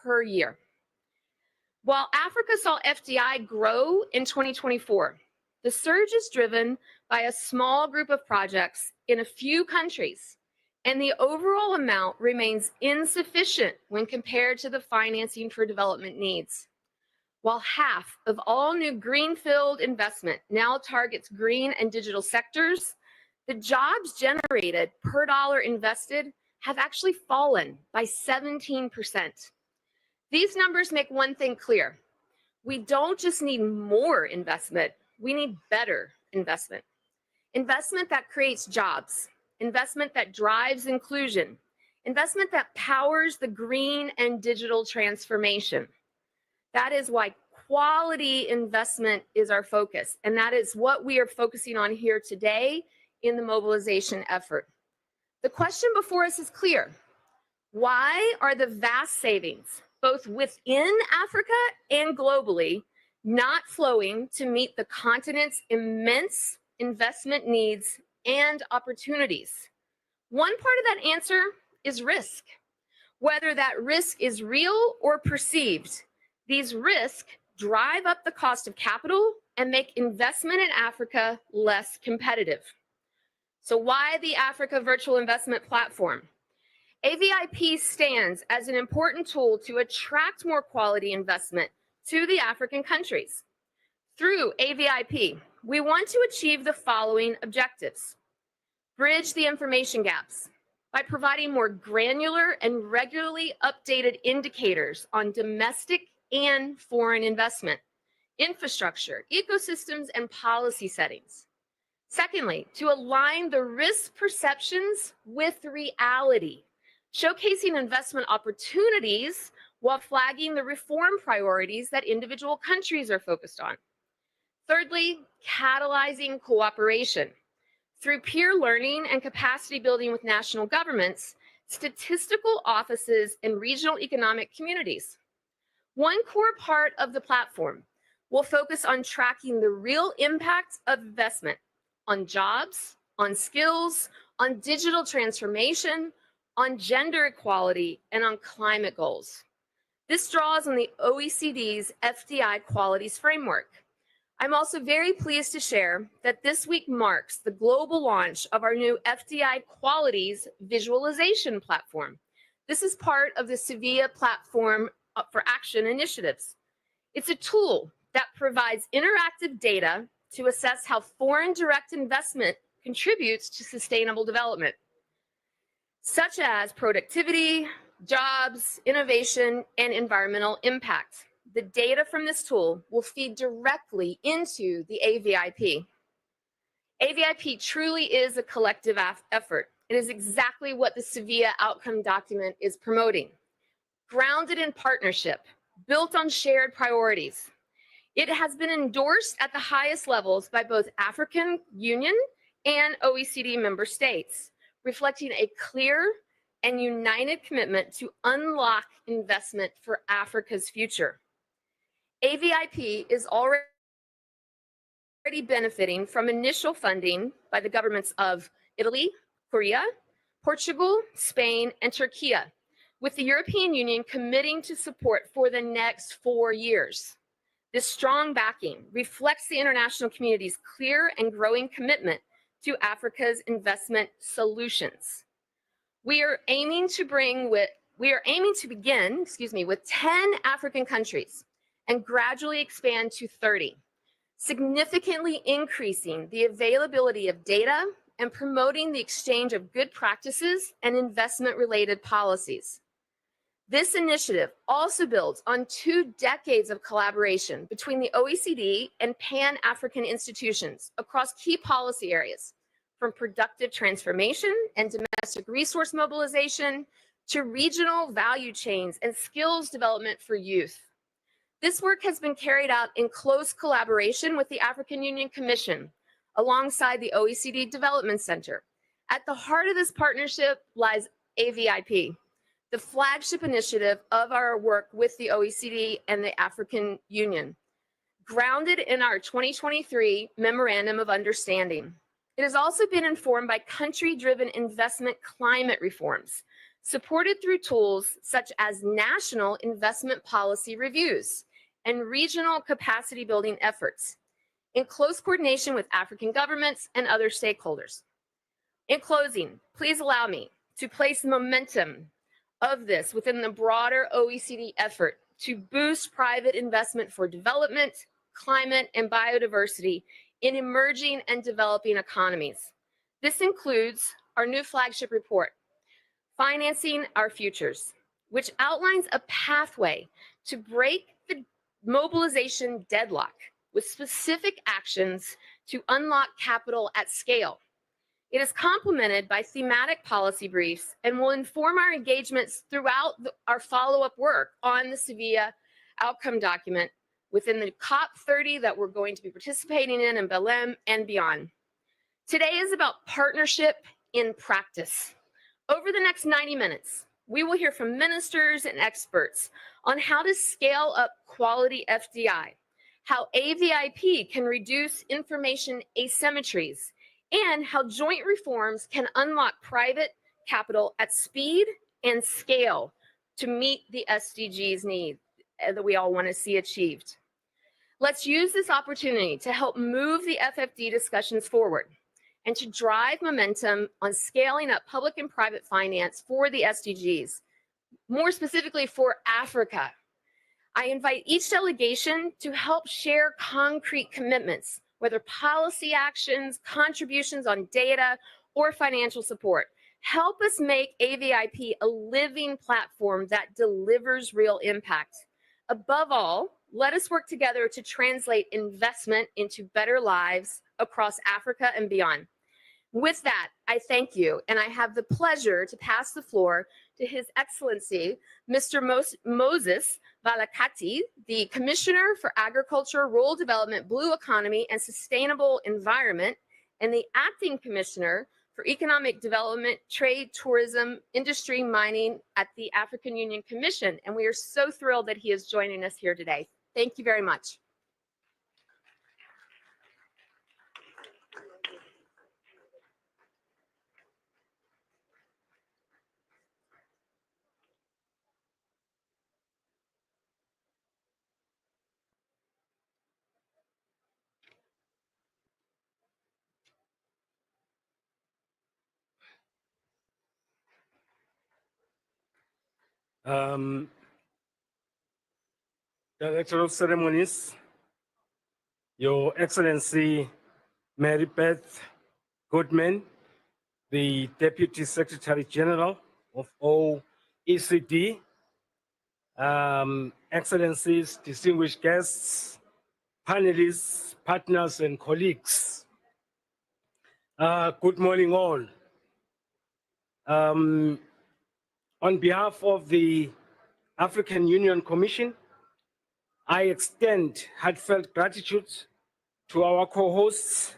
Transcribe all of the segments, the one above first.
per year. While Africa saw FDI grow in 2024, the surge is driven by a small group of projects in a few countries, and the overall amount remains insufficient when compared to the financing for development needs. While half of all new greenfield investment now targets green and digital sectors, the jobs generated per dollar invested have actually fallen by 17%. These numbers make one thing clear. We don't just need more investment, we need better investment. Investment that creates jobs, investment that drives inclusion, investment that powers the green and digital transformation. That is why quality investment is our focus, and that is what we are focusing on here today in the mobilization effort. The question before us is clear. Why are the vast savings, both within Africa and globally, not flowing to meet the continent's immense investment needs and opportunities? One part of that answer is risk. Whether that risk is real or perceived, these risks drive up the cost of capital and make investment in Africa less competitive. So why the Africa Virtual Investment Platform? AVIP stands as an important tool to attract more quality investment to the African countries. Through AVIP, we want to achieve the following objectives. Bridge the information gaps by providing more granular and regularly updated indicators on domestic and foreign investment, infrastructure, ecosystems, and policy settings. Secondly, to align the risk perceptions with reality, showcasing investment opportunities while flagging the reform priorities that individual countries are focused on. Thirdly, catalyzing cooperation. Through peer learning and capacity building with national governments, statistical offices, and regional economic communities. One core part of the platform will focus on tracking the real impact of investment on jobs, on skills, on digital transformation, on gender equality, and on climate goals. This draws on the OECD's FDI Qualities Framework. I'm also very pleased to share that this week marks the global launch of our new FDI Qualities Visualization Platform. This is part of the Sevilla Platform for Action initiatives. It's a tool that provides interactive data to assess how foreign direct investment contributes to sustainable development, such as productivity, jobs, innovation, and environmental impact. The data from this tool will feed directly into the AVIP. AVIP truly is a collective effort. It is exactly what the Sevilla outcome document is promoting. Grounded in partnership, built on shared priorities. It has been endorsed at the highest levels by both African Union and OECD member states, reflecting a clear and united commitment to unlock investment for Africa's future. AVIP is already benefiting from initial funding by the governments of Italy, Korea, Portugal, Spain, and Turkey, with the European Union committing to support for the next 4 years. This strong backing reflects the international community's clear and growing commitment to Africa's investment solutions. We are aiming to begin with 10 African countries and gradually expand to 30, significantly increasing the availability of data and promoting the exchange of good practices and investment-related policies. This initiative also builds on 2 decades of collaboration between the OECD and Pan-African institutions across key policy areas, from productive transformation and domestic resource mobilization to regional value chains and skills development for youth. This work has been carried out in close collaboration with the African Union Commission, alongside the OECD Development Center. At the heart of this partnership lies AVIP, the flagship initiative of our work with the OECD and the African Union, grounded in our 2023 Memorandum of Understanding. It has also been informed by country-driven investment climate reforms supported through tools such as national investment policy reviews and regional capacity building efforts, in close coordination with African governments and other stakeholders. In closing, please allow me to place the momentum of this within the broader OECD effort to boost private investment for development, climate, and biodiversity in emerging and developing economies. This includes our new flagship report, Financing Our Futures, which outlines a pathway to break the mobilization deadlock with specific actions to unlock capital at scale. It is complemented by thematic policy briefs and will inform our engagements throughout our follow-up work on the Sevilla outcome document within the COP30 that we're going to be participating in Belém and beyond. Today is about partnership in practice. Over the next 90 minutes, we will hear from ministers and experts on how to scale up quality FDI, how AVIP can reduce information asymmetries, and how joint reforms can unlock private capital at speed and scale to meet the SDGs needs that we all want to see achieved. Let's use this opportunity to help move the FFD discussions forward and to drive momentum on scaling up public and private finance for the SDGs, more specifically for Africa. I invite each delegation to help share concrete commitments, whether policy actions, contributions on data, or financial support. Help us make AVIP a living platform that delivers real impact. Above all, let us work together to translate investment into better lives across Africa and beyond. With that, I thank you, and I have the pleasure to pass the floor to His Excellency, Mr. Moses Valakati, the Commissioner for Agriculture, Rural Development, Blue Economy, and Sustainable Environment, and the Acting Commissioner for Economic Development, Trade, Tourism, Industry, Mining at the African Union Commission. And we are so thrilled that he is joining us here today. Thank you very much. Director of Ceremonies, Your Excellency Mary Beth Goodman, the Deputy Secretary General of OECD, Excellencies, distinguished guests, panelists, partners, and colleagues. Good morning, all. On behalf of the African Union Commission, I extend heartfelt gratitude to our co-hosts,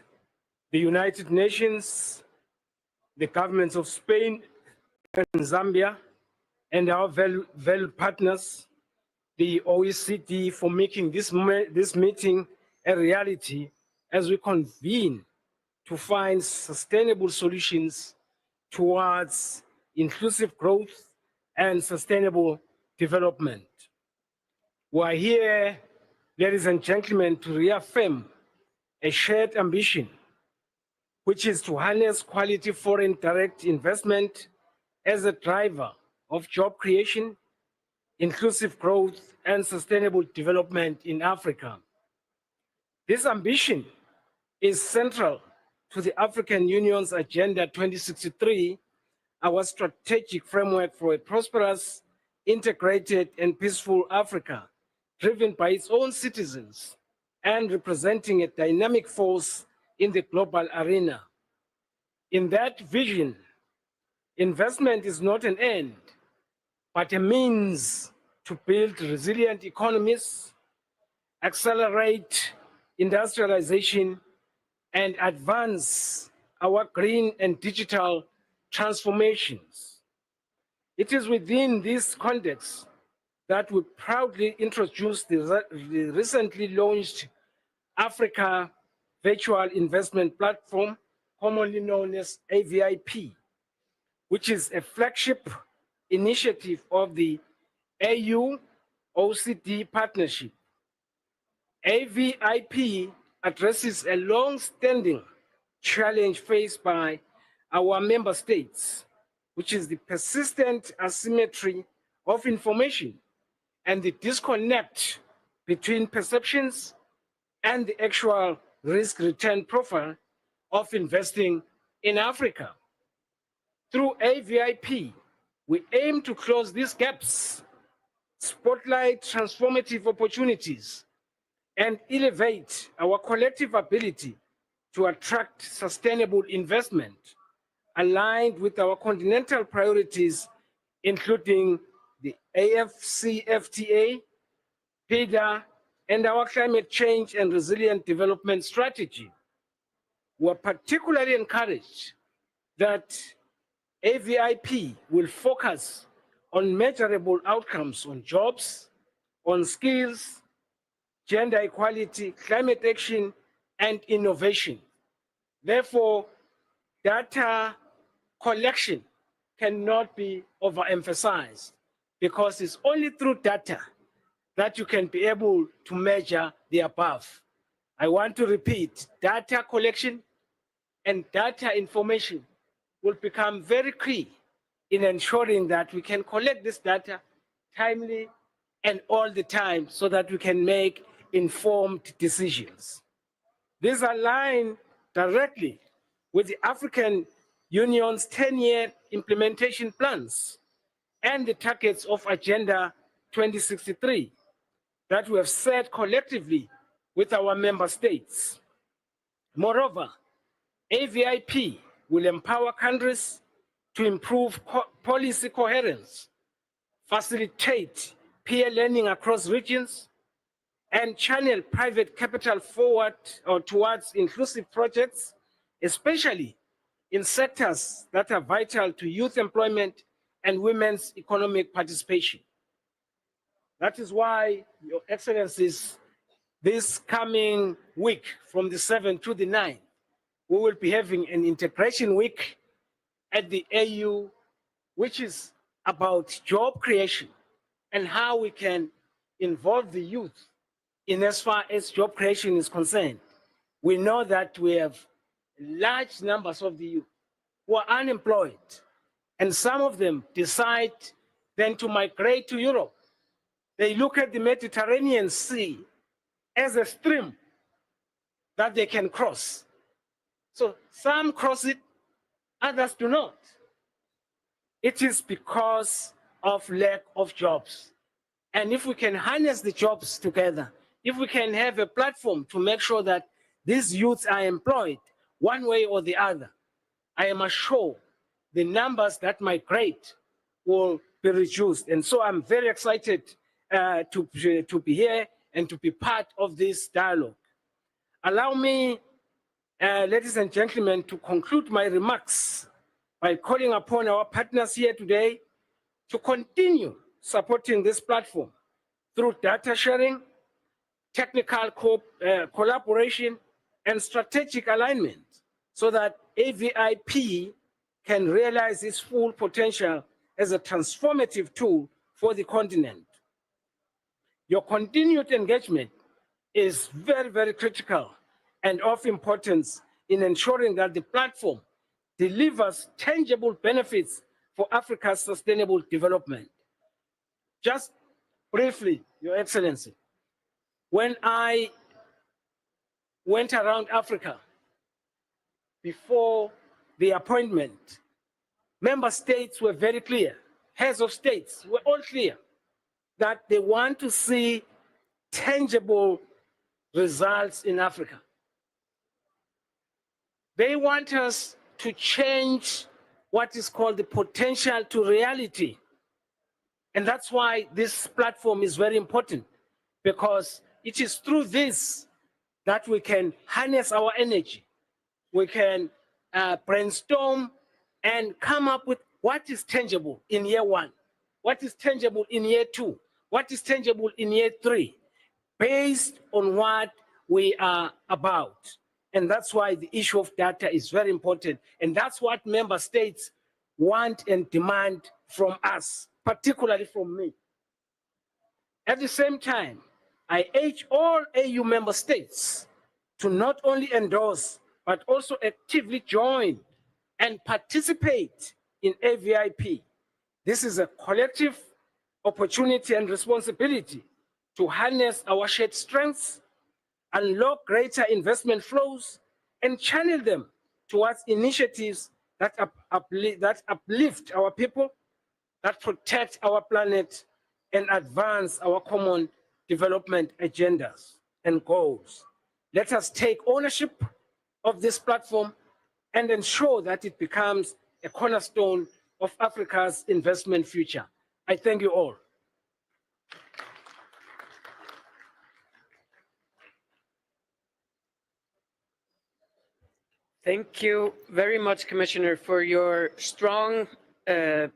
the United Nations, the governments of Spain and Zambia, and our valued partners, the OECD, for making this meeting a reality as we convene to find sustainable solutions towards inclusive growth and sustainable development. We are here, ladies and gentlemen, to reaffirm a shared ambition, which is to harness quality foreign direct investment as a driver of job creation, inclusive growth, and sustainable development in Africa. This ambition is central to the African Union's Agenda 2063, our strategic framework for a prosperous, integrated, and peaceful Africa, driven by its own citizens and representing a dynamic force in the global arena. In that vision, investment is not an end, but a means to build resilient economies, accelerate industrialization, and advance our green and digital transformations. It is within this context that we proudly introduced the recently launched Africa Virtual Investment Platform, commonly known as AVIP, which is a flagship initiative of the AU OECD partnership. AVIP addresses a long-standing challenge faced by our member states, which is the persistent asymmetry of information and the disconnect between perceptions and the actual risk-return profile of investing in Africa. Through AVIP, we aim to close these gaps, spotlight transformative opportunities, and elevate our collective ability to attract sustainable investment aligned with our continental priorities, including the AFCFTA, PIDA, and our climate change and resilient development strategy. We're particularly encouraged that AVIP will focus on measurable outcomes on jobs, on skills, gender equality, climate action, and innovation. Therefore, data collection cannot be overemphasized because it's only through data that you can be able to measure the above. I want to repeat, data collection and data information will become very key in ensuring that we can collect this data timely and all the time so that we can make informed decisions. These align directly with the African Union's 10-year implementation plans and the targets of Agenda 2063 that we have set collectively with our member states. Moreover, AVIP will empower countries to improve policy coherence, facilitate peer learning across regions, and channel private capital forward or towards inclusive projects, especially in sectors that are vital to youth employment and women's economic participation. That is why, Your Excellencies, this coming week from the 7th to the 9th, we will be having an integration week at the AU, which is about job creation and how we can involve the youth in as far as job creation is concerned. We know that we have large numbers of the youth who are unemployed, and some of them decide then to migrate to Europe. They look at the Mediterranean Sea as a stream that they can cross. So some cross it, others do not. It is because of lack of jobs. And if we can harness the jobs together, if we can have a platform to make sure that these youths are employed one way or the other, I am assured the numbers that migrate will be reduced. And so I'm very excited to be here and to be part of this dialogue. Allow me, ladies and gentlemen, to conclude my remarks by calling upon our partners here today to continue supporting this platform through data sharing, technical collaboration, and strategic alignment so that AVIP can realize its full potential as a transformative tool for the continent. Your continued engagement is very, very critical and of importance in ensuring that the platform delivers tangible benefits for Africa's sustainable development. Just briefly, Your Excellency, when I went around Africa before the appointment, member states were very clear, heads of states were all clear that they want to see tangible results in Africa. They want us to change what is called the potential to reality. And that's why this platform is very important, because it is through this that we can harness our energy. We can brainstorm and come up with what is tangible in year 1, what is tangible in year 2, what is tangible in year 3, based on what we are about. And that's why the issue of data is very important. And that's what member states want and demand from us, particularly from me. At the same time, I urge all AU member states to not only endorse, but also actively join and participate in AVIP. This is a collective opportunity and responsibility to harness our shared strengths, unlock greater investment flows, and channel them towards initiatives that uplift our people, that protect our planet, and advance our common development agendas and goals. Let us take ownership of this platform and ensure that it becomes a cornerstone of Africa's investment future. I thank you all. Thank you very much, Commissioner, for your strong,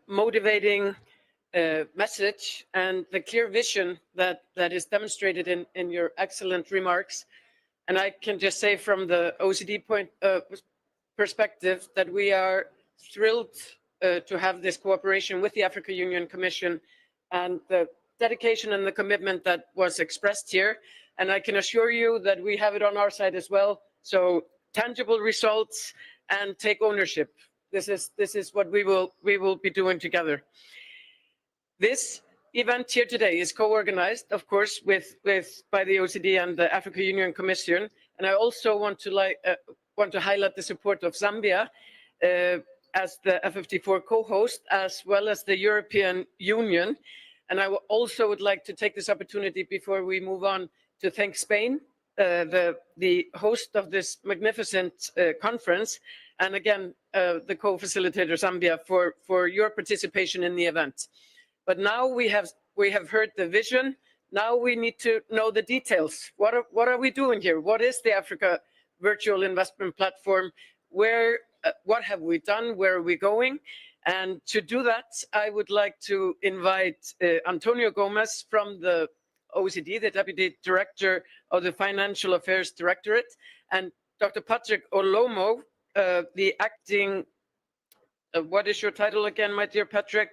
motivating message and the clear vision that is demonstrated in your excellent remarks. And I can just say from the OECD perspective that we are thrilled to have this cooperation with the African Union Commission and the dedication and the commitment that was expressed here. And I can assure you that we have it on our side as well. So tangible results and take ownership. This is what we will be doing together. This event here today is co-organized, of course, by the OECD and the African Union Commission. And I also want to highlight the support of Zambia as the FFD4 co-host, as well as the European Union. And I also would like to take this opportunity before we move on to thank Spain, the host of this magnificent conference, and again, the co-facilitator Zambia for your participation in the event. But now we have heard the vision. Now we need to know the details. What are we doing here? What is the Africa Virtual Investment Platform? What have we done? Where are we going? And to do that, I would like to invite Antonio Gomez from the OECD, the Deputy Director of the Financial Affairs Directorate, and Dr. Patrick Olomo, the acting, what is your title again, my dear Patrick?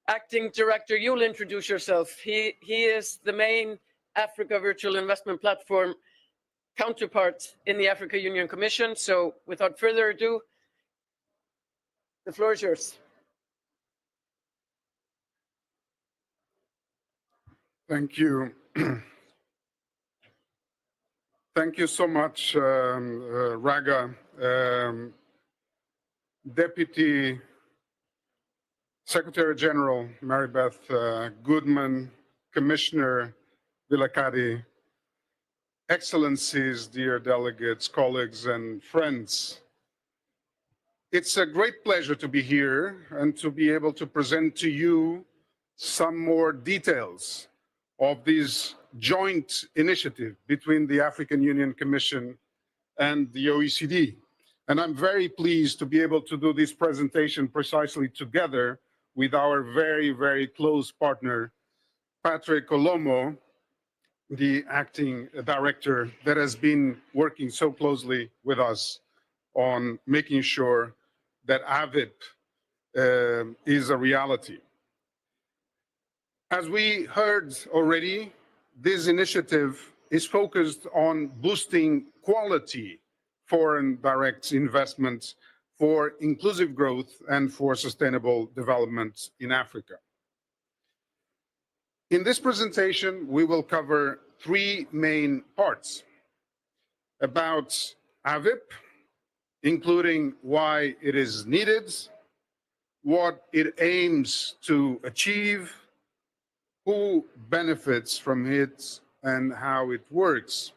Acting Director, you'll introduce yourself. He is the main Africa Virtual Investment Platform counterpart in the African Union Commission. So without further ado, the floor is yours. Thank you. Thank you so much, Raga. Deputy Secretary General Maribeth Goodman, Commissioner Vilakadi, Excellencies, dear delegates, colleagues, and friends. It's a great pleasure to be here and to be able to present to you some more details of this joint initiative between the African Union Commission and the OECD. And I'm very pleased to be able to do this presentation precisely together with our very, very close partner, Patrick Olomo, the acting director that has been working so closely with us on making sure that AVIP is a reality. As we heard already, this initiative is focused on boosting quality foreign direct investment for inclusive growth and for sustainable development in Africa. In this presentation, we will cover three main parts about AVIP, including why it is needed, what it aims to achieve, who benefits from it, and how it works.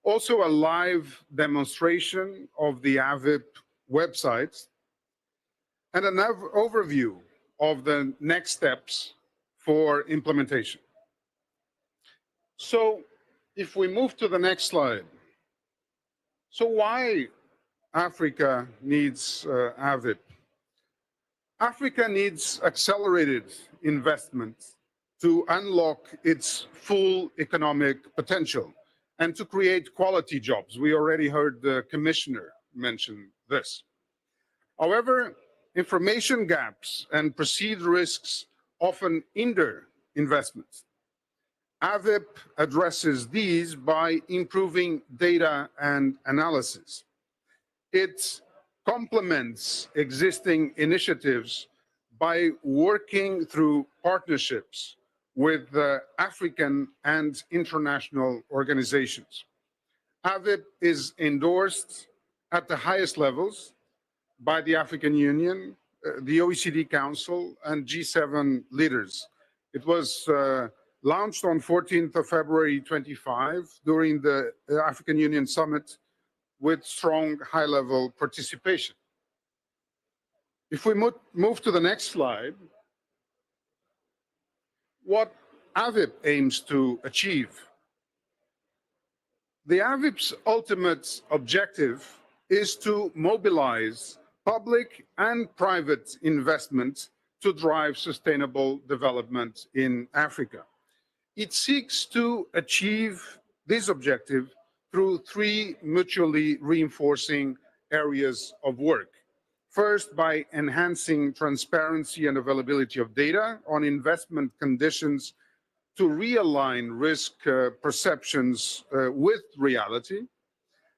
Also a live demonstration of the AVIP website and an overview of the next steps for implementation. So if we move to the next slide. So why Africa needs AVIP? Africa needs accelerated investment to unlock its full economic potential and to create quality jobs. We already heard the Commissioner mention this. However, information gaps and perceived risks often hinder investments. AVIP addresses these by improving data and analysis. It complements existing initiatives by working through partnerships with African and international organizations. AVIP is endorsed at the highest levels by the African Union, the OECD Council, and G7 leaders. It was launched on 14th of February 25 during the African Union Summit with strong high-level participation. If we move to the next slide, what AVIP aims to achieve. The AVIP's ultimate objective is to mobilize public and private investment to drive sustainable development in Africa. It seeks to achieve this objective through three mutually reinforcing areas of work. First, by enhancing transparency and availability of data on investment conditions to realign risk perceptions with reality.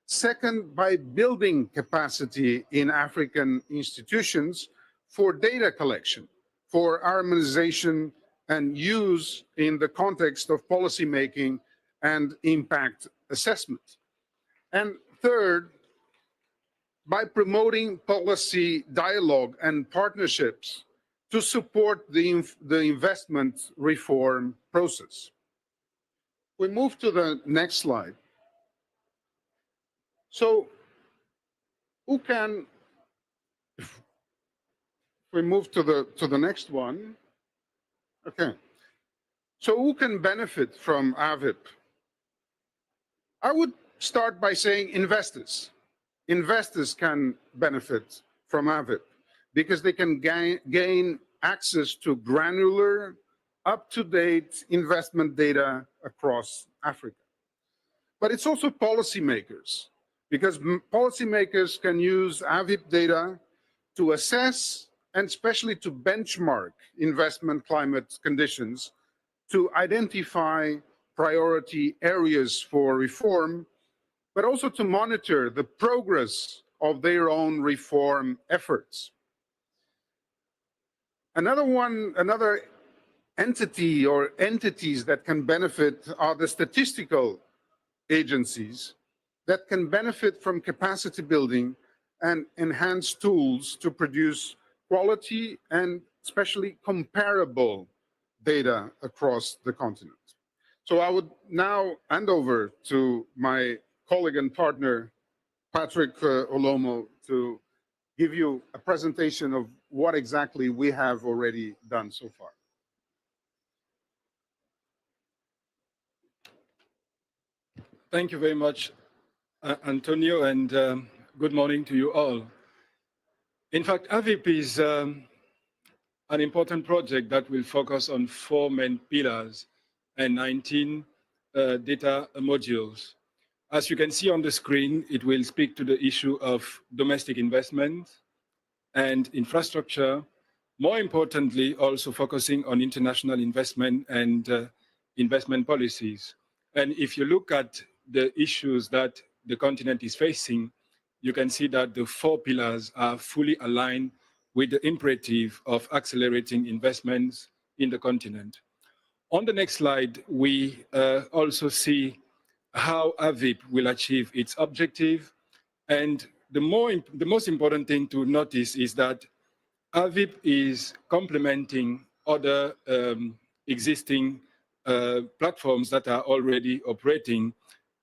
Second, by building capacity in African institutions for data collection, for harmonization and use in the context of policymaking and impact assessment. And third, by promoting policy dialogue and partnerships to support the investment reform process. We move to the next slide. So who can, if we move to the next one. Okay. So who can benefit from AVIP? I would start by saying investors. Investors can benefit from AVIP because they can gain access to granular, up-to-date investment data across Africa. But it's also policymakers, because policymakers can use AVIP data to assess and especially to benchmark investment climate conditions, to identify priority areas for reform, but also to monitor the progress of their own reform efforts. Another entity or entities that can benefit are the statistical agencies that can benefit from capacity building and enhanced tools to produce quality and especially comparable data across the continent. So I would now hand over to my colleague and partner, Patrick Olomo, to give you a presentation of what exactly we have already done so far. Thank you very much, Antonio, and good morning to you all. In fact, AVIP is an important project that will focus on 4 main pillars and 19 data modules. As you can see on the screen, it will speak to the issue of domestic investment and infrastructure, more importantly, also focusing on international investment and investment policies. And if you look at the issues that the continent is facing, you can see that the 4 pillars are fully aligned with the imperative of accelerating investments in the continent. On the next slide, we also see how AVIP will achieve its objective. And the most important thing to notice is that AVIP is complementing other existing platforms that are already operating,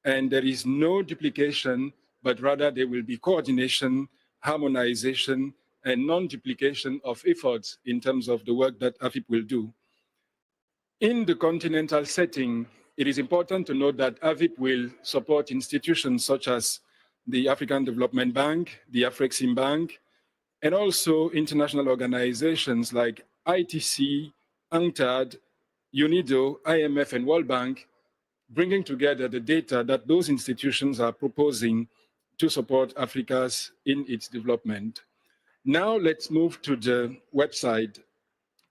and there is no duplication, but rather there will be coordination, harmonization, and non-duplication of efforts in terms of the work that AVIP will do. In the continental setting, it is important to note that AVIP will support institutions such as the African Development Bank, the Afrexim Bank, and also international organizations like ITC, UNCTAD, UNIDO, IMF, and World Bank, bringing together the data that those institutions are proposing to support Africa in its development. Now let's move to the website,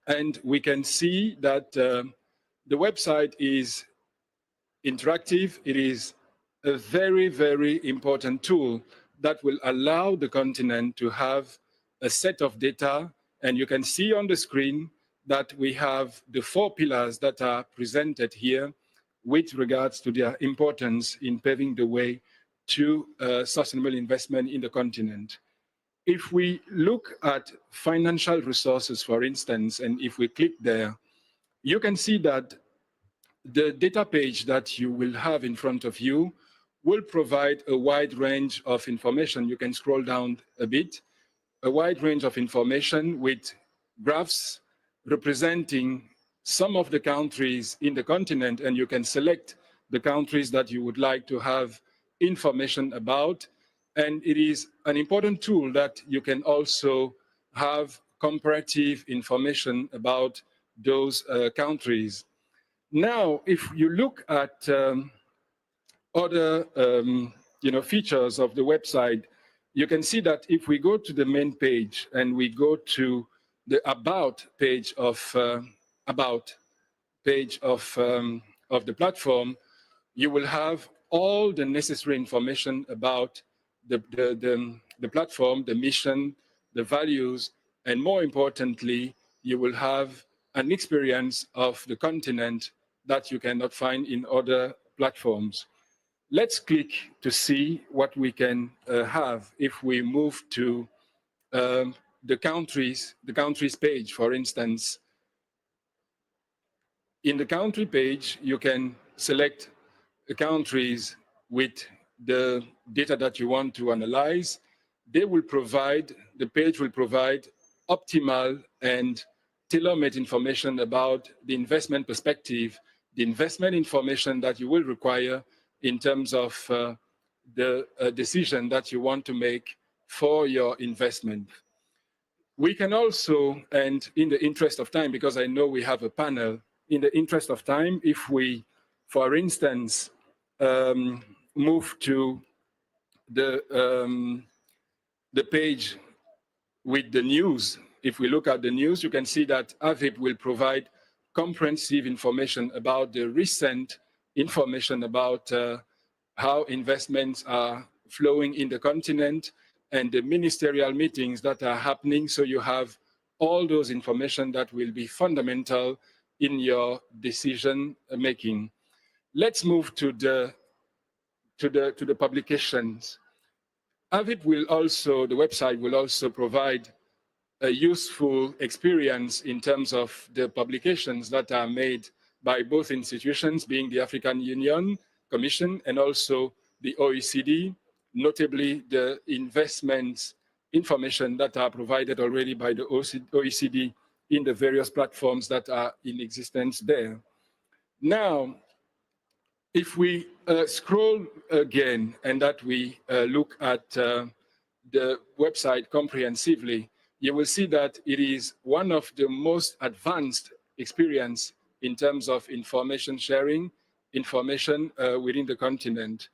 and we can see that the website is interactive. It is a very, very important tool that will allow the continent to have a set of data. And you can see on the screen that we have the 4 pillars that are presented here with regards to their importance in paving the way to sustainable investment in the continent. If we look at financial resources, for instance, and if we click there, you can see that the data page that you will have in front of you will provide a wide range of information. You can scroll down a bit, a wide range of information with graphs representing some of the countries in the continent, and you can select the countries that you would like to have information about. And it is an important tool that you can also have comparative information about those countries. Now, if you look at other features of the website, you can see that if we go to the main page and we go to the about page of the platform, you will have all the necessary information about the platform, the mission, the values, and more importantly, you will have an experience of the continent that you cannot find in other platforms. Let's click to see what we can have if we move to the countries page, for instance. In the country page, you can select the countries with the data that you want to analyze. The page will provide optimal and tailor-made information about the investment perspective, the investment information that you will require in terms of the decision that you want to make for your investment. We can also, and in the interest of time, because I know we have a panel, in the interest of time, if we, for instance, move to the page with the news, if we look at the news, you can see that AVIP will provide comprehensive information about the recent information about how investments are flowing in the continent and the ministerial meetings that are happening. So you have all those information that will be fundamental in your decision making. Let's move to the publications. AVIP will also, the website will also provide a useful experience in terms of the publications that are made by both institutions, being the African Union Commission and also the OECD, notably the investments information that are provided already by the OECD in the various platforms that are in existence there. Now, if we scroll again and that we look at the website comprehensively, you will see that it is one of the most advanced experience in terms of information sharing, information within the continent.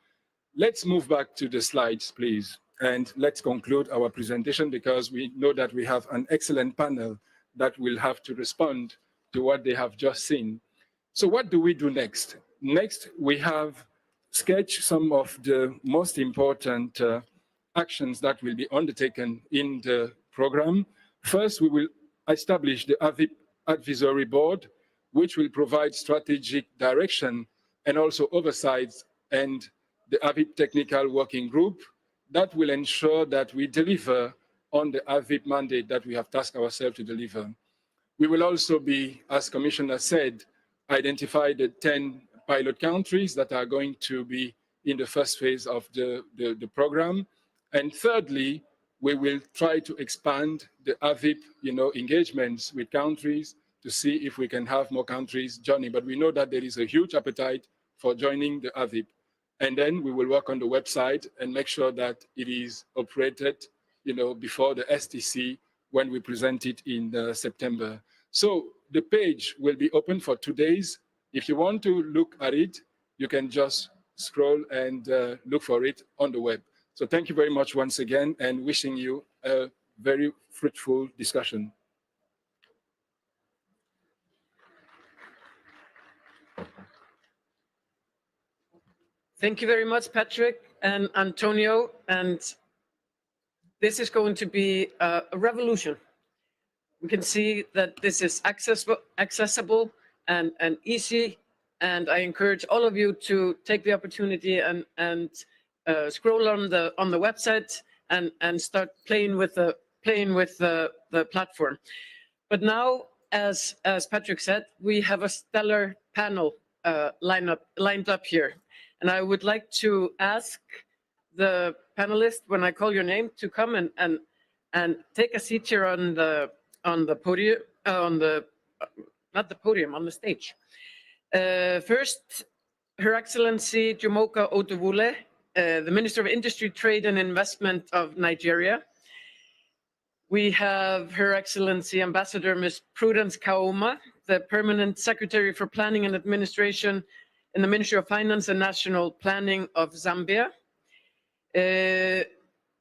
Let's move back to the slides, please, and let's conclude our presentation because we know that we have an excellent panel that will have to respond to what they have just seen. So what do we do next? Next, we have sketched some of the most important actions that will be undertaken in the program. First, we will establish the AVIP Advisory Board, which will provide strategic direction and also oversight, and the AVIP Technical Working Group that will ensure that we deliver on the AVIP mandate that we have tasked ourselves to deliver. We will also be, as Commissioner said, identify the 10 pilot countries that are going to be in the first phase of the program. And thirdly, we will try to expand the AVIP engagements with countries to see if we can have more countries joining. But we know that there is a huge appetite for joining the AVIP. And then we will work on the website and make sure that it is operated before the STC when we present it in September. So the page will be open for 2 days. If you want to look at it, you can just scroll and look for it on the web. So thank you very much once again and wishing you a very fruitful discussion. Thank you very much, Patrick and Antonio. And this is going to be a revolution. We can see that this is accessible and easy. And I encourage all of you to take the opportunity and scroll on the website and start playing with the platform. But now, as Patrick said, we have a stellar panel lined up here. And I would like to ask the panelists, when I call your name, to come and take a seat here on the podium, not the podium, on the stage. First, Her Excellency Jumoke Otowole, the Minister of Industry, Trade and Investment of Nigeria. We have Her Excellency Ambassador Ms. Prudence Kaoma, the Permanent Secretary for Planning and Administration in the Ministry of Finance and National Planning of Zambia.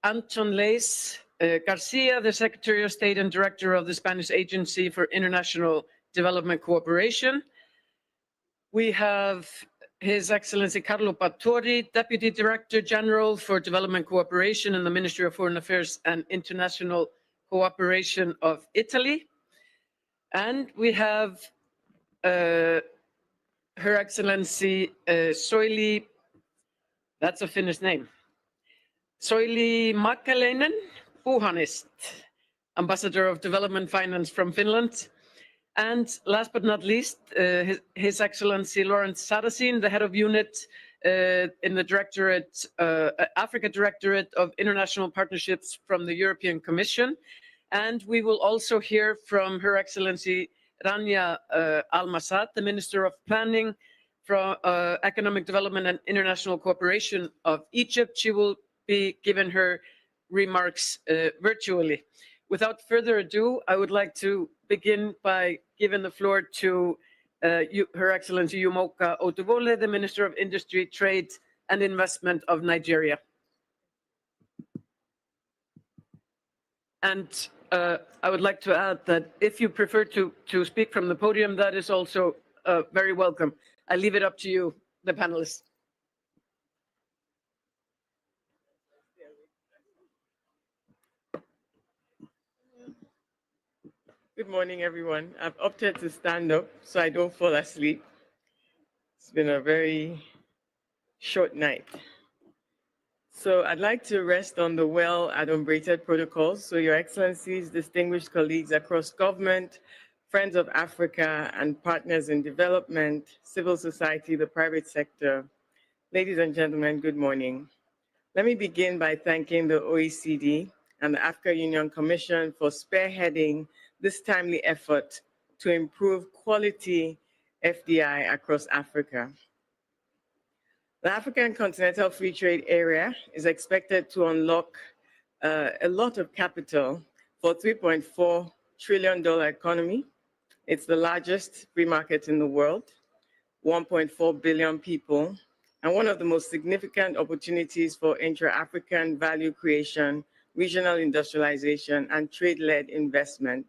Anton Leis Garcia, the Secretary of State and Director of the Spanish Agency for International Development Cooperation. We have His Excellency Carlo Battori, Deputy Director General for Development Cooperation in the Ministry of Foreign Affairs and International Cooperation of Italy. And we have Her Excellency Soili, that's a Finnish name, Soili Makalainen Puhanist, Ambassador of Development Finance from Finland. And last but not least, His Excellency Lawrence Sadasin, the Head of Unit in the Directorate, Africa Directorate of International Partnerships from the European Commission. And we will also hear from Her Excellency Rania Al-Masad, the Minister of Planning from Economic Development and International Cooperation of Egypt. She will be given her remarks virtually. Without further ado, I would like to begin by giving the floor to Her Excellency Jumoke Otowole, the Minister of Industry, Trade and Investment of Nigeria. And I would like to add that if you prefer to speak from the podium, that is also very welcome. I leave it up to you, the panelists. Good morning, everyone. I've opted to stand up so I don't fall asleep. It's been a very short night. So I'd like to rest on the well-adumbrated protocols. So Your Excellencies, distinguished colleagues across government, friends of Africa and partners in development, civil society, the private sector. Ladies and gentlemen, good morning. Let me begin by thanking the OECD and the Africa Union Commission for spearheading this timely effort to improve quality FDI across Africa. The African Continental Free Trade Area is expected to unlock a lot of capital for a $3.4 trillion economy. It's the largest free market in the world, 1.4 billion people, and one of the most significant opportunities for intra-African value creation, regional industrialization, and trade-led investment.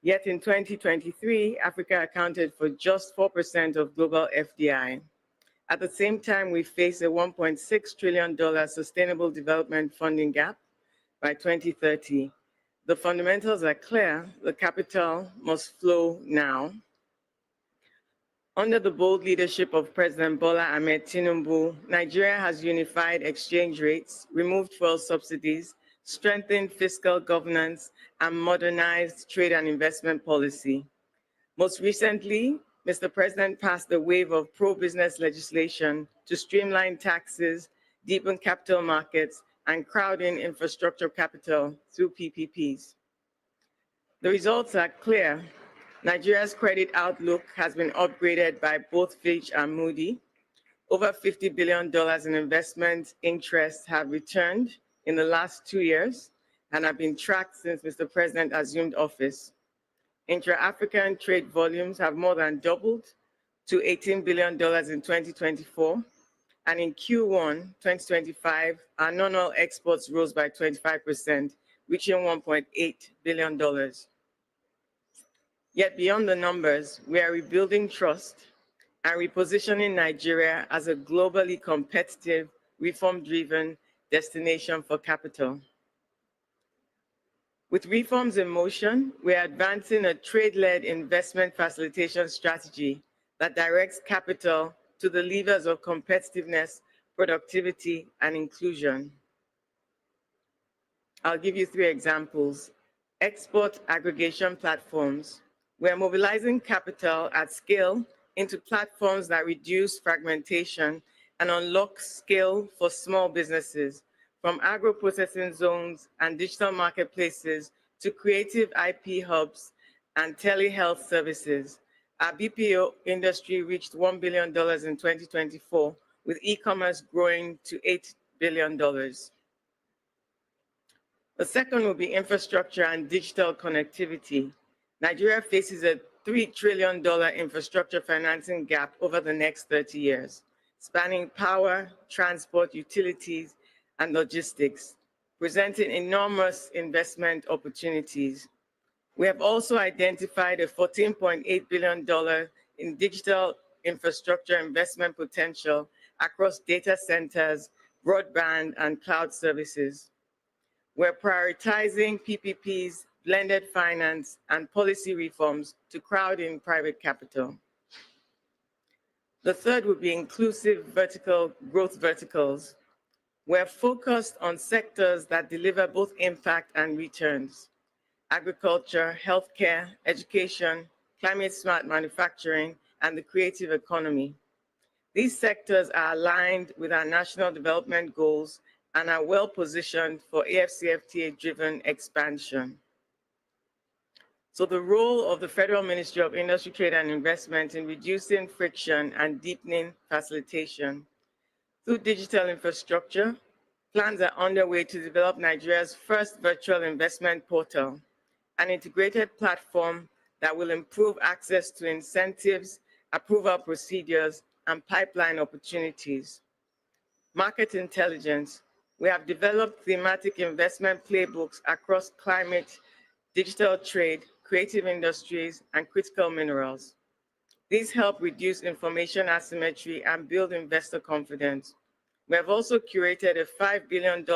Yet in 2023, Africa accounted for just 4% of global FDI. At the same time, we face a $1.6 trillion sustainable development funding gap by 2030. The fundamentals are clear. The capital must flow now. Under the bold leadership of President Bola Ahmed Tinubu, Nigeria has unified exchange rates, removed fuel subsidies, strengthened fiscal governance, and modernized trade and investment policy. Most recently, Mr. President passed a wave of pro-business legislation to streamline taxes, deepen capital markets, and crowd in infrastructure capital through PPPs. The results are clear. Nigeria's credit outlook has been upgraded by both Fitch and Moody. Over $50 billion in investment interests have returned in the last 2 years and have been tracked since Mr. President assumed office. Intra-African trade volumes have more than doubled to $18 billion in 2024. And in Q1 2025, our non-oil exports rose by 25%, reaching $1.8 billion. Yet beyond the numbers, we are rebuilding trust and repositioning Nigeria as a globally competitive, reform-driven destination for capital. With reforms in motion, we are advancing a trade-led investment facilitation strategy that directs capital to the levers of competitiveness, productivity, and inclusion. I'll give you 3 examples. Export aggregation platforms. We're mobilizing capital at scale into platforms that reduce fragmentation and unlock scale for small businesses, from agro-processing zones and digital marketplaces to creative IP hubs and telehealth services. Our BPO industry reached $1 billion in 2024, with e-commerce growing to $8 billion. The second will be infrastructure and digital connectivity. Nigeria faces a $3 trillion infrastructure financing gap over the next 30 years, spanning power, transport, utilities, and logistics, presenting enormous investment opportunities. We have also identified a $14.8 billion in digital infrastructure investment potential across data centers, broadband, and cloud services. We're prioritizing PPPs, blended finance, and policy reforms to crowd in private capital. The third would be inclusive vertical growth verticals. We're focused on sectors that deliver both impact and returns: agriculture, healthcare, education, climate-smart manufacturing, and the creative economy. These sectors are aligned with our national development goals and are well positioned for AFCFTA-driven expansion. So the role of the Federal Ministry of Industry, Trade and Investment in reducing friction and deepening facilitation. Through digital infrastructure, plans are underway to develop Nigeria's first virtual investment portal, an integrated platform that will improve access to incentives, approval procedures, and pipeline opportunities. Market intelligence. We have developed thematic investment playbooks across climate, digital trade, creative industries, and critical minerals. These help reduce information asymmetry and build investor confidence. We have also curated a $5 billion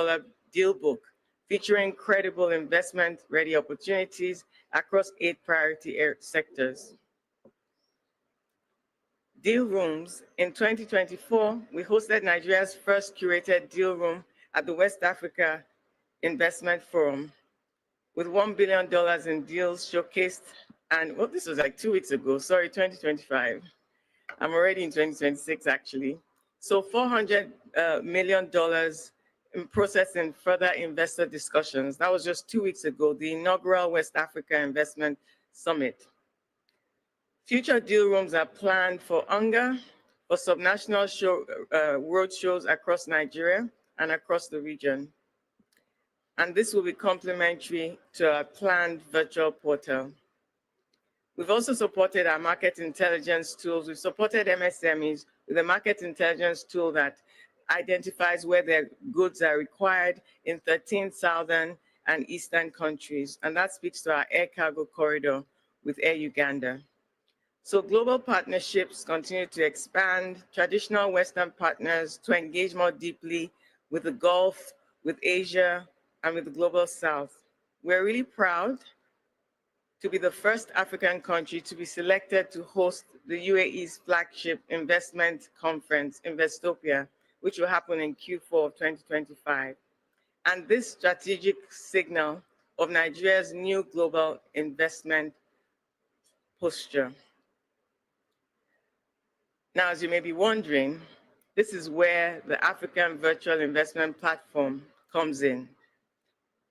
deal book featuring credible investment-ready opportunities across 8 priority sectors. Deal rooms. In 2024, we hosted Nigeria's first curated deal room at the West Africa Investment Forum, with $1 billion in deals showcased. And well, this was like 2 weeks ago, sorry, 2025. I'm already in 2026, actually. So $400 million in process in further investor discussions. That was just 2 weeks ago, the inaugural West Africa Investment Summit. Future deal rooms are planned for UNGA, for subnational road shows across Nigeria and across the region. And this will be complementary to our planned virtual portal. We've also supported our market intelligence tools. We've supported MSMEs with a market intelligence tool that identifies where their goods are required in 13 southern and eastern countries. And that speaks to our air cargo corridor with Air Uganda. So global partnerships continue to expand, traditional Western partners to engage more deeply with the Gulf, with Asia, and with the Global South. We're really proud to be the first African country to be selected to host the UAE's flagship investment conference, Investopia, which will happen in Q4 of 2025. And this strategic signal of Nigeria's new global investment posture. Now, as you may be wondering, this is where the African Virtual Investment Platform comes in,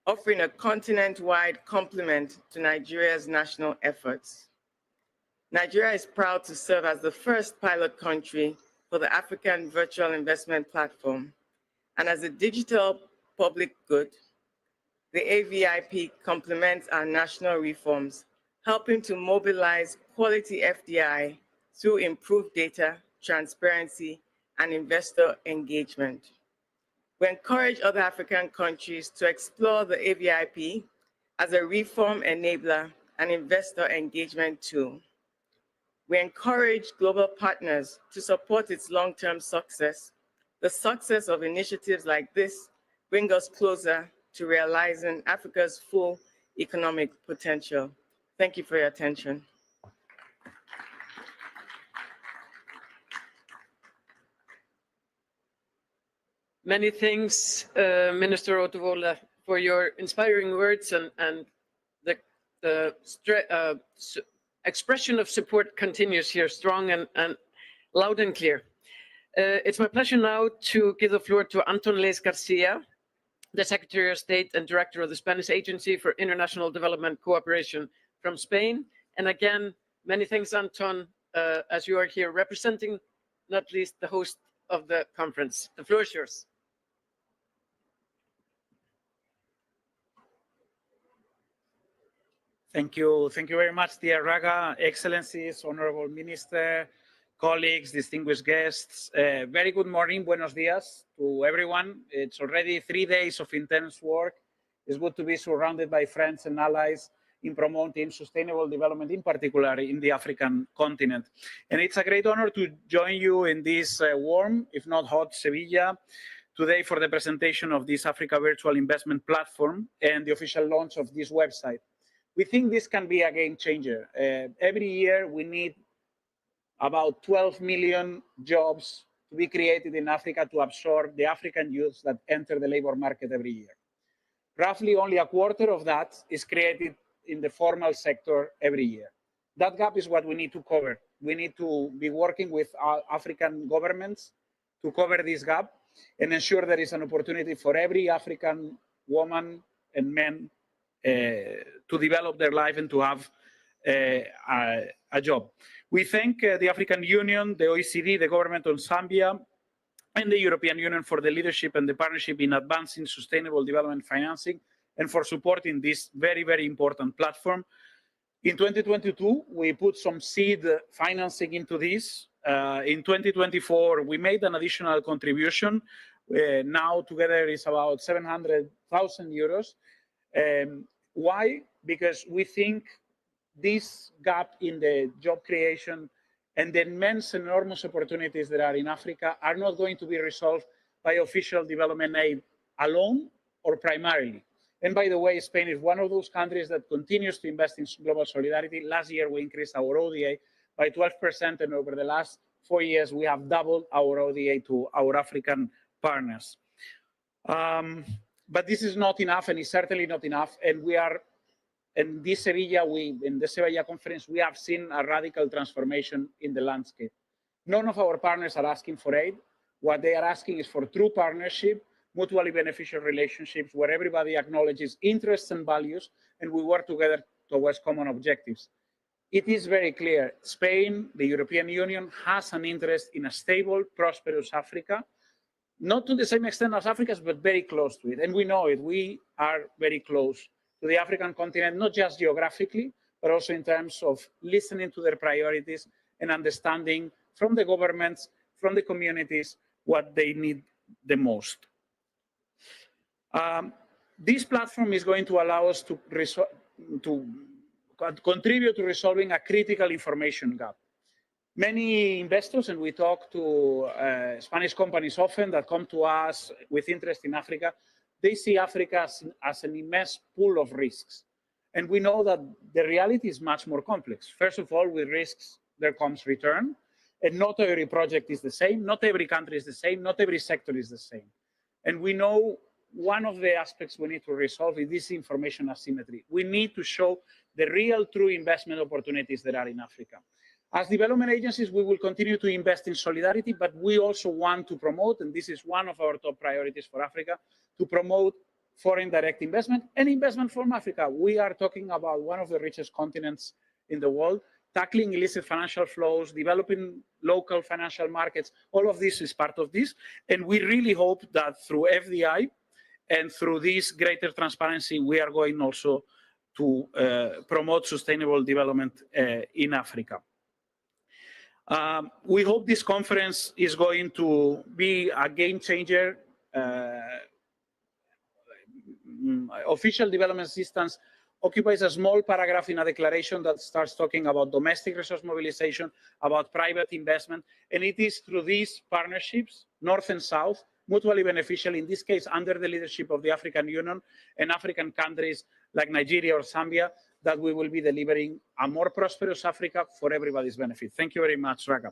offering a continent-wide complement to Nigeria's national efforts. Nigeria is proud to serve as the first pilot country for the African Virtual Investment Platform. And as a digital public good, the AVIP complements our national reforms, helping to mobilize quality FDI through improved data, transparency, and investor engagement. We encourage other African countries to explore the AVIP as a reform enabler and investor engagement tool. We encourage global partners to support its long-term success. The success of initiatives like this bring us closer to realizing Africa's full economic potential. Thank you for your attention. Many thanks, Minister Otevola, for your inspiring words, and the expression of support continues here, strong and loud and clear. It's my pleasure now to give the floor to Anton Les Garcia, the Secretary of State and Director of the Spanish Agency for International Development Cooperation from Spain. And again, many thanks, Anton, as you are here representing, not least, the host of the conference. The floor is yours. Thank you very much, dear Raga, Excellencies, Honorable Minister, colleagues, distinguished guests. Very good morning, buenos dias to everyone. It's already 3 days of intense work. It's good to be surrounded by friends and allies in promoting sustainable development, in particular in the African continent. And it's a great honor to join you in this warm, if not hot, Sevilla today for the presentation of this Africa Virtual Investment Platform and the official launch of this website. We think this can be a game changer. Every year we need about 12 million jobs to be created in Africa to absorb the African youths that enter the labor market every year. Roughly only a quarter of that is created in the formal sector every year. That gap is what we need to cover. We need to be working with African governments to cover this gap and ensure there is an opportunity for every African woman and man to develop their life and to have a job. We thank the African Union, the OECD, the government of Zambia, and the European Union for the leadership and the partnership in advancing sustainable development financing and for supporting this very, very important platform. In 2022, we put some seed financing into this. In 2024, we made an additional contribution. Now together is about 700,000 euros. Why? Because we think this gap in the job creation and the immense, enormous opportunities that are in Africa are not going to be resolved by official development aid alone or primarily. And by the way, Spain is one of those countries that continues to invest in global solidarity. Last year, we increased our ODA by 12%, and over the last 4 years, we have doubled our ODA to our African partners. But this is not enough, and it's certainly not enough. And we are, in this Sevilla, in the Sevilla conference, we have seen a radical transformation in the landscape. None of our partners are asking for aid. What they are asking is for true partnership, mutually beneficial relationships where everybody acknowledges interests and values, and we work together towards common objectives. It is very clear, Spain, the European Union, has an interest in a stable, prosperous Africa, not to the same extent as Africa's, but very close to it. And we know it. We are very close to the African continent, not just geographically, but also in terms of listening to their priorities and understanding from the governments, from the communities, what they need the most. This platform is going to allow us to contribute to resolving a critical information gap. Many investors, and we talk to Spanish companies often that come to us with interest in Africa, they see Africa as an immense pool of risks. And we know that the reality is much more complex. First of all, with risks, there comes return. And not every project is the same. Not every country is the same. Not every sector is the same. And we know one of the aspects we need to resolve is this information asymmetry. We need to show the real, true investment opportunities that are in Africa. As development agencies, we will continue to invest in solidarity, but we also want to promote, and this is one of our top priorities for Africa, to promote foreign direct investment and investment from Africa. We are talking about one of the richest continents in the world, tackling illicit financial flows, developing local financial markets. All of this is part of this. And we really hope that through FDI and through this greater transparency, we are going also to promote sustainable development in Africa. We hope this conference is going to be a game changer official development assistance occupies a small paragraph in a declaration that starts talking about domestic resource mobilization, about private investment, and it is through these partnerships, North and South, mutually beneficial, in this case under the leadership of the African Union and African countries like Nigeria or Zambia, that we will be delivering a more prosperous Africa for everybody's benefit. Thank you very much, Raga.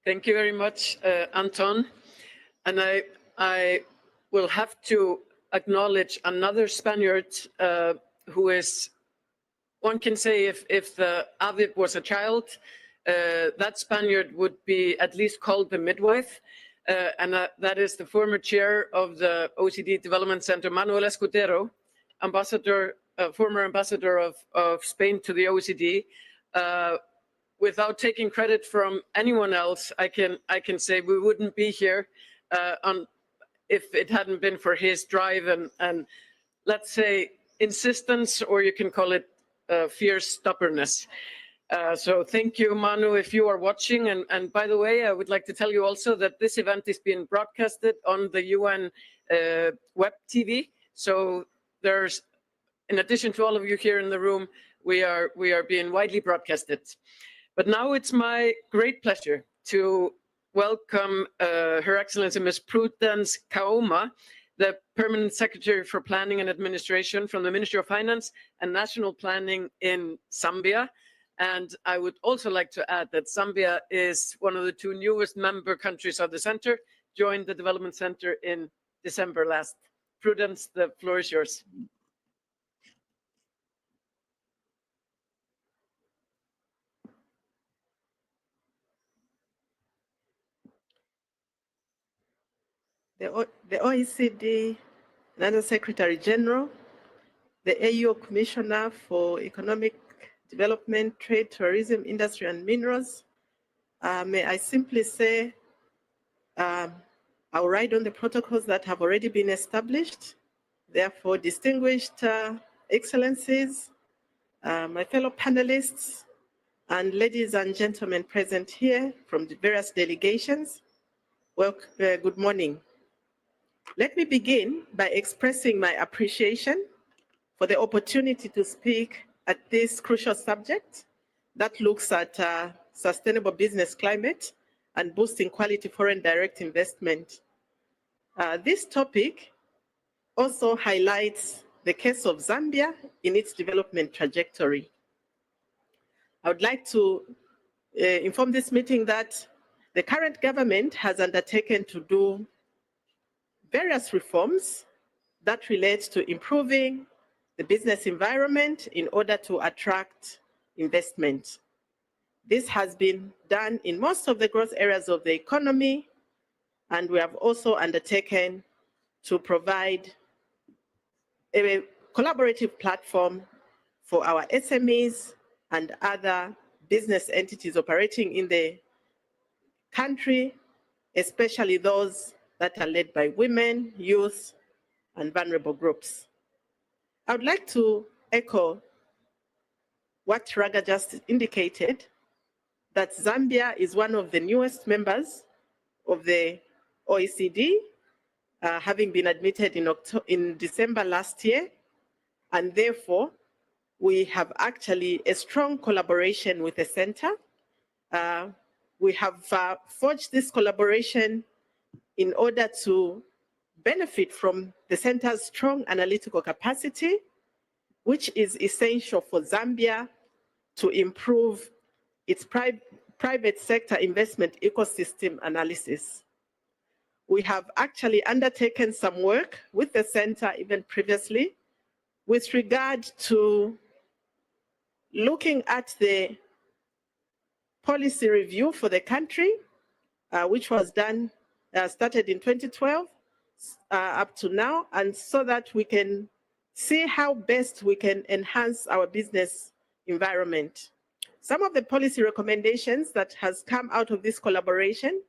Thank you very much, Anton. And I will have to acknowledge another Spaniard who is, one can say, if the AVIP was a child, that Spaniard would be at least called the midwife. And that is the former chair of the OECD Development Center, Manuel Escudero, ambassador, former ambassador of Spain to the OECD. Without taking credit from anyone else, I can say we wouldn't be here if it hadn't been for his drive and let's say insistence, or you can call it fierce stubbornness. So thank you, Manu, if you are watching. And by the way, I would like to tell you also that this event is being broadcasted on the UN web TV. So there's, in addition to all of you here in the room, we are being widely broadcasted. But now it's my great pleasure to welcome Her Excellency Ms. Prudence Kaoma, the Permanent Secretary for Planning and Administration from the Ministry of Finance and National Planning in Zambia. And I would also like to add that Zambia is one of the 2 newest member countries of the center, joined the Development Center in December last. Prudence, the floor is yours. The OECD Under Secretary General, the AU Commissioner for Economic Development, Trade, Tourism, Industry and Minerals. May I simply say, I'll ride on the protocols that have already been established. Therefore, distinguished excellencies, my fellow panelists, and ladies and gentlemen present here from the various delegations, well, good morning. Let me begin by expressing my appreciation for the opportunity to speak at this crucial subject that looks at sustainable business climate and boosting quality foreign direct investment. This topic also highlights the case of Zambia in its development trajectory. I would like to inform this meeting that the current government has undertaken to do various reforms that relate to improving the business environment in order to attract investment. This has been done in most of the growth areas of the economy, and we have also undertaken to provide a collaborative platform for our SMEs and other business entities operating in the country, especially those that are led by women, youth, and vulnerable groups. I would like to echo what Raga just indicated, that Zambia is one of the newest members of the OECD, having been admitted in December last year, and therefore we have actually a strong collaboration with the center. We have forged this collaboration in order to benefit from the center's strong analytical capacity, which is essential for Zambia to improve its private sector investment ecosystem analysis. We have actually undertaken some work with the center even previously with regard to looking at the policy review for the country, which was done, started in 2012 up to now, and so that we can see how best we can enhance our business environment. Some of the policy recommendations that has come out of this collaboration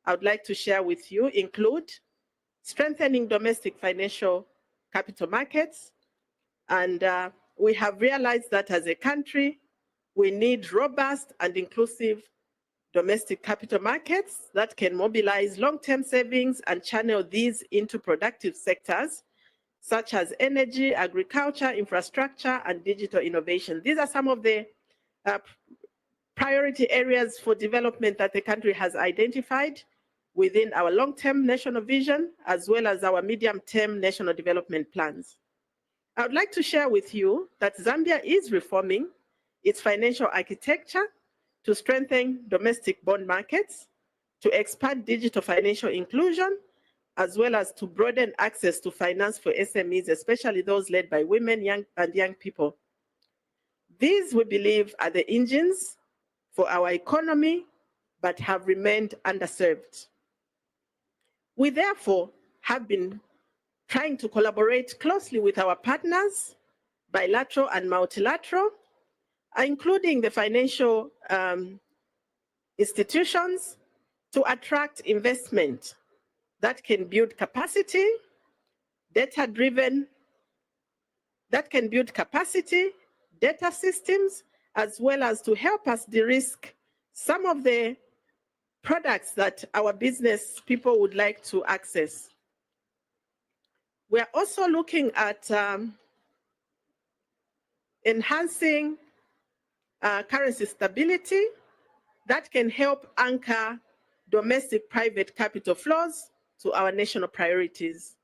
I would like to share with you include strengthening domestic financial capital markets. And we have realized that as a country, We need robust and inclusive domestic capital markets that can mobilize long-term savings and channel these into productive sectors such as energy, agriculture, infrastructure, and digital innovation. These are some of the priority areas for development that the country has identified within our long-term national vision, as well as our medium-term national development plans. I would like to share with you that Zambia is reforming its financial architecture to strengthen domestic bond markets, to expand digital financial inclusion, as well as to broaden access to finance for SMEs, especially those led by women and young people. These, we believe, are the engines for our economy, but have remained underserved. We therefore have been trying to collaborate closely with our partners, bilateral and multilateral, including the financial institutions, to attract investment that can build capacity, data-driven, that can build capacity, data systems, as well as to help us de-risk some of the products that our business people would like to access. We are also looking at enhancing currency stability that can help anchor domestic private capital flows to our national priorities.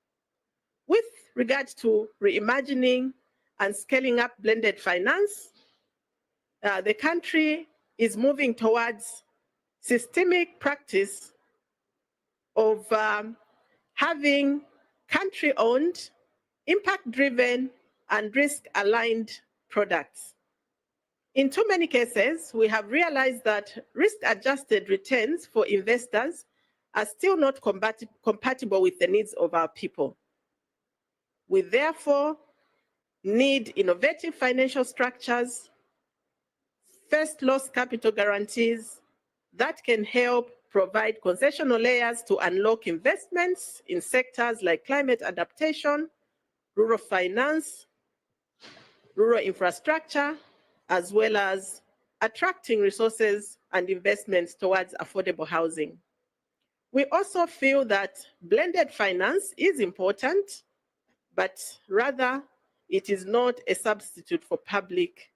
With regard to reimagining and scaling up blended finance, the country is moving towards systemic practice of having country-owned, impact-driven, and risk-aligned products. In too many cases, we have realized that risk-adjusted returns for investors are still not compatible with the needs of our people. We therefore need innovative financial structures, first loss capital guarantees that can help provide concessional layers to unlock investments in sectors like climate adaptation, rural finance, rural infrastructure, as well as attracting resources and investments towards affordable housing. We also feel that blended finance is important, but rather it is not a substitute for public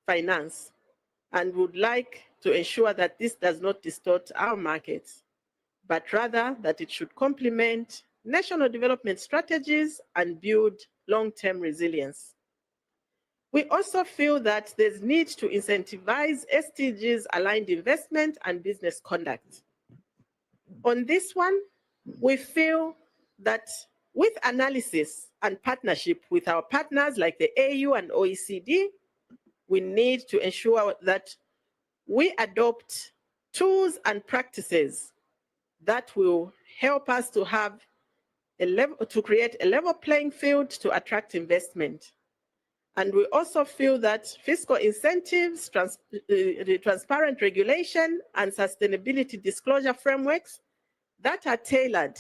finance, and would like to ensure that this does not distort our markets, but rather that it should complement national development strategies and build long-term resilience. We also feel that there's need to incentivize SDGs aligned investment and business conduct. On this one, we feel that with analysis and partnership with our partners like the AU and OECD, we need to ensure that we adopt tools and practices that will help us to have to create a level playing field to attract investment. And we also feel that fiscal incentives, transparent regulation, and sustainability disclosure frameworks that are tailored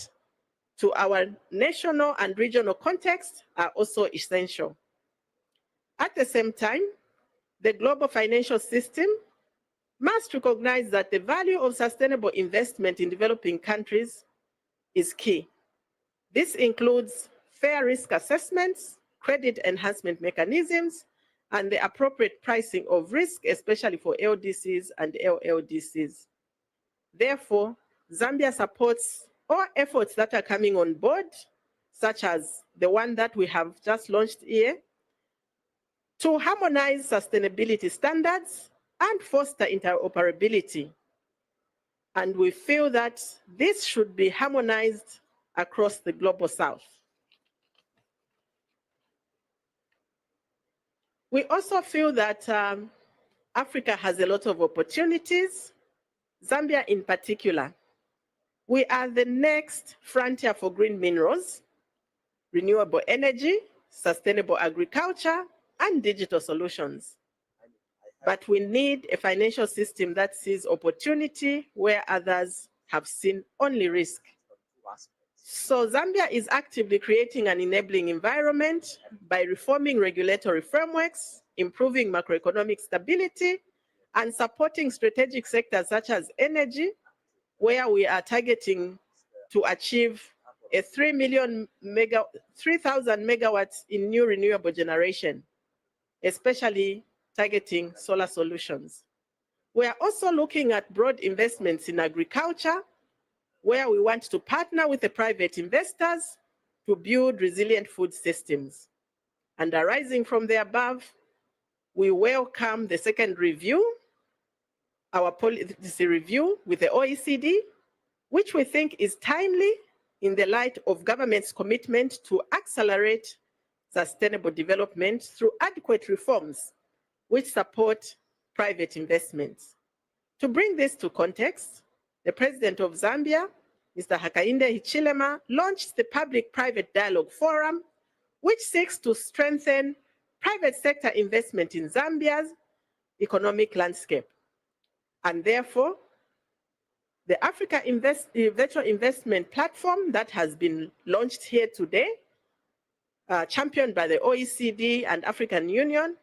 to our national and regional context are also essential. At the same time, the global financial system must recognize that the value of sustainable investment in developing countries is key. This includes fair risk assessments, credit enhancement mechanisms, and the appropriate pricing of risk, especially for LDCs and LLDCs. Therefore, Zambia supports all efforts that are coming on board, such as the one that we have just launched here, to harmonize sustainability standards and foster interoperability. And we feel that this should be harmonized across the global south. We also feel that Africa has a lot of opportunities, Zambia in particular. We are the next frontier for green minerals, renewable energy, sustainable agriculture, and digital solutions. But we need a financial system that sees opportunity where others have seen only risk. So Zambia is actively creating an enabling environment by reforming regulatory frameworks, improving macroeconomic stability, and supporting strategic sectors such as energy, where we are targeting to achieve a 3,000 megawatts in new renewable generation, especially targeting solar solutions. We are also looking at broad investments in agriculture, where we want to partner with the private investors to build resilient food systems. And arising from the above, we welcome the second review, our policy review with the OECD, which we think is timely in the light of government's commitment to accelerate sustainable development through adequate reforms which support private investments. To bring this to context, the President of Zambia, Mr. Hakainde Hichilema, launched the Public-Private Dialogue Forum, which seeks to strengthen private sector investment in Zambia's economic landscape. And therefore, the Africa Virtual Investment Platform that has been launched here today, championed by the OECD and African Union,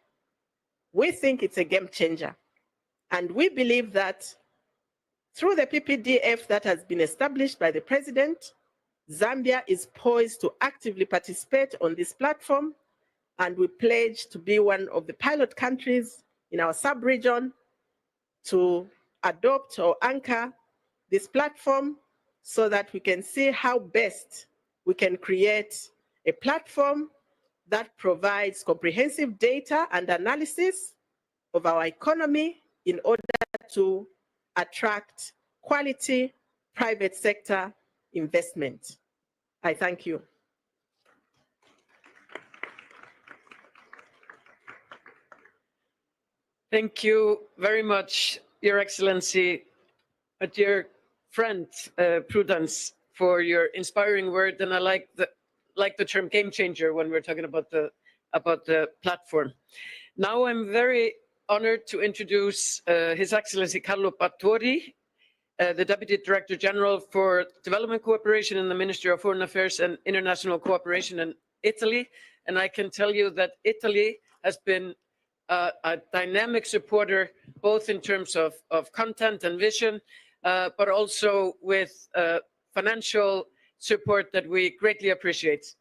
we think it's a game changer. And we believe that through the PPDF that has been established by the President, Zambia is poised to actively participate on this platform, and we pledge to be one of the pilot countries in our sub-region to adopt or anchor this platform so that we can see how best we can create a platform that provides comprehensive data and analysis of our economy in order to attract quality private sector investment. I thank you. Thank you very much, Your Excellency, dear friend Prudence, for your inspiring word, and I like the term game changer when we're talking about the platform. Now I'm very honored to introduce His Excellency Carlo Battori, the Deputy Director General for Development Cooperation in the Ministry of Foreign Affairs and International Cooperation in Italy. And I can tell you that Italy has been a dynamic supporter, both in terms of content and vision, but also with financial support that we greatly appreciate.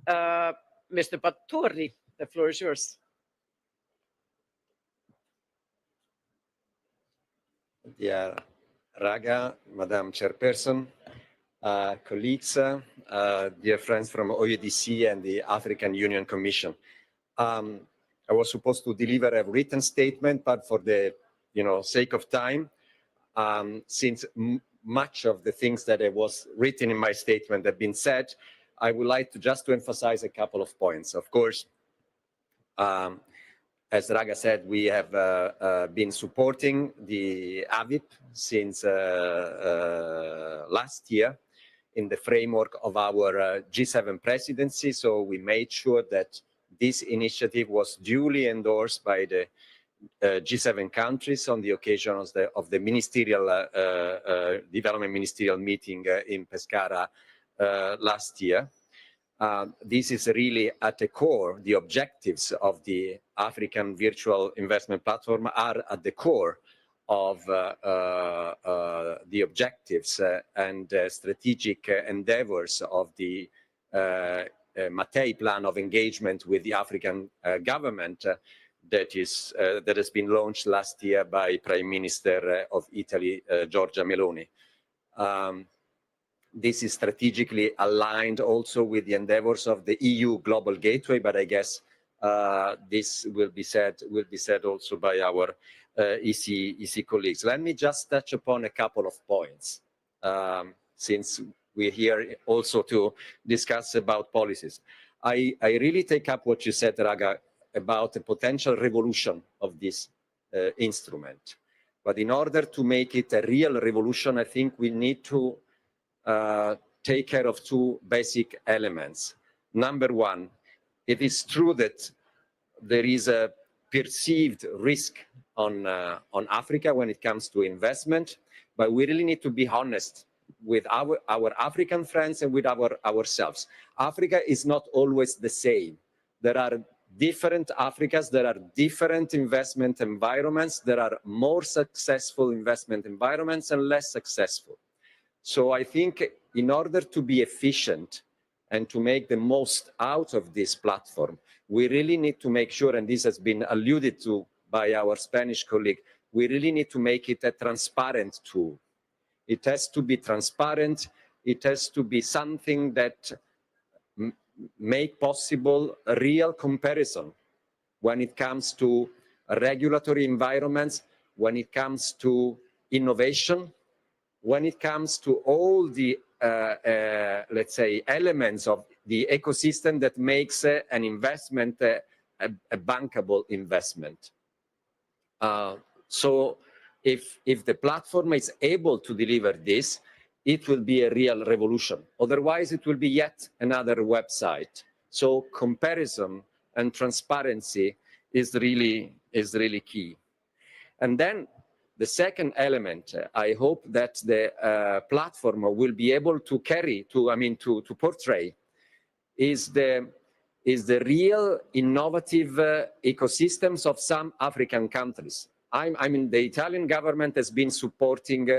Mr. Battori, the floor is yours. Dear Raga, Madam Chairperson, colleagues, dear friends from OEDC and the African Union Commission. I was supposed to deliver a written statement, but for the sake of time, since much of the things that was written in my statement have been said, I would like to emphasize a couple of points. Of course, as Raga said, we have been supporting the AVIP since last year in the framework of our G7 presidency. So we made sure that this initiative was duly endorsed by the G7 countries on the occasion of the ministerial development ministerial meeting in Pescara last year. This is really at the core. The objectives of the African Virtual Investment Platform are at the core of the objectives and strategic endeavors of the Mattei plan of engagement with the African government that has been launched last year by Prime Minister of Italy, Giorgia Meloni. This is strategically aligned also with the endeavors of the EU Global Gateway, but I guess this will be said also by our EC colleagues. Let me just touch upon a couple of points, since we're here also to discuss about policies. I really take up what you said, Raga, about the potential revolution of this instrument. But in order to make it a real revolution, I think we need to take care of two basic elements. Number one, it is true that there is a perceived risk on Africa when it comes to investment, but we really need to be honest with our African friends and with ourselves. Africa is not always the same. There are different Africas, there are different investment environments, there are more successful investment environments and less successful. So I think in order to be efficient and to make the most out of this platform, we really need to make sure, and this has been alluded to by our Spanish colleague, we really need to make it a transparent tool. It has to be transparent. It has to be something that make possible a real comparison when it comes to regulatory environments, when it comes to innovation, when it comes to all the, let's say, elements of the ecosystem that makes an investment a bankable investment. So if the platform is able to deliver this, it will be a real revolution. Otherwise, it will be yet another website. So comparison and transparency is really key. And then the second element, I hope that the platform will be able to carry, to portray, is the real innovative ecosystems of some African countries. I mean, the Italian government has been supporting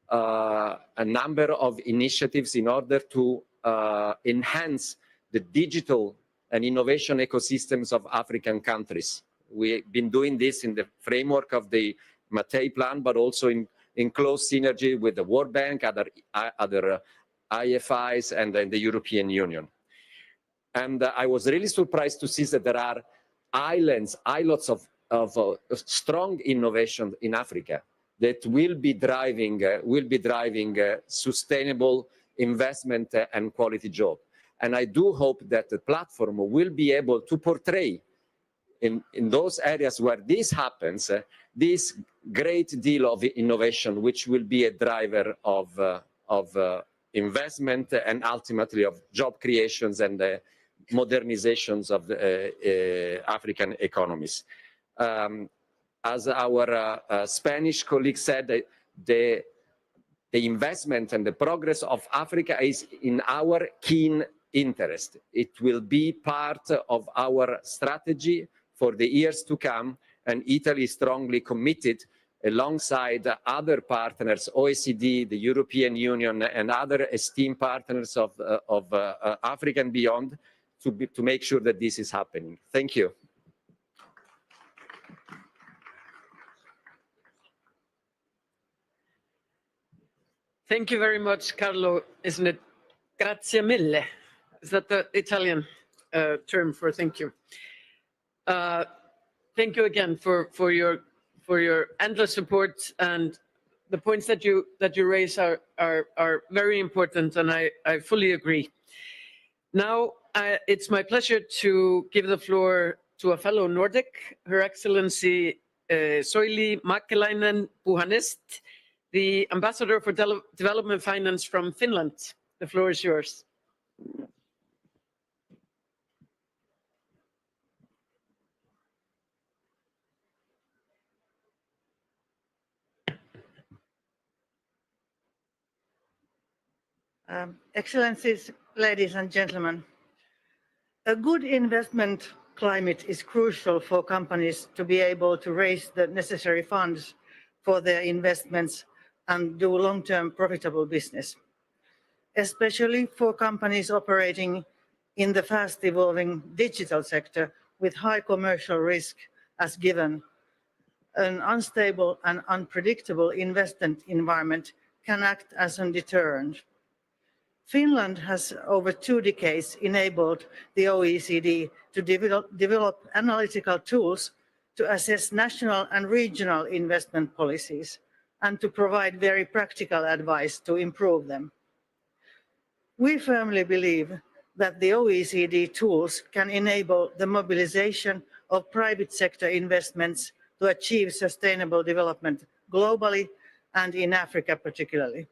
a number of initiatives in order to enhance the digital and innovation ecosystems of African countries. We've been doing this in the framework of the Mattei Plan, but also in close synergy with the World Bank, other IFIs, and the European Union. And I was really surprised to see that there are islets of strong innovation in Africa that will be driving sustainable investment and quality job. And I do hope that the platform will be able to portray in those areas where this happens, this great deal of innovation, which will be a driver of investment and ultimately of job creations and modernizations of the African economies. As our Spanish colleague said, the investment and the progress of Africa is in our keen interest. It will be part of our strategy for the years to come, and Italy is strongly committed alongside other partners, OECD, the European Union, and other esteemed partners of Africa and beyond, to make sure that this is happening. Thank you. Thank you very much, Carlo. Isn't it grazie mille? Is that the Italian term for thank you? Thank you again for your endless support, and the points that you raise are very important, and I fully agree. Now it's my pleasure to give the floor to a fellow Nordic, Her Excellency Soili Mäkeläinen-Puhanist, the Ambassador for Development Finance from Finland. The floor is yours. Excellencies, ladies and gentlemen, a good investment climate is crucial for companies to be able to raise the necessary funds for their investments and do long-term profitable business, especially for companies operating in the fast-evolving digital sector with high commercial risk as given. An unstable and unpredictable investment environment can act as a deterrent. Finland has over 2 decades enabled the OECD to develop analytical tools to assess national and regional investment policies and to provide very practical advice to improve them. We firmly believe that the OECD tools can enable the mobilization of private sector investments to achieve sustainable development globally and in Africa particularly.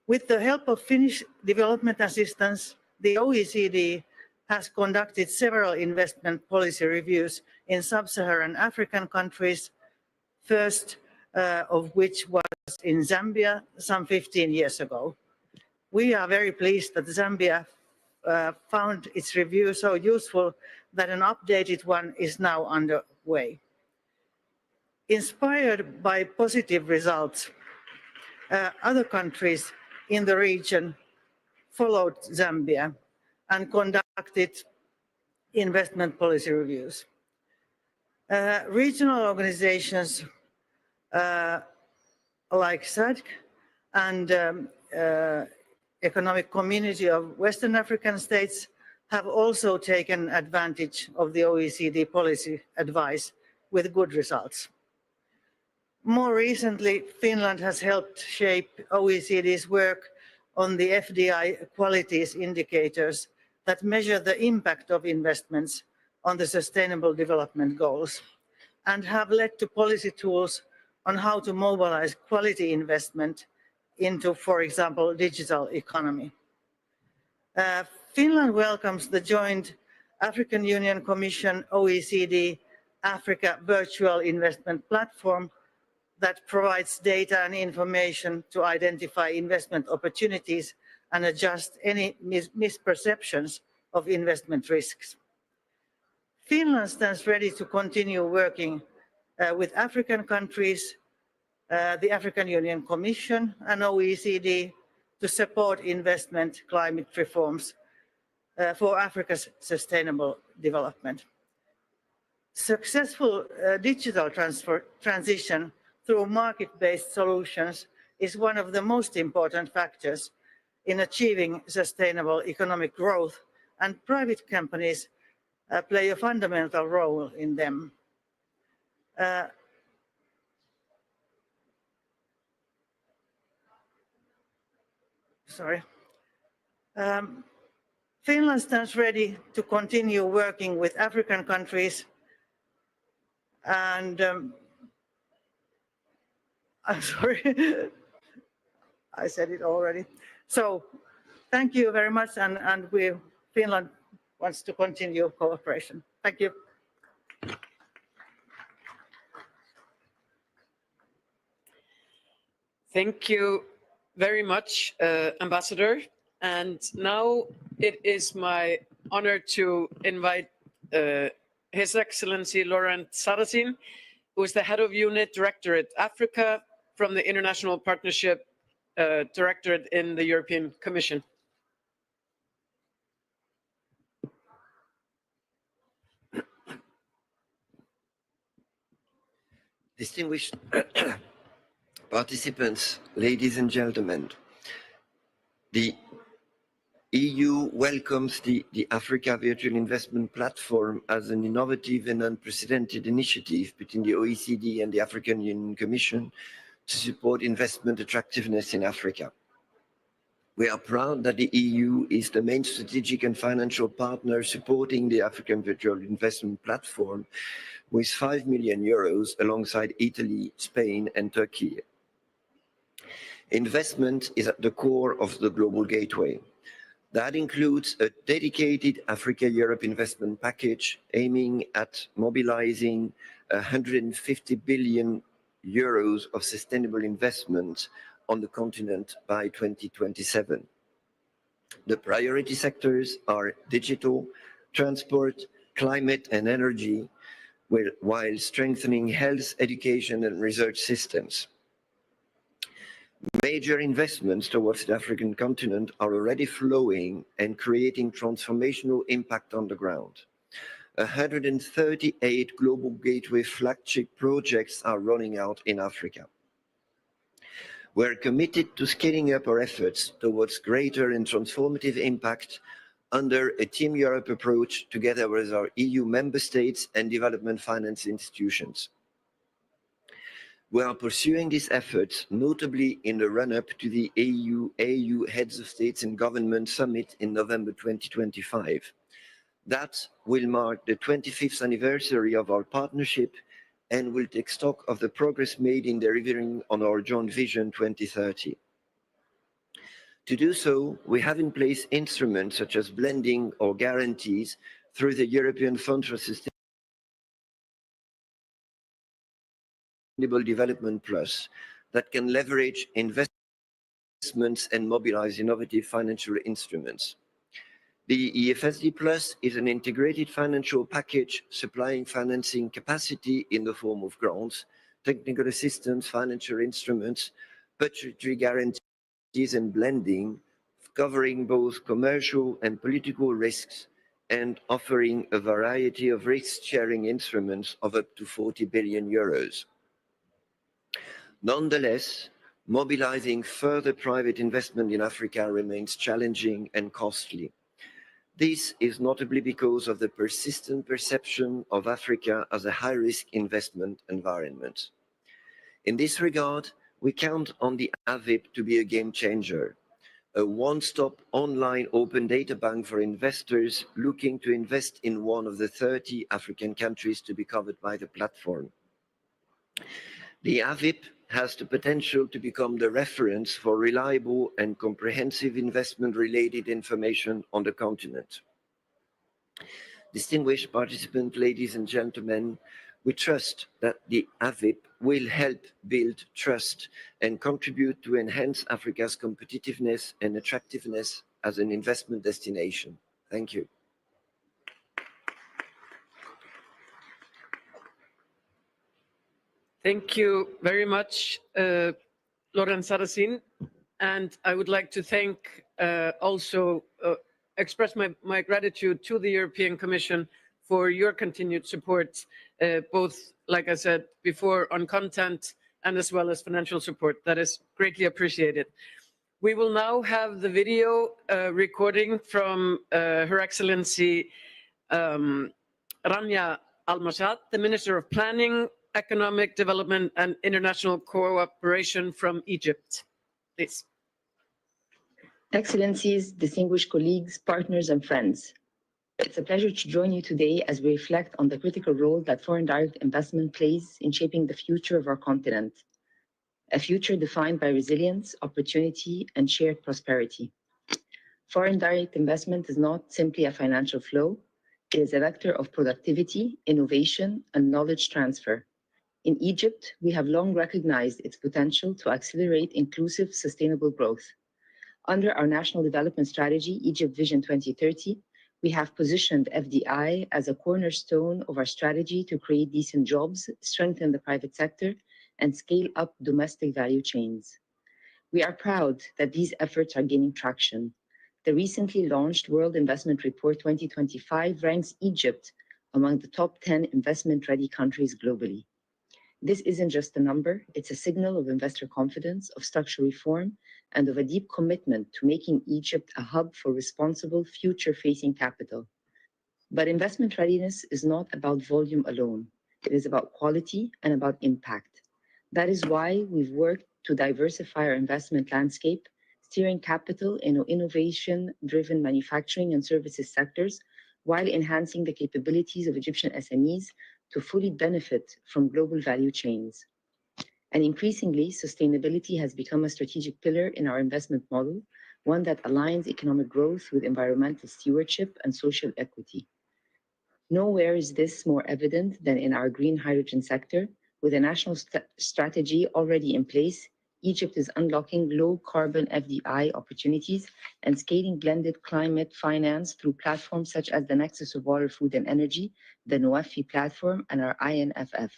With the help of Finnish development assistance, the OECD has conducted several investment policy reviews in sub-Saharan African countries, first of which was in Zambia some 15 years ago. We are very pleased that Zambia found its review so useful that an updated one is now underway. Inspired by positive results, other countries in the region followed Zambia and conducted investment policy reviews. Regional organizations like SADC and Economic Community of Western African States have also taken advantage of the OECD policy advice with good results. More recently, Finland has helped shape OECD's work on the FDI qualities indicators that measure the impact of investments on the Sustainable Development Goals and have led to policy tools on how to mobilize quality investment into, for example, digital economy. Finland welcomes the joint African Union Commission OECD Africa Virtual Investment Platform that provides data and information to identify investment opportunities and adjust any misperceptions of investment risks. Finland stands ready to continue working with African countries, the African Union Commission and OECD to support investment climate reforms for Africa's sustainable development. Successful digital transition through market-based solutions is one of the most important factors in achieving sustainable economic growth, and private companies play a fundamental role in them. Finland stands ready to continue working with African countries, and I'm sorry, I said it already. So thank you very much, and Finland wants to continue cooperation. Thank you. Thank you very much, Ambassador. And now it is my honor to invite His Excellency Laurent Sarrazin, who is the head of Unit Directorate Africa from the International Partnership Directorate in the European Commission. Distinguished participants, ladies and gentlemen, the EU welcomes the Africa Virtual Investment Platform as an innovative and unprecedented initiative between the OECD and the African Union Commission to support investment attractiveness in Africa. We are proud that the EU is the main strategic and financial partner supporting the African Virtual Investment Platform with €5 million alongside Italy, Spain, and Turkey. Investment is at the core of the Global Gateway. That includes a dedicated Africa-Europe investment package aiming at mobilizing €150 billion of sustainable investment on the continent by 2027. The priority sectors are digital, transport, climate and energy, while strengthening health, education and research systems. Major investments towards the African continent are already flowing and creating transformational impact on the ground. 138 Global Gateway flagship projects are rolling out in Africa. We're committed to scaling up our efforts towards greater and transformative impact under a Team Europe approach together with our EU member states and development finance institutions. We are pursuing these efforts, notably in the run-up to the AU Heads of States and Government Summit in November 2025. That will mark the 25th anniversary of our partnership and will take stock of the progress made in delivering on our joint vision 2030. To do so, we have in place instruments such as blending or guarantees through the European Fund for Sustainable Development Plus that can leverage investments and mobilize innovative financial instruments. The EFSD Plus is an integrated financial package supplying financing capacity in the form of grants, technical assistance, financial instruments, budgetary guarantees and blending, covering both commercial and political risks and offering a variety of risk-sharing instruments of up to 40 billion euros. Nonetheless, mobilizing further private investment in Africa remains challenging and costly. This is notably because of the persistent perception of Africa as a high-risk investment environment. In this regard, we count on the AVIP to be a game changer, a one-stop online open data bank for investors looking to invest in one of the 30 African countries to be covered by the platform. The AVIP has the potential to become the reference for reliable and comprehensive investment-related information on the continent. Distinguished participants, ladies and gentlemen, we trust that the AVIP will help build trust and contribute to enhance Africa's competitiveness and attractiveness as an investment destination. Thank you. Thank you very much, Laurent Sarrazin. And I would like to thank express my gratitude to the European Commission for your continued support, both, like I said before, on content and as well as financial support. That is greatly appreciated. We will now have the video recording from Her Excellency Rania Al-Mashad, the Minister of Planning, Economic Development and International Cooperation from Egypt. Please. Excellencies, distinguished colleagues, partners, and friends. It's a pleasure to join you today as we reflect on the critical role that foreign direct investment plays in shaping the future of our continent, a future defined by resilience, opportunity, and shared prosperity. Foreign direct investment is not simply a financial flow. It is a vector of productivity, innovation, and knowledge transfer. In Egypt, we have long recognized its potential to accelerate inclusive, sustainable growth. Under our National Development Strategy, Egypt Vision 2030, we have positioned FDI as a cornerstone of our strategy to create decent jobs, strengthen the private sector, and scale up domestic value chains. We are proud that these efforts are gaining traction. The recently launched World Investment Report 2025 ranks Egypt among the top 10 investment-ready countries globally. This isn't just a number, it's a signal of investor confidence, of structural reform, and of a deep commitment to making Egypt a hub for responsible, future-facing capital. But investment readiness is not about volume alone. It is about quality and about impact. That is why we've worked to diversify our investment landscape, steering capital in innovation-driven manufacturing and services sectors, while enhancing the capabilities of Egyptian SMEs to fully benefit from global value chains. And increasingly, sustainability has become a strategic pillar in our investment model, one that aligns economic growth with environmental stewardship and social equity. Nowhere is this more evident than in our green hydrogen sector. With a national strategy already in place, Egypt is unlocking low-carbon FDI opportunities and scaling blended climate finance through platforms such as the Nexus of Water, Food and Energy, the NOAFI platform, and our INFF,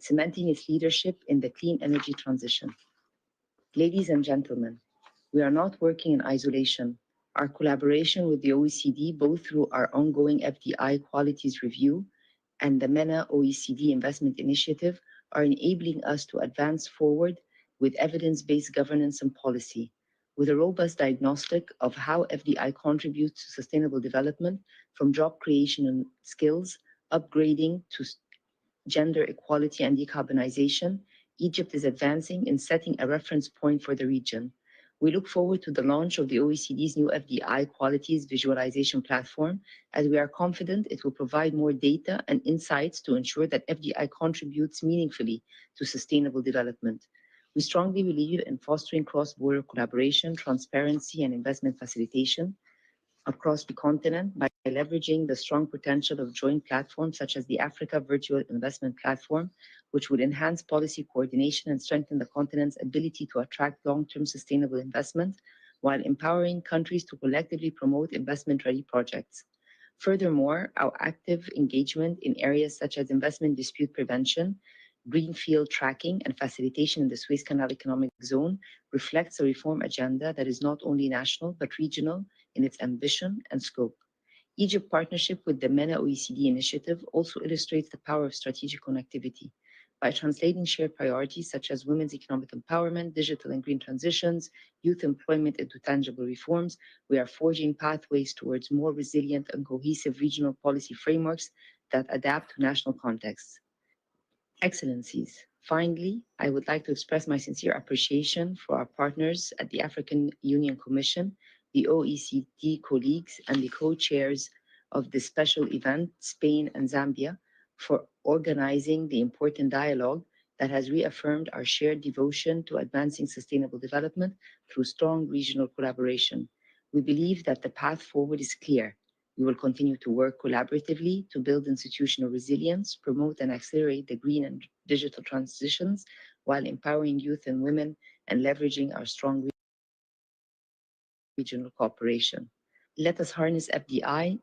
cementing its leadership in the clean energy transition. Ladies and gentlemen, we are not working in isolation. Our collaboration with the OECD, both through our ongoing FDI Qualities Review and the MENA OECD Investment Initiative, are enabling us to advance forward with evidence-based governance and policy, with a robust diagnostic of how FDI contributes to sustainable development, from job creation and skills, upgrading to gender equality and decarbonization. Egypt is advancing in setting a reference point for the region. We look forward to the launch of the OECD's new FDI Qualities Visualization Platform, as we are confident it will provide more data and insights to ensure that FDI contributes meaningfully to sustainable development. We strongly believe in fostering cross-border collaboration, transparency, and investment facilitation across the continent by leveraging the strong potential of joint platforms such as the Africa Virtual Investment Platform, which would enhance policy coordination and strengthen the continent's ability to attract long-term sustainable investment while empowering countries to collectively promote investment-ready projects. Furthermore, our active engagement in areas such as investment dispute prevention, greenfield tracking, and facilitation in the Suez Canal Economic Zone reflects a reform agenda that is not only national but regional in its ambition and scope. Egypt's partnership with the MENA OECD initiative also illustrates the power of strategic connectivity. By translating shared priorities such as women's economic empowerment, digital and green transitions, youth employment into tangible reforms, we are forging pathways towards more resilient and cohesive regional policy frameworks that adapt to national contexts. Excellencies, finally, I would like to express my sincere appreciation for our partners at the African Union Commission, the OECD colleagues, and the co-chairs of this special event, Spain and Zambia, for organizing the important dialogue that has reaffirmed our shared devotion to advancing sustainable development through strong regional collaboration. We believe that the path forward is clear. We will continue to work collaboratively to build institutional resilience, promote and accelerate the green and digital transitions, while empowering youth and women and leveraging our strong regional cooperation. Let us harness FDI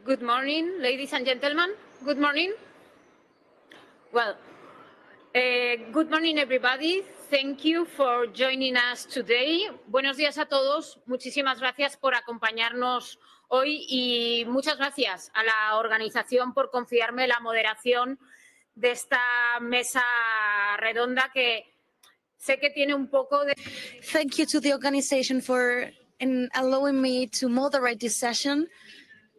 Good morning, ladies and gentlemen. Good morning. Well, good morning, everybody. Thank you for joining us today. Buenos días a todos. Muchísimas gracias por acompañarnos hoy y muchas gracias a la organización por confiarme la moderación de esta mesa redonda que sé que tiene un poco de... Thank you to the organization for allowing me to moderate this session,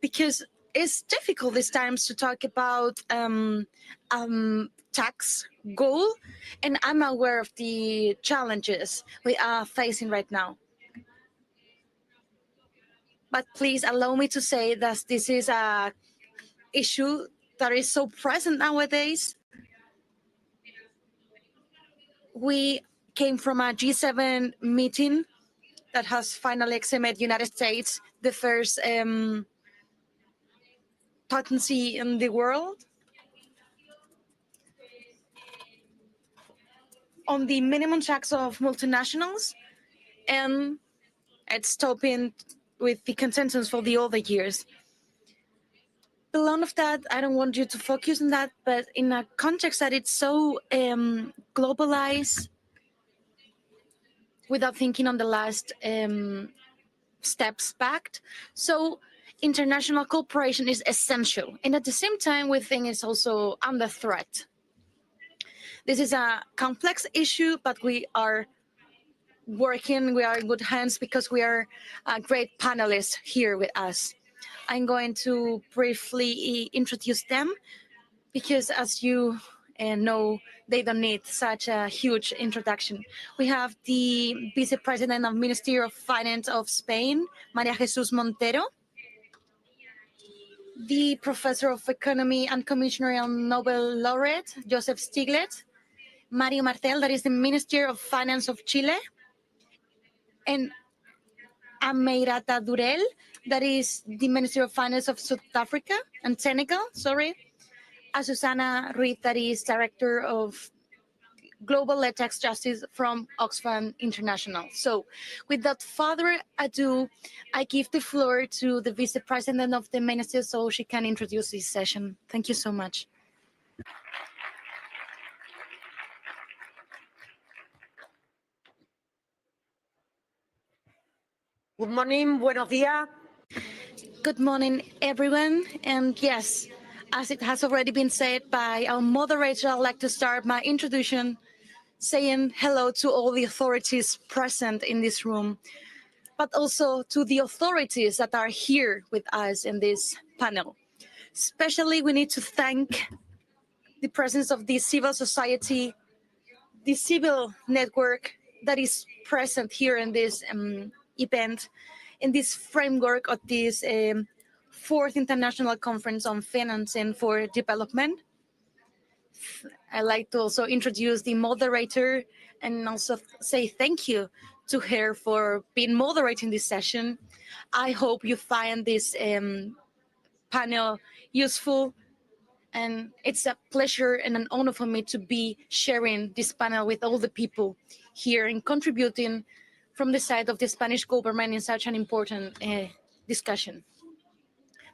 because it's difficult these times to talk about tax goal, and I'm aware of the challenges we are facing right now. But please allow me to say that this is a issue that is so present nowadays. We came from a G7 meeting that has finally examined United States, the first potency in the world, on the minimum tax of multinationals, and it's stopping with the consensus for the other years. Alone of that, I don't want you to focus on that, but in a context that it's so globalized, without thinking on the last steps back. So international cooperation is essential. And at the same time, we think it's also under threat. This is a complex issue, but we are working, we are in good hands because we are great panelists here with us. I'm going to briefly introduce them because, as you know, they don't need such a huge introduction. We have the Vice President of Ministry of Finance of Spain, María Jesús Montero, the Professor of Economy and Commissioner and Nobel Laureate, Joseph Stiglitz, Mario Martel, that is the Minister of Finance of Chile, and Ameirata Durel, that is the Minister of Finance of South Africa and Senegal, sorry. Susana Ruiz, that is Director of Global Tax Justice from Oxfam International. So without further ado, I give the floor to the Vice President of the Ministry so she can introduce this session. Thank you so much. Good morning, buenos días. Good morning, everyone. And yes, as it has already been said by our moderator, I'd like to start my introduction saying hello to all the authorities present in this room, but also to the authorities that are here with us in this panel. Especially, we need to thank the presence of the civil society, the civil network that is present here in this event, in this framework of this fourth International Conference on Financing for Development. I'd like to also introduce the moderator and also say thank you to her for being moderating this session. I hope you find this panel useful, and it's a pleasure and an honor for me to be sharing this panel with all the people here and contributing from the side of the Spanish government in such an important discussion.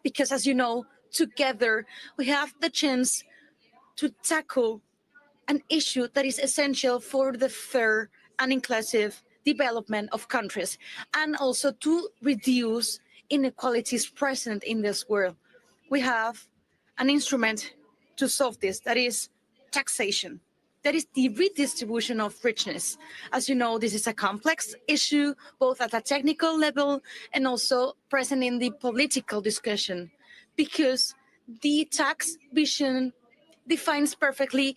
Because as you know, together we have the chance to tackle an issue that is essential for the fair and inclusive development of countries, and also to reduce inequalities present in this world. We have an instrument to solve this, that is taxation. That is the redistribution of richness. As you know, this is a complex issue, both at a technical level and also present in the political discussion, because the tax vision defines perfectly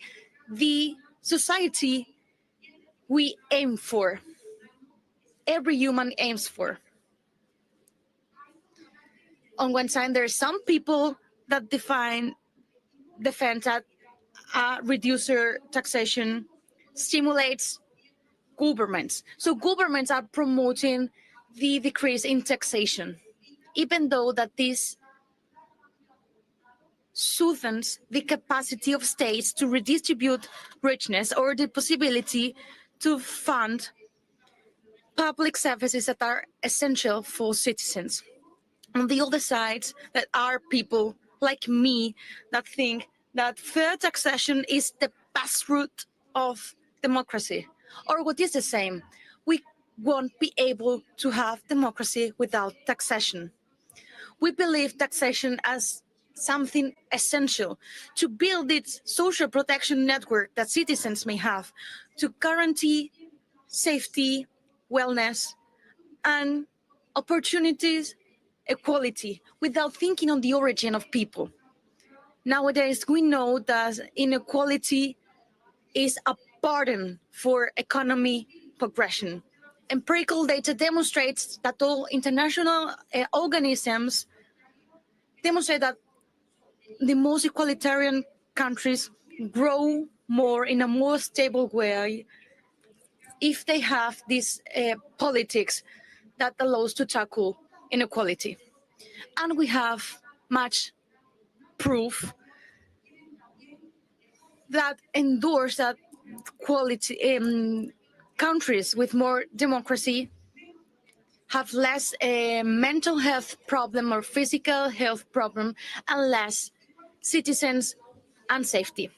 the society we aim for, every human aims for. On one side, there are some people that defend that reducer taxation stimulates governments. So governments are promoting the decrease in taxation, even though that this soothes the capacity of states to redistribute richness or the possibility to fund public services that are essential for citizens. on the other side, that are people like me that think that fair taxation is the best route of democracy, or what is the same. We won't be able to have democracy without taxation. We believe taxation as something essential to build its social protection network that citizens may have to guarantee safety, wellness, and opportunities, equality, without thinking on the origin of people. Nowadays, we know that inequality is a burden for economy progression. Empirical data demonstrates that all international organisms demonstrate that the most egalitarian countries grow more in a more stable way if they have these politics that allows to tackle inequality. And we have much proof that endorse that quality countries with more democracy have less mental health problem or physical health problem and less citizens and safety.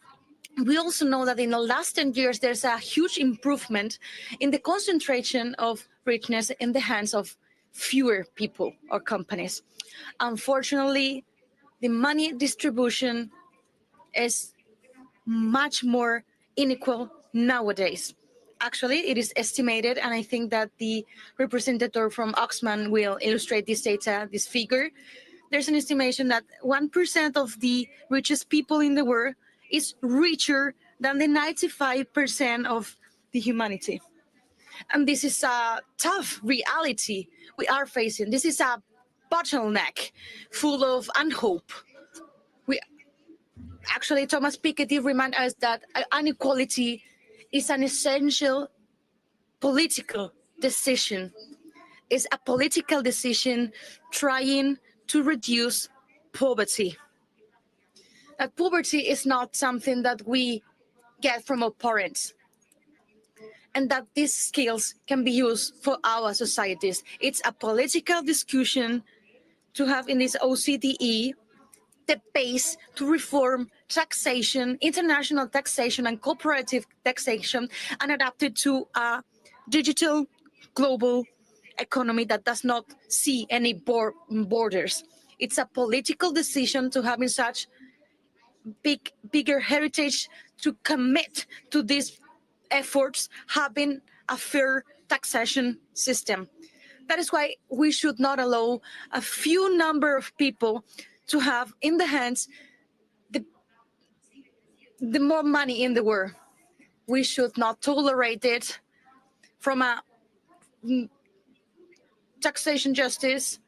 We also know that in the last 10 years, there's a huge improvement in the concentration of richness in the hands of fewer people or companies. Unfortunately, the money distribution is much more unequal nowadays. Actually, it is estimated, and I think that the representative from Oxfam will illustrate this data, this figure. There's an estimation that 1% of the richest people in the world is richer than the 95% of the humanity. And this is a tough reality we are facing. This is a bottleneck full of unhope. Actually, Thomas Piketty reminded us that inequality is an essential political decision. It's a political decision trying to reduce poverty. That poverty is not something that we get from our parents, and that these skills can be used for our societies. It's a political discussion to have in this OCDE the base to reform taxation, international taxation and cooperative taxation, and adapt it to a digital global economy that does not see any borders. It's a political decision to having such bigger heritage to commit to these efforts, having a fair taxation system. That is why we should not allow a few number of people to have in the hands the more money in the world. We should not tolerate it from a taxation justice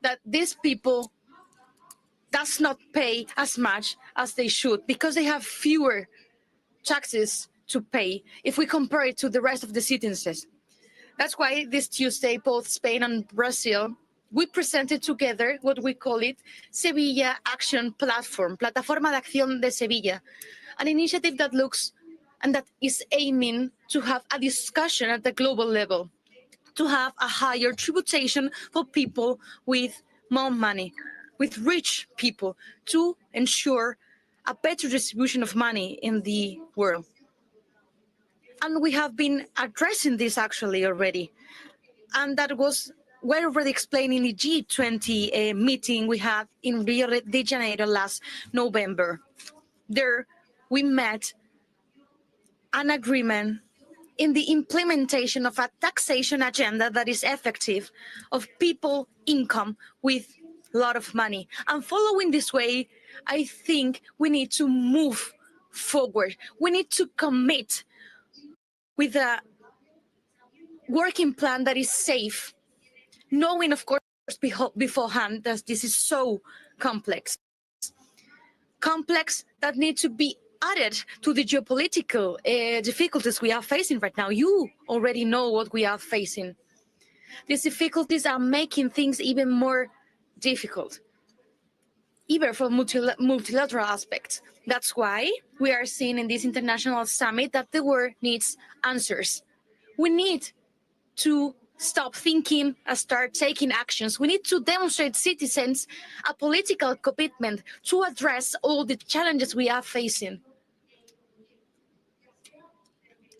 that these people does not pay as much as they should because they have fewer taxes to pay if we compare it to the rest of the citizens. That's why this Tuesday, both Spain and Brazil, we presented together what we call it Sevilla Action Platform, Plataforma de Acción de Sevilla, an initiative that looks and that is aiming to have a discussion at the global level, to have a higher tributation for people with more money, with rich people, to ensure a better distribution of money in the world. And we have been addressing this actually already. And that was well already explained in the G20 meeting we had in Rio de Janeiro last November. There we met an agreement in the implementation of a taxation agenda that is effective of people income with a lot of money. And following this way, I think we need to move forward. We need to commit with a working plan that is safe, knowing, of course, beforehand that this is so complex that need to be added to the geopolitical difficulties we are facing right now. You already know what we are facing. These difficulties are making things even more difficult, even from multilateral aspects. That's why we are seeing in this international summit that the world needs answers. We need to stop thinking and start taking actions. We need to demonstrate citizens a political commitment to address all the challenges we are facing.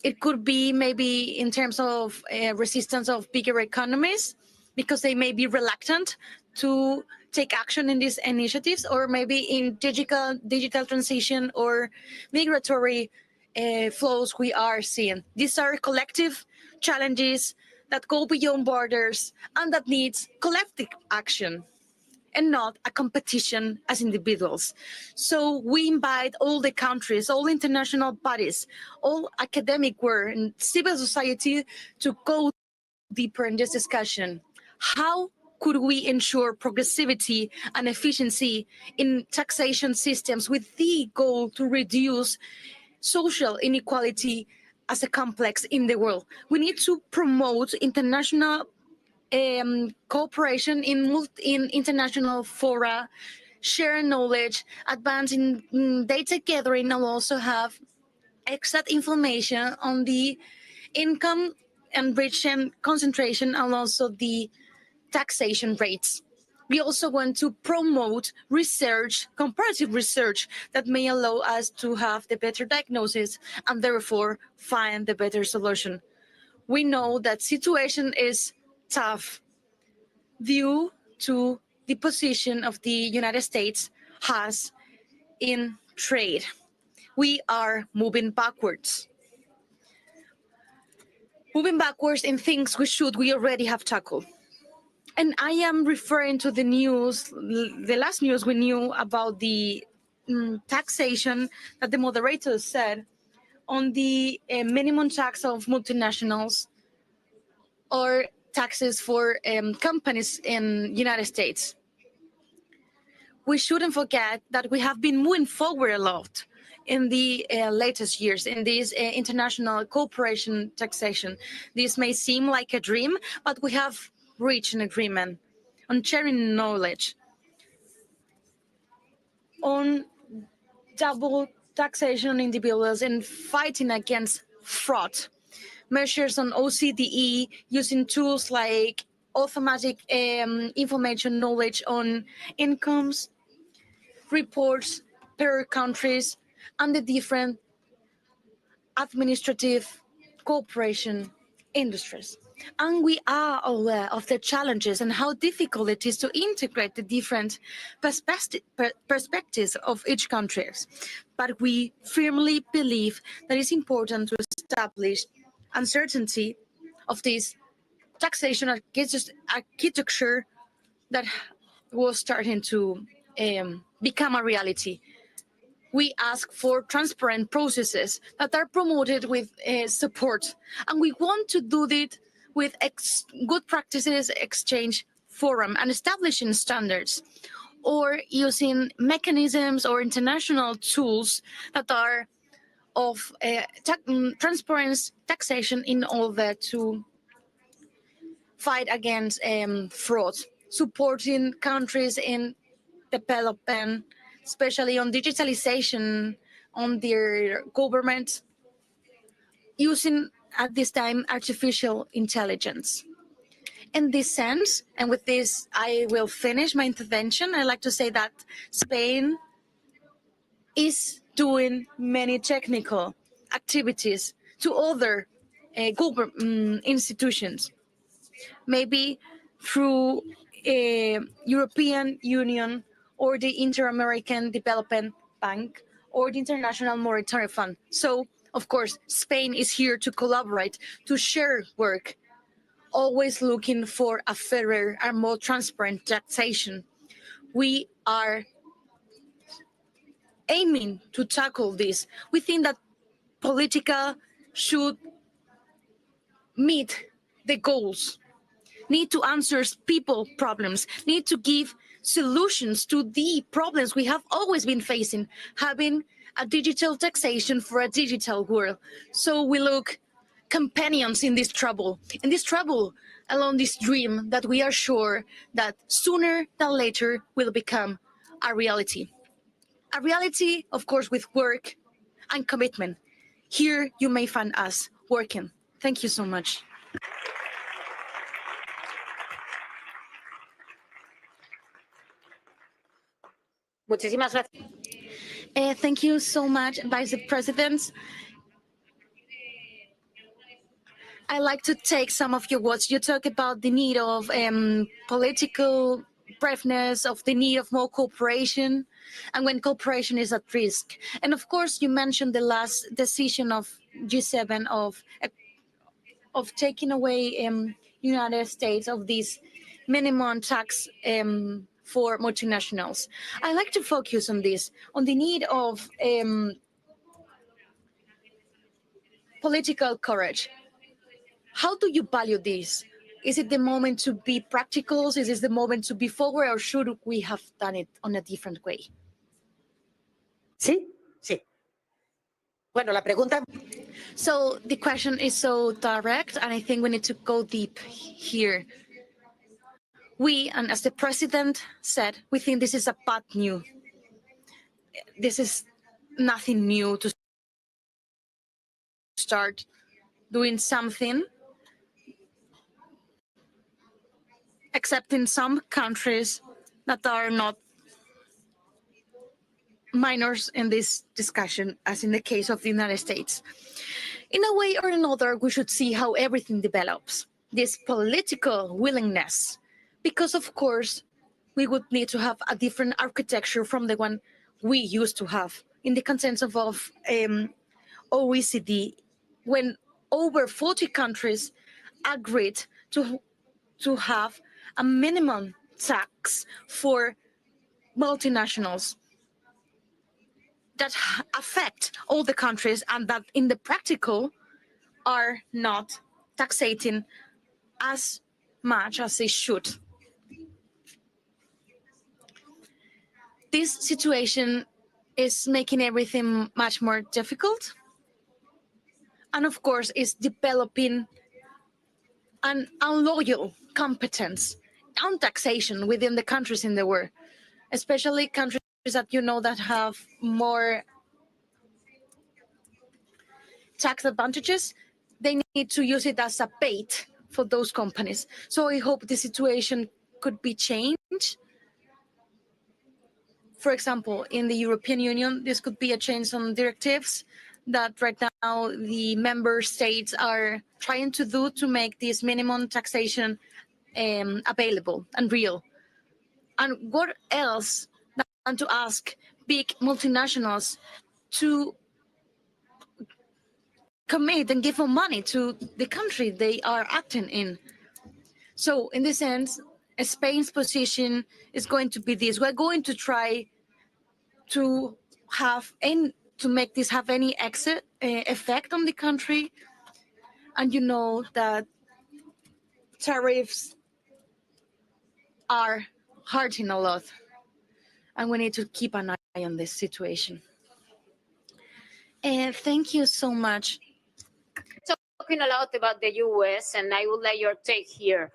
It could be maybe in terms of resistance of bigger economies, because they may be reluctant to take action in these initiatives, or maybe in digital transition or migratory flows we are seeing. These are collective challenges that go beyond borders and that needs collective action and not a competition as individuals. So we invite all the countries, all international bodies, all academic world and civil society to go deeper in this discussion. How could we ensure progressivity and efficiency in taxation systems with the goal to reduce social inequality as a complex in the world? We need to promote international cooperation in international fora, share knowledge, advance in data gathering, and also have exact information on the income enrichment concentration and also the taxation rates. We also want to promote research, comparative research, that may allow us to have the better diagnosis and therefore find the better solution. We know that situation is tough due to the position of the United States has in trade. We are moving backwards. Moving backwards in things we already have tackled. And I am referring to the news, the last news we knew about the taxation that the moderator said on the minimum tax of multinationals or taxes for companies in the United States. We shouldn't forget that we have been moving forward a lot in the latest years in this international cooperation taxation. This may seem like a dream, but we have reached an agreement on sharing knowledge, on double taxation on individuals and fighting against fraud, measures on OCDE using tools like automatic information knowledge on incomes, reports per countries, and the different administrative cooperation industries. And we are aware of the challenges and how difficult it is to integrate the different perspectives of each country. But we firmly believe that it's important to establish uncertainty of this taxation architecture that was starting to become a reality. We ask for transparent processes that are promoted with support, and we want to do it with good practices exchange forum and establishing standards, or using mechanisms or international tools that are of transparent taxation in order to fight against fraud, supporting countries in development, especially on digitalization on their government, using at this time artificial intelligence. In this sense, and with this I will finish my intervention, I'd like to say that Spain is doing many technical activities to other government institutions, maybe through European Union or the Inter-American Development Bank or the International Monetary Fund. So, of course, Spain is here to collaborate, to share work, always looking for a fairer and more transparent taxation. We are aiming to tackle this. We think that Politica should meet the goals, need to answer people problems, need to give solutions to the problems we have always been facing, having a digital taxation for a digital world. So we look companions in this trouble along this dream that we are sure that sooner than later will become a reality. A reality, of course, with work and commitment. Here you may find us working. Thank you so much. Muchísimas gracias. Thank you so much, Vice President. I like to take some of your words. You talk about the need of political braveness, of the need of more cooperation, and when cooperation is at risk. And of course, you mentioned the last decision of G7 of taking away United States of this minimum tax for multinationals. I like to focus on this, on the need of political courage. How do you value this? Is it the moment to be practical? Is this the moment to be forward, or should we have done it on a different way? Sí, sí. Bueno, la pregunta. So the question is so direct, and I think we need to go deep here. We, and as the president said, we think this is a bad news. This is nothing new to start doing something, except in some countries that are not minors in this discussion, as in the case of the United States. In a way or another, we should see how everything develops, this political willingness, because of course, we would need to have a different architecture from the one we used to have in the consensus of OECD, when over 40 countries agreed to have a minimum tax for multinationals that affect all the countries and that in the practical are not taxating as much as they should. This situation is making everything much more difficult, and of course is developing an unloyal competence on taxation within the countries in the world, especially countries that you know that have more tax advantages. They need to use it as a bait for those companies. So I hope the situation could be changed. For example, in the European Union, this could be a change on directives that right now the member states are trying to do to make this minimum taxation available and real. And what else than to ask big multinationals to commit and give more money to the country they are acting in. So in this sense, Spain's position is going to be this. We're going to try to have to make this have any exit effect on the country. And you know that tariffs are hurting a lot, and we need to keep an eye on this situation. And thank you so much. Talking a lot about the US, and I would like your take here.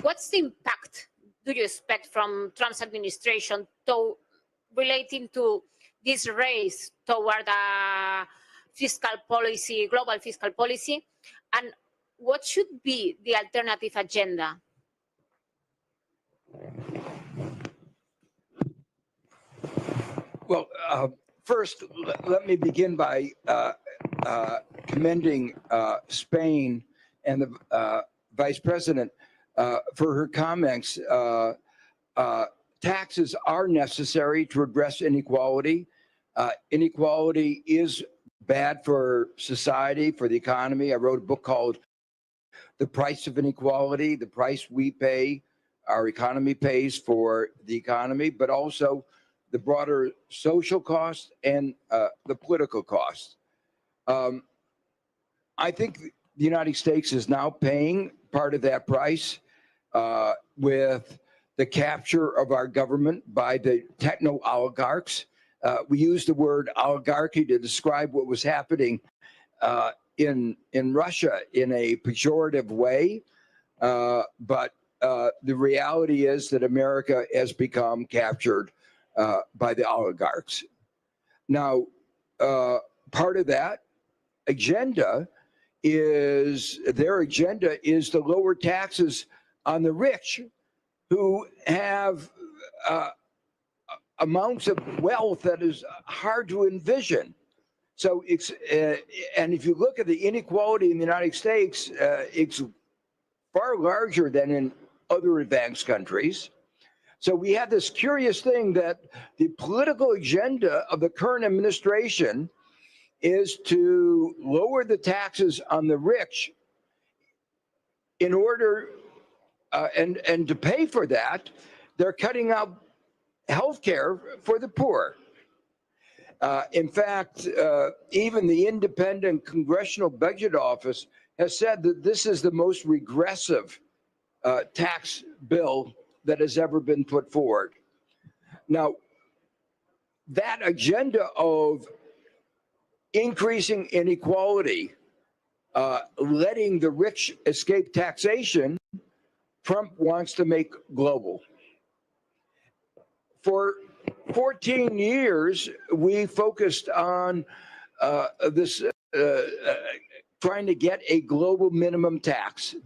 What's the impact do you expect from Trump's administration relating to this race toward a fiscal policy, global fiscal policy, and what should be the alternative agenda? Well, first, let me begin by commending Spain and the Vice President for her comments. Taxes are necessary to address inequality. Inequality is bad for society, for the economy. I wrote a book called The Price of Inequality, the price we pay, our economy pays for the economy, but also the broader social cost and the political cost. I think the United States is now paying part of that price with the capture of our government by the techno-oligarchs. We use the word oligarchy to describe what was happening in Russia in a pejorative way, but the reality is that America has become captured by the oligarchs. Now, part of that agenda is, their agenda is to lower taxes on the rich who have amounts of wealth that is hard to envision. So it's, and if you look at the inequality in the United States, it's far larger than in other advanced countries. So we have this curious thing that the political agenda of the current administration is to lower the taxes on the rich in order, and to pay for that, they're cutting out health care for the poor. In fact, even the independent Congressional Budget Office has said that this is the most regressive tax bill that has ever been put forward. Now, that agenda of increasing inequality, letting the rich escape taxation, Trump wants to make global. For 14 years, we focused on this, trying to get a global minimum tax.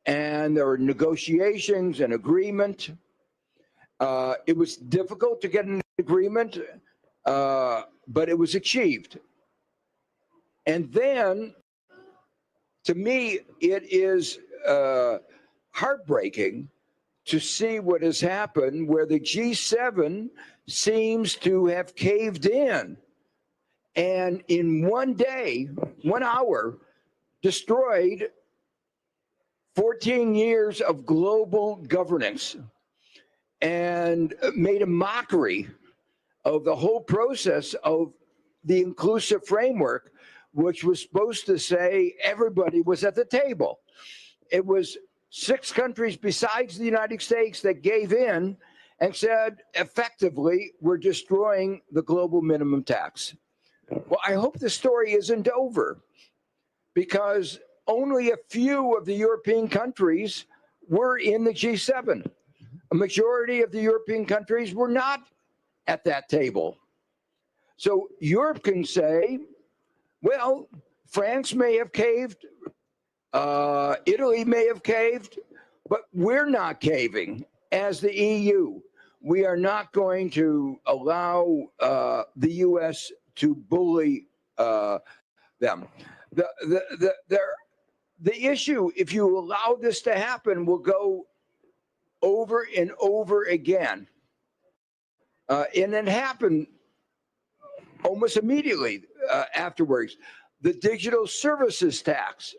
And there were negotiations and agreement. It was difficult to get an agreement, but it was achieved. And then, to me, it is heartbreaking to see what has happened where the G7 seems to have caved in and in one day, 1 hour, destroyed 14 years of global governance and made a mockery of the whole process of the inclusive framework, which was supposed to say everybody was at the table. It was 6 countries besides the United States that gave in and said, effectively, we're destroying the global minimum tax. Well, I hope the story isn't over, because only a few of the European countries were in the G7. A majority of the European countries were not at that table. So Europe can say, well, France may have caved, Italy may have caved, but we're not caving as the EU. We are not going to allow the US to bully them. The issue, if you allow this to happen, will go over and over again. And it happened almost immediately afterwards. The digital services tax.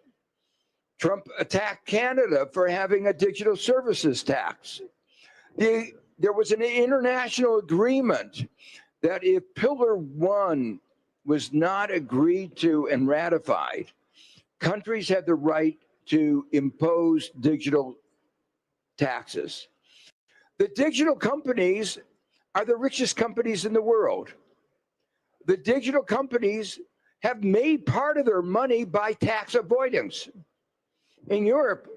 Trump attacked Canada for having a digital services tax. There was an international agreement that if Pillar 1 was not agreed to and ratified, countries had the right to impose digital taxes. The digital companies are the richest companies in the world. The digital companies have made part of their money by tax avoidance. In Europe,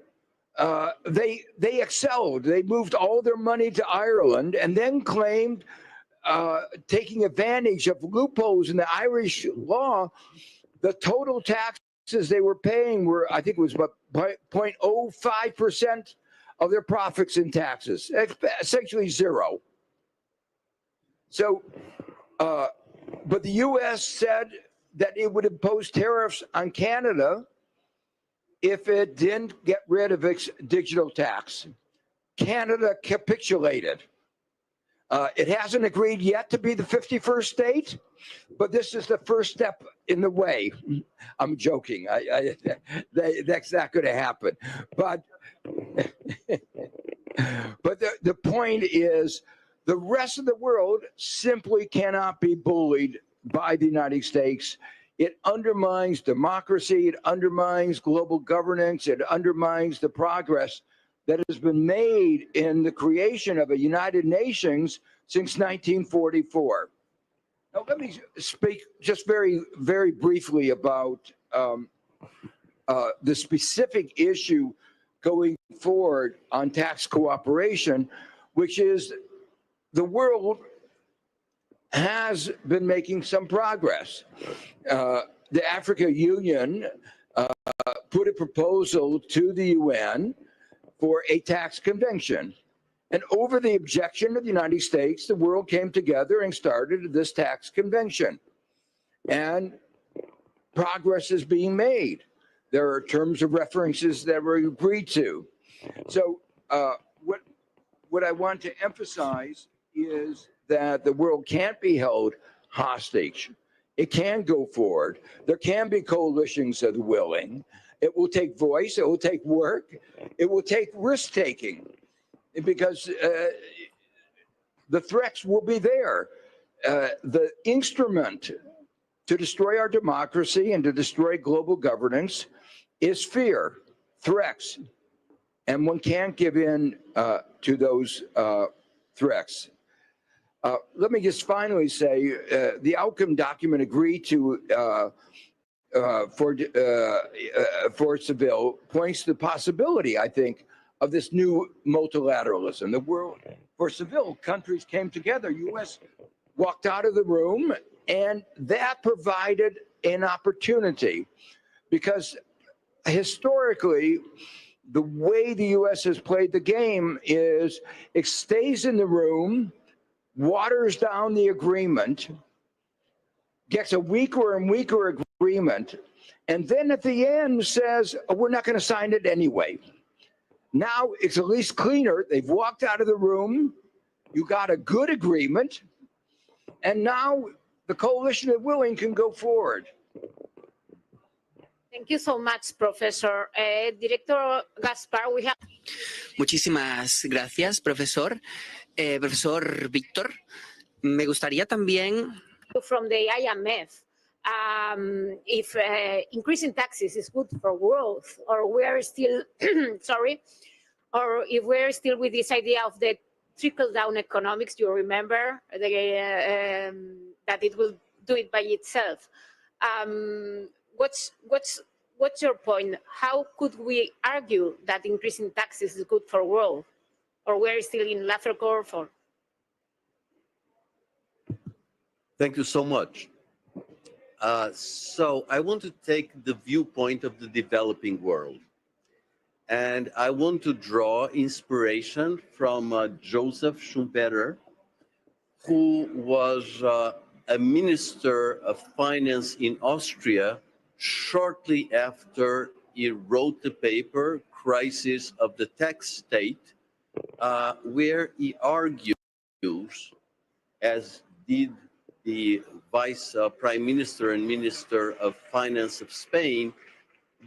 they excelled. They moved all their money to Ireland and then claimed, taking advantage of loopholes in the Irish law, the total taxes they were paying were, I think it was about 0.05% of their profits in taxes, essentially zero. So, but the US said that it would impose tariffs on Canada if it didn't get rid of its digital tax. Canada capitulated. It hasn't agreed yet to be the 51st state, but this is the first step in the way. I'm joking. That's not going to happen. But, but the point is, the rest of the world simply cannot be bullied by the United States. It undermines democracy, it undermines global governance, it undermines the progress that has been made in the creation of a United Nations since 1944. Now, let me speak just very, very briefly about the specific issue going forward on tax cooperation, which is the world has been making some progress. The African Union put a proposal to the UN for a tax convention. And over the objection of the United States, the world came together and started this tax convention. And progress is being made. There are terms of references that were agreed to. So what I want to emphasize is that the world can't be held hostage. It can go forward. There can be coalitions of the willing. It will take voice. It will take work. It will take risk-taking, because the threats will be there. The instrument to destroy our democracy and to destroy global governance is fear, threats, and one can't give in to those threats. Let me just finally say, the outcome document agreed to for Seville points to the possibility, I think, of this new multilateralism. The world, for Seville, countries came together. U.S. walked out of the room, and that provided an opportunity, because historically, the way the U.S. has played the game is it stays in the room, waters down the agreement, gets a weaker and weaker agreement, and then at the end says, oh, we're not going to sign it anyway. Now it's at least cleaner. They've walked out of the room. You got a good agreement. And now the coalition of willing can go forward. Thank you so much, Professor. Director Gaspar, we have... Muchísimas gracias, profesor. Profesor Víctor, me gustaría también... From the IMF, if increasing taxes is good for growth, or we are still, sorry, or if we're still with this idea of the trickle-down economics, you remember that it will do it by itself. What's your point? How could we argue that increasing taxes is good for growth, or we're still in laughter curve? Or... Thank you so much. So I want to take the viewpoint of the developing world. And I want to draw inspiration from Joseph Schumpeter, who was a minister of finance in Austria shortly after he wrote the paper, Crisis of the Tax State, where he argues, as did the Vice Prime Minister and Minister of Finance of Spain,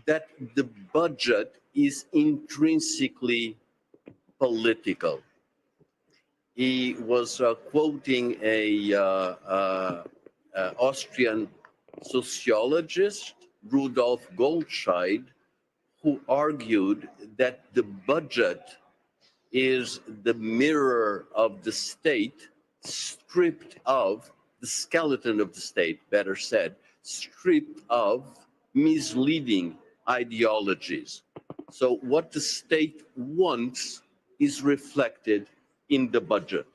that the budget is intrinsically political. He was quoting a Austrian sociologist, Rudolf Goldscheid, who argued that the budget is the mirror of the state, stripped of the skeleton of the state, better said, stripped of misleading ideologies. So what the state wants is reflected in the budget.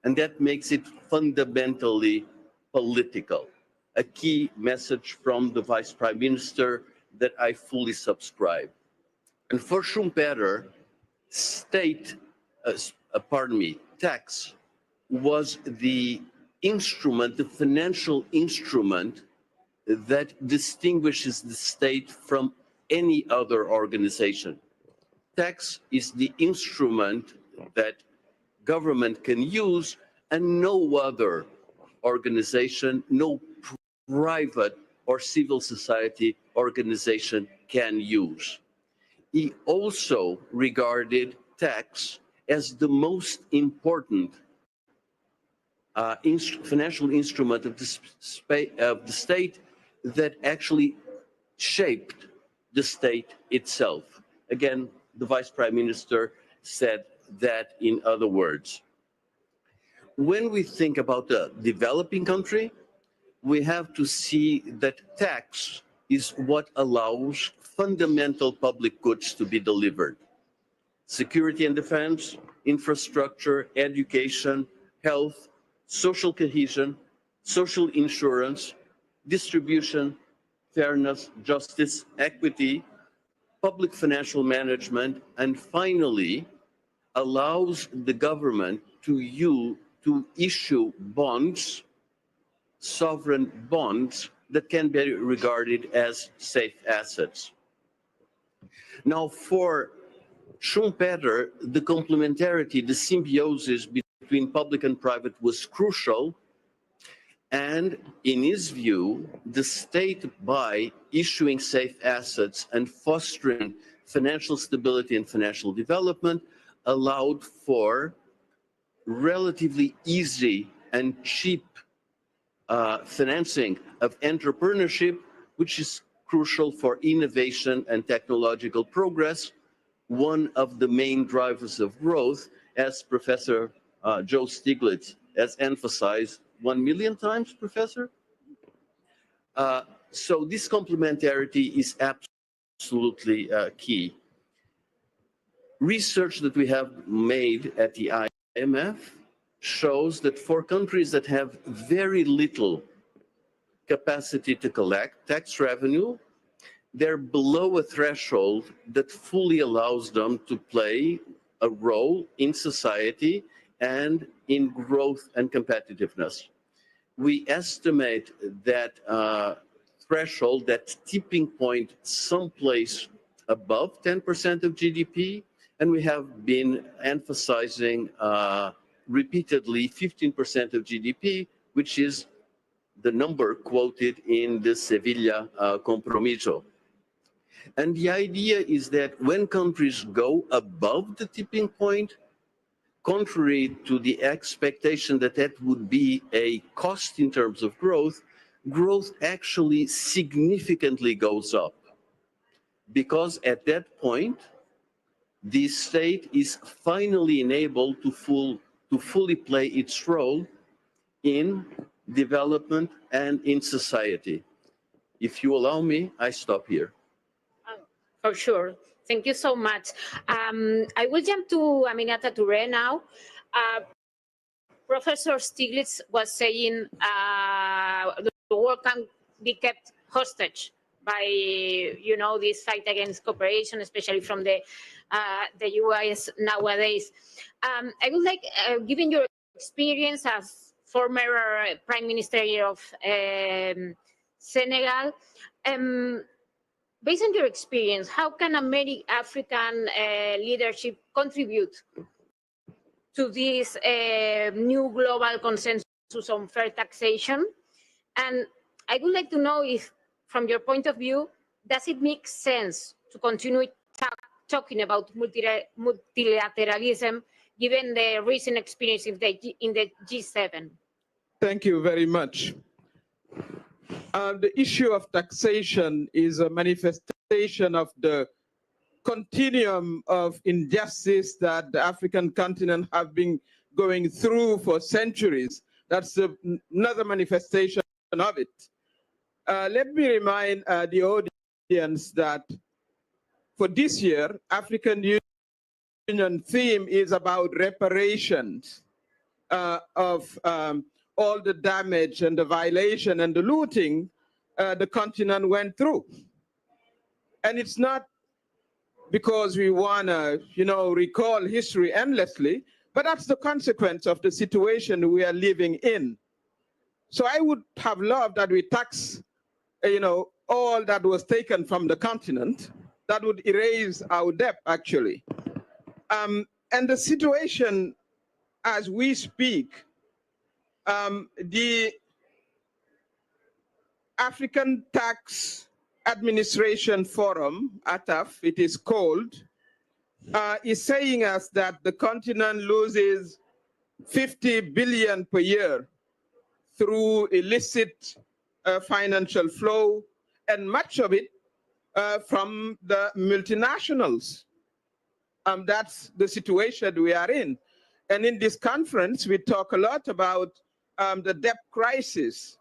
And that makes it fundamentally political. A key message from the Vice Prime Minister that I fully subscribe. And for Schumpeter, tax was the instrument, the financial instrument that distinguishes the state from any other organization. Tax is the instrument that government can use and no other organization, no private or civil society organization can use. He also regarded tax as the most important financial instrument of the state that actually shaped the state itself. Again, the Vice Prime Minister said that in other words. When we think about a developing country, we have to see that tax is what allows fundamental public goods to be delivered. Security and defense, infrastructure, education, health, social cohesion, social insurance, distribution, fairness, justice, equity, public financial management, and finally, allows the government to issue bonds, sovereign bonds, that can be regarded as safe assets. Now, for Schumpeter, the complementarity, the symbiosis between public and private was crucial. And in his view, the state, by issuing safe assets and fostering financial stability and financial development, allowed for relatively easy and cheap financing of entrepreneurship, which is crucial for innovation and technological progress, one of the main drivers of growth, as Professor Joe Stiglitz has emphasized 1 million times, Professor? So this complementarity is absolutely key. Research that we have made at the IMF shows that for countries that have very little capacity to collect tax revenue, they're below a threshold that fully allows them to play a role in society and in growth and competitiveness. We estimate that threshold, that tipping point, someplace above 10% of GDP, and we have been emphasizing repeatedly 15% of GDP, which is the number quoted in the Sevilla Compromiso. And the idea is that when countries go above the tipping point, contrary to the expectation that that would be a cost in terms of growth, growth actually significantly goes up. Because at that point, the state is finally enabled to fully play its role in development and in society. If you allow me, I stop here. For sure. Thank you so much. I will jump to Aminata Touré now. Professor Stiglitz was saying the world can be kept hostage by, this fight against cooperation, especially from the US nowadays. I would like, given your experience as former Prime Minister of Senegal, based on your experience, how can African leadership contribute to this new global consensus on fair taxation? And I would like to know if, from your point of view, does it make sense to continue talking about multilateralism given the recent experience in the G7? Thank you very much. The issue of taxation is a manifestation of the continuum of injustice that the African continent have been going through for centuries. That's another manifestation of it. Let me remind the audience that for this year, African Union theme is about reparations of all the damage and the violation and the looting the continent went through. And it's not because we want to, recall history endlessly, but that's the consequence of the situation we are living in. So I would have loved that we tax, all that was taken from the continent. That would erase our debt, actually. And the situation as we speak, the African Tax Administration Forum, ATAF, it is called, is saying us that the continent loses 50 billion per year through illicit financial flow, and much of it from the multinationals. That's the situation we are in. And in this conference, we talk a lot about the debt crisis.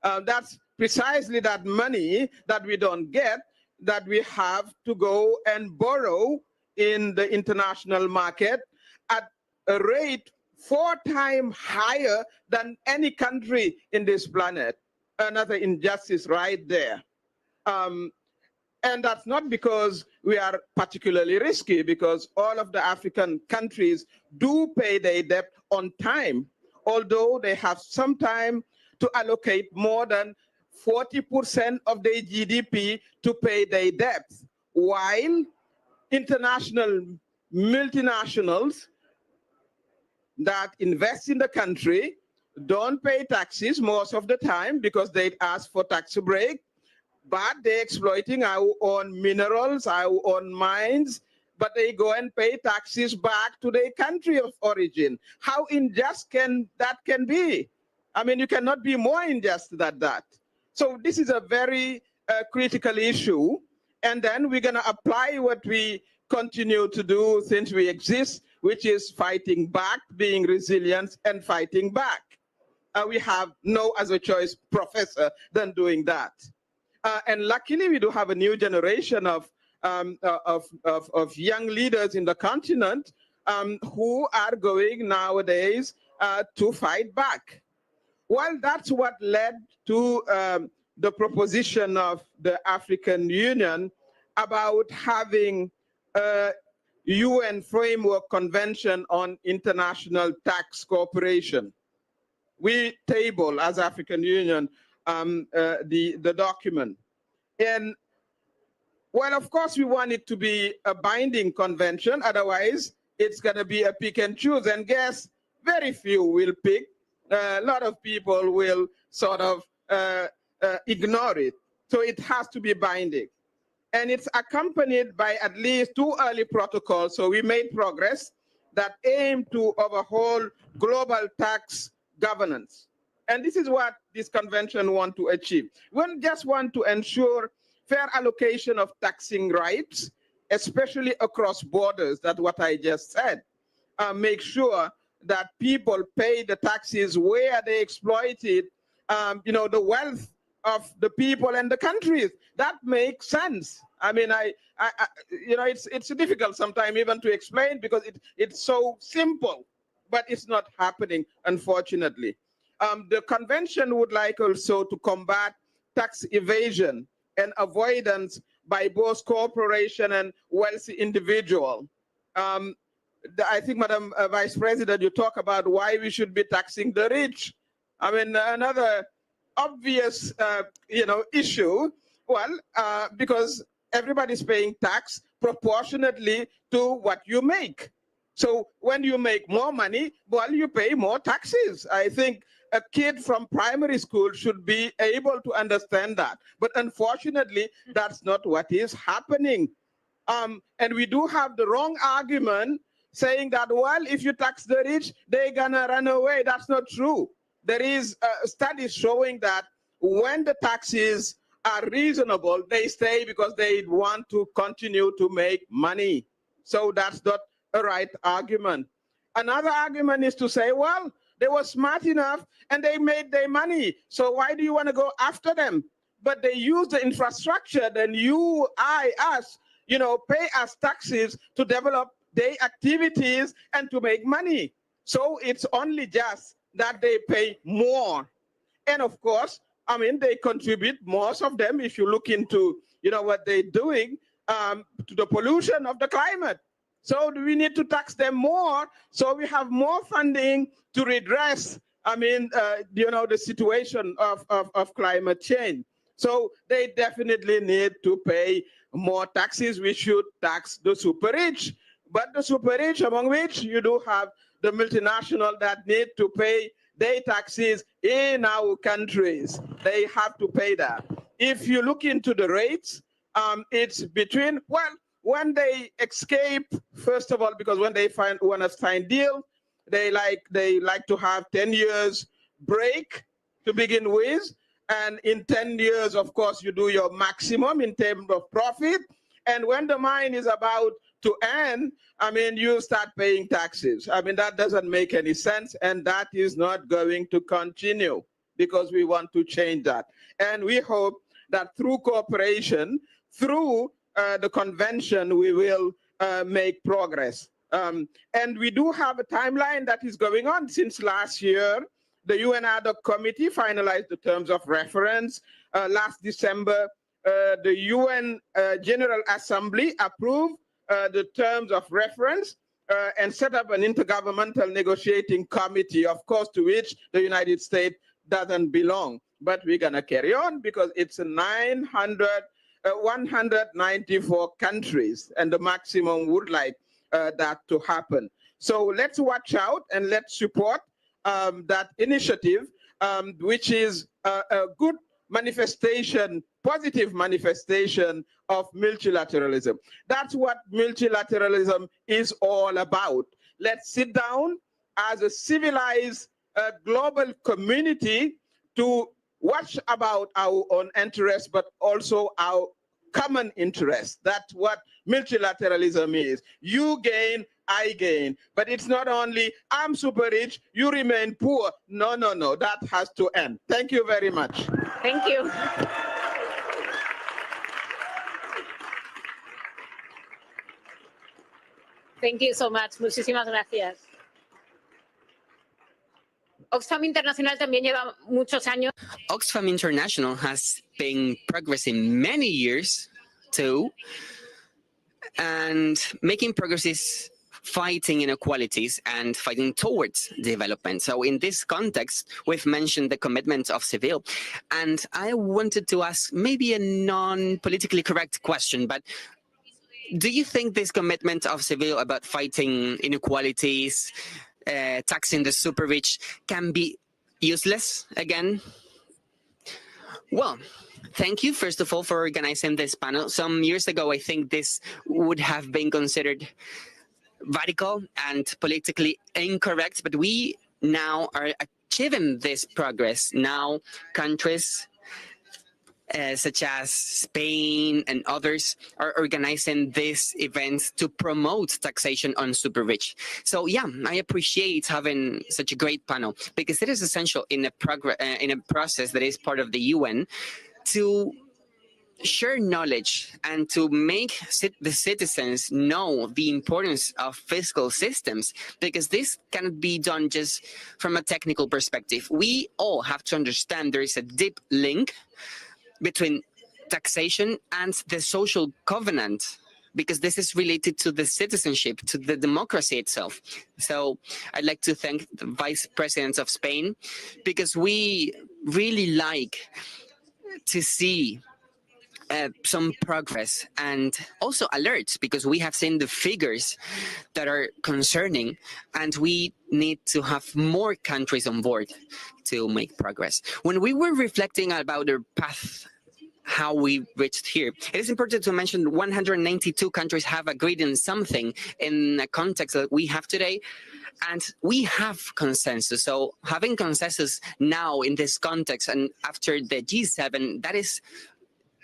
That's precisely that money that we don't get, that we have to go and borrow in the international market at a rate 4 times higher than any country in this planet. Another injustice right there. And that's not because we are particularly risky, because all of the African countries do pay their debt on time, although they have some time to allocate more than 40% of their GDP to pay their debts, while international multinationals that invest in the country don't pay taxes most of the time because they ask for tax break, but they're exploiting our own minerals, our own mines, but they go and pay taxes back to their country of origin. How unjust can that be? I mean, you cannot be more unjust than that. So this is a very critical issue. And then we're going to apply what we continue to do since we exist, which is fighting back, being resilient, and fighting back. We have no other choice, Professor, than doing that. And luckily, we do have a new generation of young leaders in the continent who are going nowadays to fight back. Well, that's what led to the proposition of the African Union about having a UN Framework Convention on International Tax Cooperation. We table, as African Union, the document. And, well, of course, we want it to be a binding convention. Otherwise, it's going to be a pick and choose. And guess very few will pick. A lot of people will sort of ignore it. So it has to be binding. And it's accompanied by at least 2 early protocols. So we made progress that aim to overhaul global tax governance. And this is what this convention wants to achieve. We just want to ensure fair allocation of taxing rights, especially across borders. That's what I just said. Make sure that people pay the taxes where they exploited, the wealth of the people and the countries. That makes sense. I mean, it's difficult sometimes even to explain because it's so simple, but it's not happening, unfortunately. The convention would like also to combat tax evasion and avoidance by both corporation and wealthy individual. I think, Madam Vice President, you talk about why we should be taxing the rich. I mean, another obvious, issue. Well, because everybody's paying tax proportionately to what you make. So when you make more money, well, you pay more taxes. I think a kid from primary school should be able to understand that. But unfortunately, that's not what is happening. And we do have the wrong argument saying that, well, if you tax the rich, they're gonna run away. That's not true. There is studies showing that when the taxes are reasonable, they stay because they want to continue to make money. So that's not a right argument. Another argument is to say, well, they were smart enough and they made their money. So why do you want to go after them? But they use the infrastructure, then you, I, us, pay us taxes to develop their activities and to make money. So it's only just that they pay more. And of course, I mean, they contribute, most of them, if you look into, what they're doing to the pollution of the climate. So we need to tax them more so we have more funding to redress, the situation of climate change. So they definitely need to pay more taxes. We should tax the super rich. But the super rich, among which you do have the multinational that need to pay their taxes in our countries. They have to pay that. If you look into the rates, it's between, well, when they escape, first of all, because when they want to sign deal, they like to have 10 years break to begin with. And in 10 years, of course, you do your maximum in terms of profit. And when the mine is about to end, you start paying taxes. That doesn't make any sense. And that is not going to continue because we want to change that. And we hope that through cooperation, through the convention, we will make progress. And we do have a timeline that is going on. Since last year, the UN ad hoc committee finalized the terms of reference. Last December, the UN General Assembly approve the terms of reference and set up an intergovernmental negotiating committee, of course, to which the United States doesn't belong. But we're going to carry on because it's 194 countries, and the maximum would like that to happen. So let's watch out and let's support that initiative, which is a good manifestation, positive manifestation of multilateralism. That's what multilateralism is all about. Let's sit down as a civilized global community to watch about our own interests, but also our common interests. That's what multilateralism is. You gain, I gain. But it's not only, I'm super rich, you remain poor. No, no, no, that has to end. Thank you very much. Thank you. Thank you so much. Muchísimas gracias. Oxfam Internacional también lleva muchos años. Oxfam International has been progressing many years too, and making progress is fighting inequalities and fighting towards development. So in this context, we've mentioned the commitment of Seville, and I wanted to ask maybe a non-politically correct question, but do you think this commitment of Seville about fighting inequalities, taxing the super rich, can be useless again? Well, thank you, first of all, for organizing this panel. Some years ago, I think this would have been considered radical and politically incorrect, but we now are achieving this progress. Now, countries such as Spain and others are organizing these events to promote taxation on super rich. So yeah, I appreciate having such a great panel because it is essential in a process that is part of the UN to share knowledge and to make the citizens know the importance of fiscal systems, because this cannot be done just from a technical perspective. We all have to understand there is a deep link between taxation and the social covenant, because this is related to the citizenship, to the democracy itself. So I'd like to thank the Vice President of Spain, because we really like to see some progress and also alerts, because we have seen the figures that are concerning, and we need to have more countries on board to make progress. When we were reflecting about the path, how we reached here, it is important to mention 192 countries have agreed in something in a context that we have today, and we have consensus. So having consensus now in this context and after the G7, that is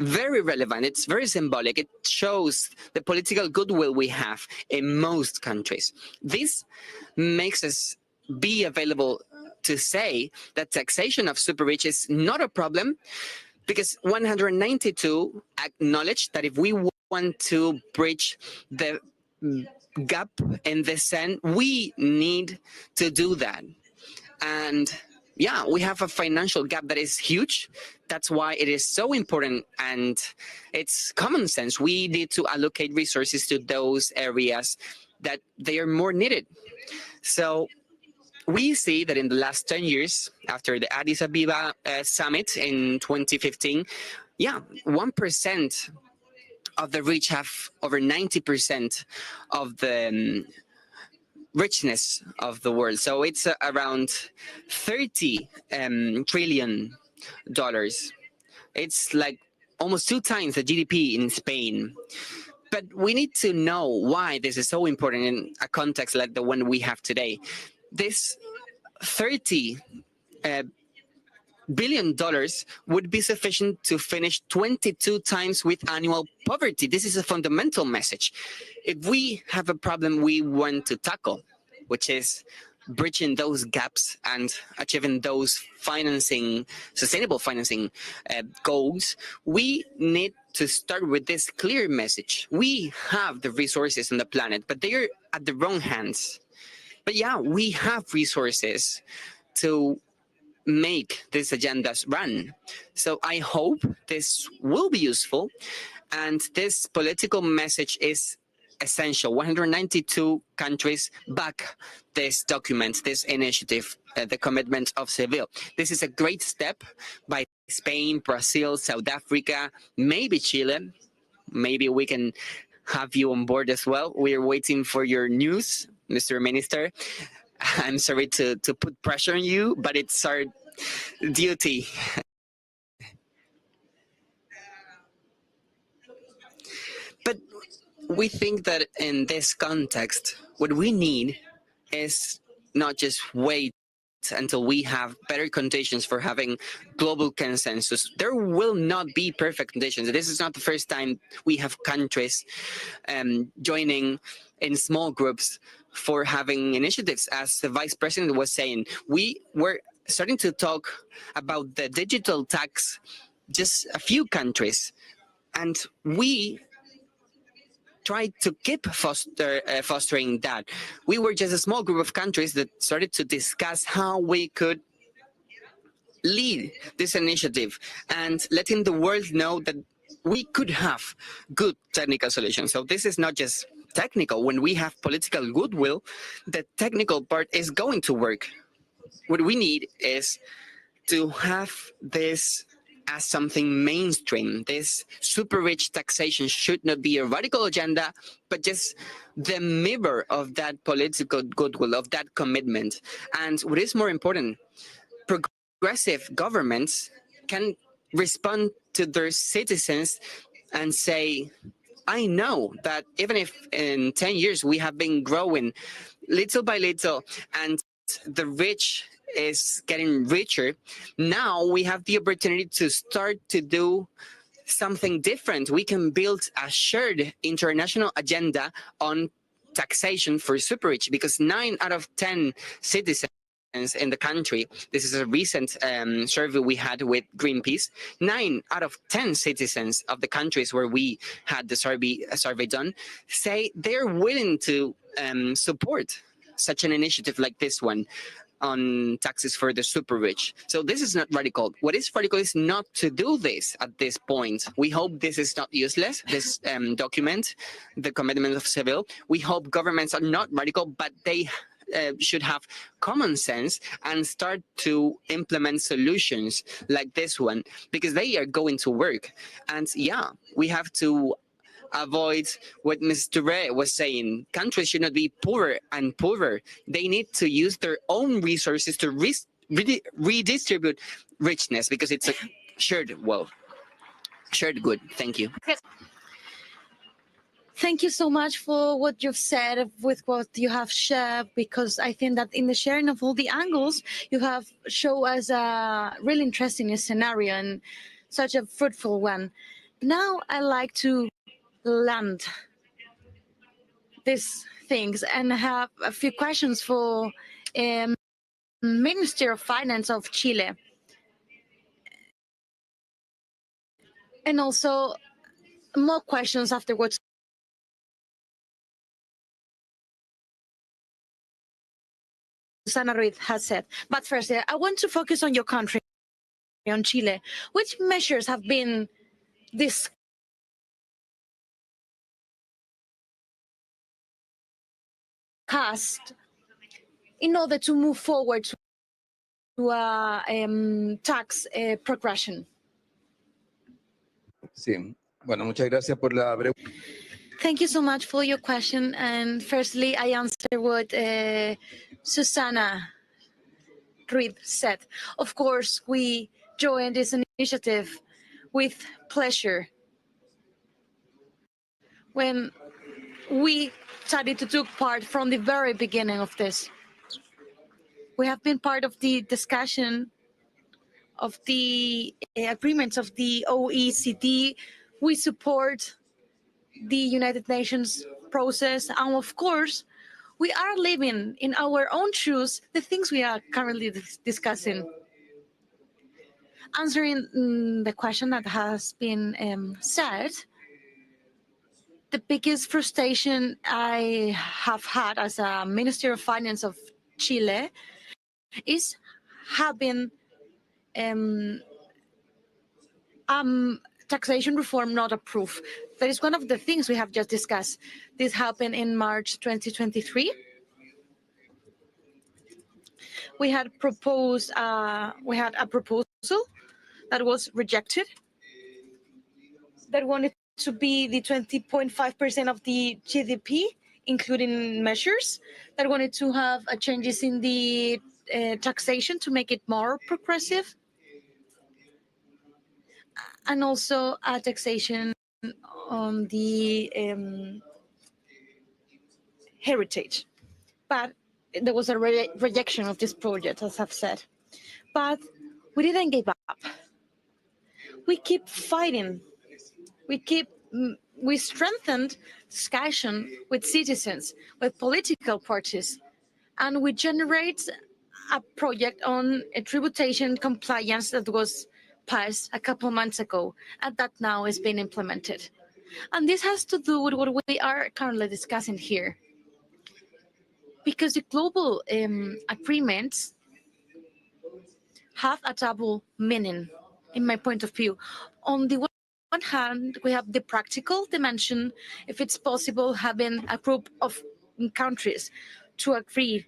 very relevant. It's very symbolic. It shows the political goodwill we have in most countries. This makes us be available to say that taxation of super rich is not a problem, because 192 acknowledge that if we want to bridge the gap in this end, we need to do that. And yeah, we have a financial gap that is huge. That's why it is so important, and it's common sense. We need to allocate resources to those areas that they are more needed. So we see that in the last 10 years, after the Addis Ababa summit in 2015, yeah, 1% of the rich have over 90% of the richness of the world. So it's around $30 trillion. It's like almost 2 times the GDP in Spain. But we need to know why this is so important in a context like the one we have today. This $30 billion would be sufficient to finish 22 times with annual poverty. This is a fundamental message. If we have a problem we want to tackle, which is bridging those gaps and achieving those financing, sustainable financing goals, we need to start with this clear message. We have the resources on the planet, but they are at the wrong hands. But yeah, we have resources to make these agendas run. So I hope this will be useful, and this political message is essential. 192 countries back this document, this initiative, the commitment of Seville. This is a great step by Spain, Brazil, South Africa, maybe Chile. Maybe we can have you on board as well. We're waiting for your news, Mr. Minister. I'm sorry to put pressure on you, but it's our duty. But we think that in this context, what we need is not just wait until we have better conditions for having global consensus. There will not be perfect conditions. This is not the first time we have countries joining in small groups for having initiatives. As the Vice President was saying, we were starting to talk about the digital tax, just a few countries, and we tried to keep fostering that. We were just a small group of countries that started to discuss how we could lead this initiative and letting the world know that we could have good technical solutions. So this is not just technical. When we have political goodwill, the technical part is going to work. What we need is to have this as something mainstream. This super rich taxation should not be a radical agenda, but just the mirror of that political goodwill, of that commitment. And what is more important, progressive governments can respond to their citizens and say, I know that even if in 10 years we have been growing little by little and the rich is getting richer, now we have the opportunity to start to do something different. We can build a shared international agenda on taxation for super rich, because 9 out of 10 citizens in the country, this is a recent survey we had with Greenpeace, 9 out of 10 citizens of the countries where we had the survey done say they're willing to support such an initiative like this one on taxes for the super rich. So this is not radical. What is radical is not to do this at this point. We hope this is not useless, this document, the commitment of Seville. We hope governments are not radical, but they should have common sense and start to implement solutions like this one, because they are going to work. And yeah, we have to avoid what Mr. Ray was saying. Countries should not be poorer and poorer. They need to use their own resources to redistribute richness, because it's a shared wealth, shared good. Thank you. Thank you so much for what you've said, with what you have shared, because I think that in the sharing of all the angles, you have shown us a really interesting scenario and such a fruitful one. Now I'd like to land these things and have a few questions for Minister of Finance of Chile, and also more questions afterwards. Susana Ruiz has said. But first, I want to focus on your country, on Chile. Which measures have been discussed in order to move forward to a tax progression? Sí. Bueno, muchas gracias por la pregunta. Thank you so much for your question. And firstly, I answer what Susana Ruiz said. Of course, we joined this initiative with pleasure. When we started to take part from the very beginning of this, we have been part of the discussion of the agreements of the OECD. We support the United Nations process, and of course, we are living in our own shoes the things we are currently discussing. Answering the question that has been said, the biggest frustration I have had as a Minister of Finance of Chile is having taxation reform not approved. That is one of the things we have just discussed. This happened in March 2023. We had a proposal that was rejected that wanted to be the 20.5% of the GDP, including measures that wanted to have changes in the taxation to make it more progressive, and also a taxation on the heritage. But there was a rejection of this project, as I've said. But we didn't give up. We keep fighting. We strengthened discussion with citizens, with political parties, and we generate a project on a tributation compliance that was passed a couple months ago, and that now is being implemented. And this has to do with what we are currently discussing here. Because the global agreements have a double meaning, in my point of view. On the one hand, we have the practical dimension, if it's possible, having a group of countries to agree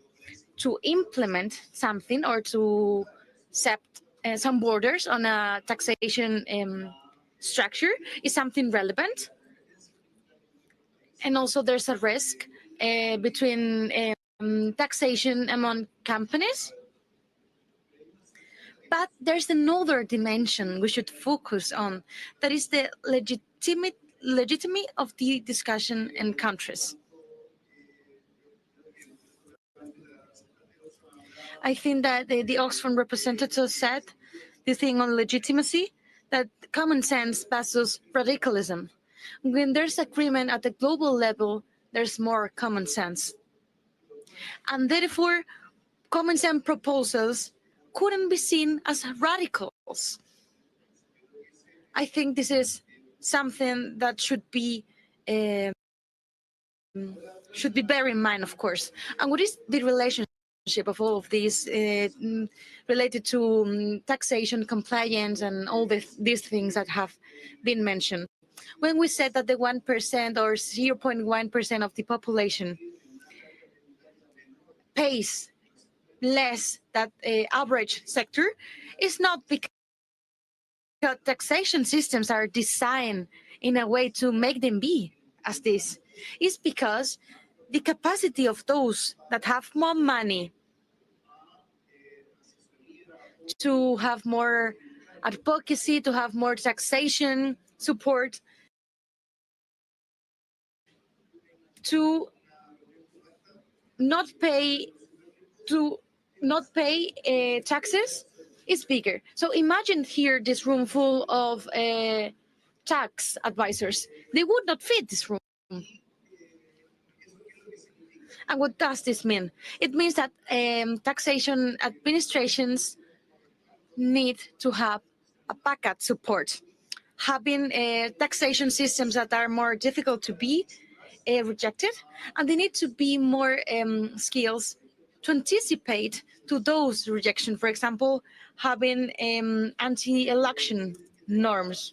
to implement something or to set some borders on a taxation structure is something relevant. And also there's a risk between taxation among companies. But there's another dimension we should focus on, that is the legitimacy of the discussion in countries. I think that the Oxfam representative said the thing on legitimacy, that common sense versus radicalism. When there's agreement at the global level, there's more common sense. And therefore, common sense proposals couldn't be seen as radicals. I think this is something that should be bear in mind, of course. And what is the relationship of all of these related to taxation, compliance, and all these things that have been mentioned? When we said that the 1% or 0.1% of the population pays less than the average sector, is not because taxation systems are designed in a way to make them be as this. It's because the capacity of those that have more money to have more advocacy, to have more taxation support, to not pay taxes is bigger. So imagine here this room full of tax advisors. They would not fit this room. And what does this mean? It means that taxation administrations need to have a backup support. Having taxation systems that are more difficult to be rejected, and they need to be more skills to anticipate to those rejections. For example, having anti-election norms.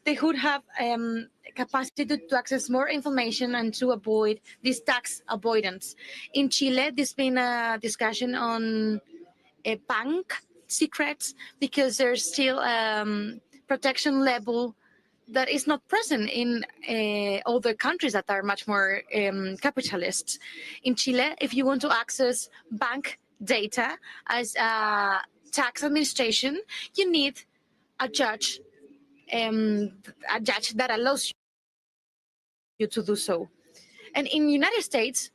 They would have capacity to access more information and to avoid this tax avoidance. In Chile, there's been a discussion on bank secrets because there's still protection level that is not present in other countries that are much more capitalist. In Chile, if you want to access bank data as a tax administration, you need a judge that allows you to do so. And in the United States,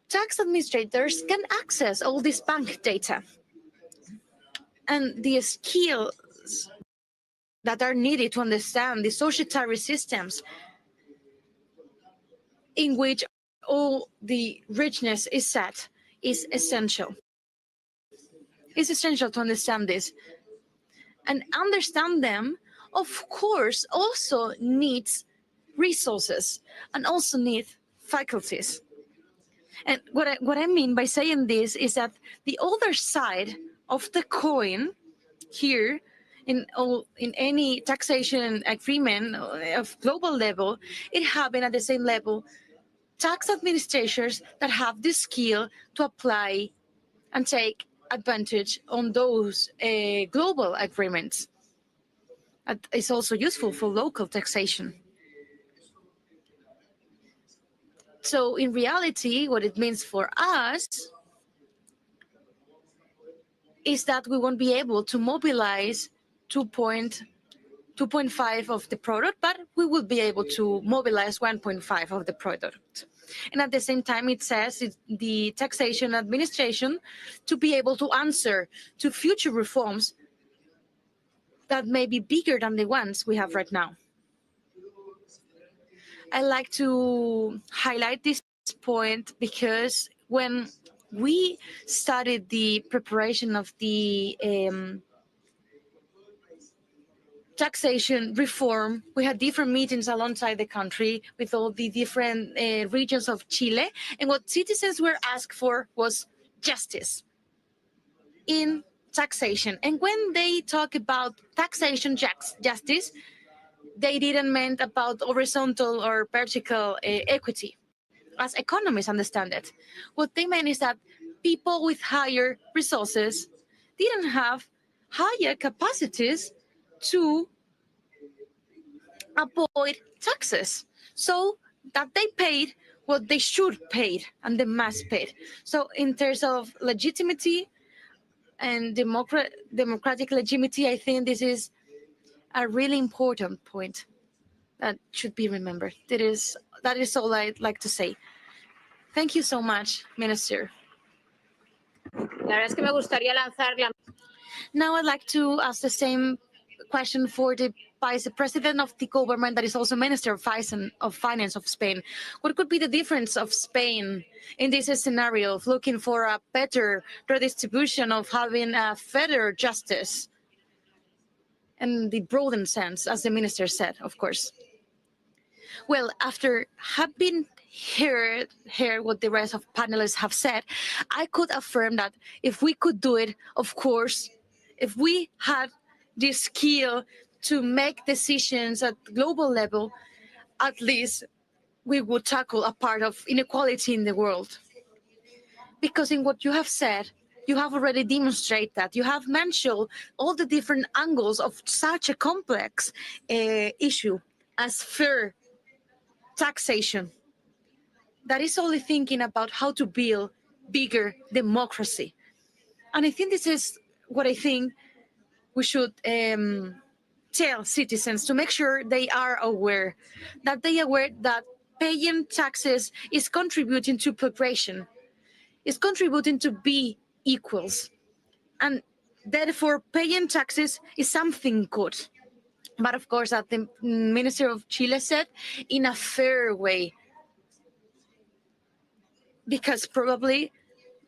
tax administrators can access all this bank data. And the skills that are needed to understand the societary systems in which all the richness is set is essential. It's essential to understand this. And understand them, of course, also needs resources and also needs faculties. And what I mean by saying this is that the other side of the coin here in any taxation agreement of global level, it happened at the same level. Tax administrators that have the skill to apply and take advantage on those global agreements. It's also useful for local taxation. So in reality, what it means for us is that we won't be able to mobilize 2.5 of the product, but we will be able to mobilize 1.5 of the product. And at the same time, it says the taxation administration to be able to answer to future reforms that may be bigger than the ones we have right now. I like to highlight this point because when we started the preparation of the taxation reform, we had different meetings alongside the country with all the different regions of Chile. And what citizens were asked for was justice in taxation. And when they talk about taxation justice, they didn't mean about horizontal or vertical equity, as economists understand it. What they meant is that people with higher resources didn't have higher capacities to avoid taxes, so that they paid what they should pay and the mass paid. So in terms of legitimacy and democratic legitimacy, I think this is a really important point that should be remembered. That is all I'd like to say. Thank you so much, Minister. La verdad es que me gustaría lanzar la... Now I'd like to ask the same question for the Vice President of the government that is also Minister of Finance of Spain. What could be the difference of Spain in this scenario of looking for a better redistribution, of having a fairer justice in the broadened sense, as the Minister said, of course? Well, after having heard what the rest of panelists have said, I could affirm that if we could do it, of course, if we had the skill to make decisions at global level, at least we would tackle a part of inequality in the world. Because in what you have said, you have already demonstrated that. You have mentioned all the different angles of such a complex issue as fair taxation. That is only thinking about how to build bigger democracy. And I think this is what I think we should tell citizens, to make sure they are aware that paying taxes is contributing to progression, is contributing to be equals. And therefore, paying taxes is something good. But of course, as the Minister of Chile said, in a fair way. Because probably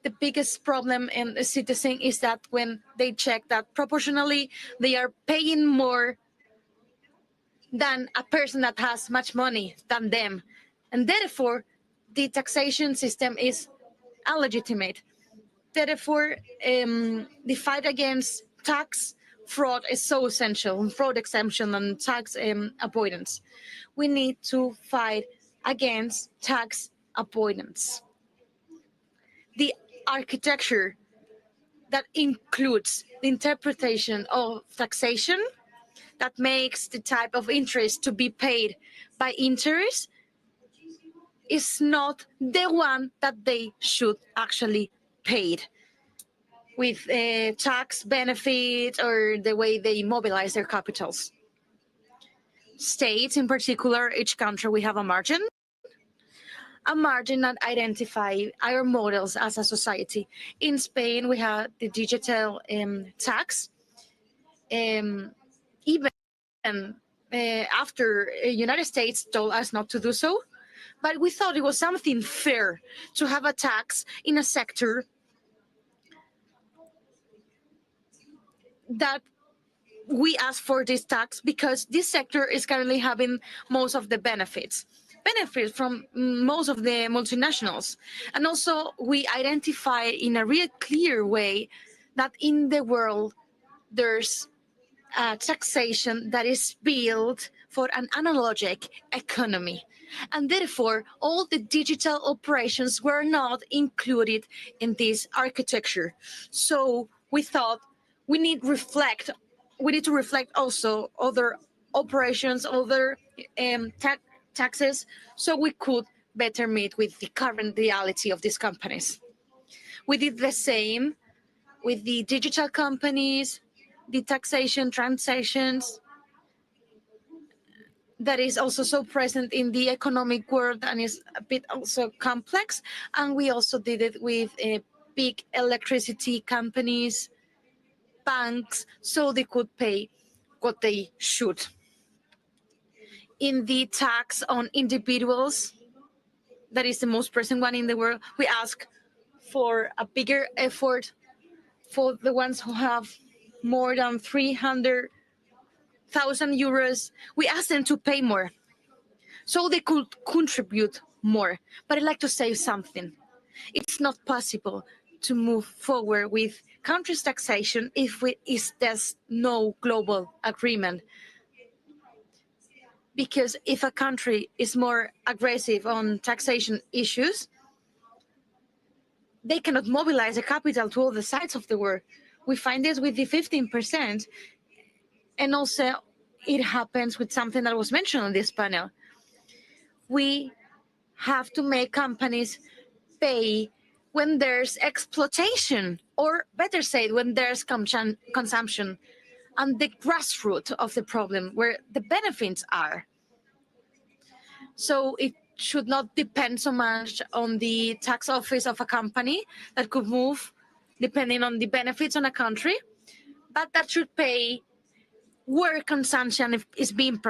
the biggest problem in the citizen is that when they check that proportionally, they are paying more than a person that has much money than them. And therefore, the taxation system is illegitimate. Therefore, the fight against tax fraud is so essential, fraud exemption and tax avoidance. We need to fight against tax avoidance. The architecture that includes the interpretation of taxation that makes the type of interest to be paid by interest is not the one that they should actually pay with tax benefits or the way they mobilize their capitals. States, in particular, each country, we have a margin that identify our models as a society. In Spain, we have the digital tax. Even after the United States told us not to do so, but we thought it was something fair to have a tax in a sector that we asked for this tax because this sector is currently having most of the benefits from most of the multinationals. And also we identify in a real clear way that in the world there's a taxation that is built for an analogic economy. And therefore, all the digital operations were not included in this architecture. So we thought we need to reflect also other operations, other taxes, so we could better meet with the current reality of these companies. We did the same with the digital companies, the taxation transactions that is also so present in the economic world and is a bit also complex. And we also did it with big electricity companies, banks, so they could pay what they should. In the tax on individuals, that is the most present one in the world, we ask for a bigger effort for the ones who have more than 300,000 euros. We ask them to pay more so they could contribute more. But I'd like to say something. It's not possible to move forward with countries' taxation if there's no global agreement. Because if a country is more aggressive on taxation issues, they cannot mobilize the capital to all the sides of the world. We find this with the 15%. And also, it happens with something that was mentioned on this panel. We have to make companies pay when there's exploitation, or better said, when there's consumption, and the grassroots of the problem, where the benefits are. So it should not depend so much on the tax office of a company that could move depending on the benefits on a country, but that should pay where consumption is being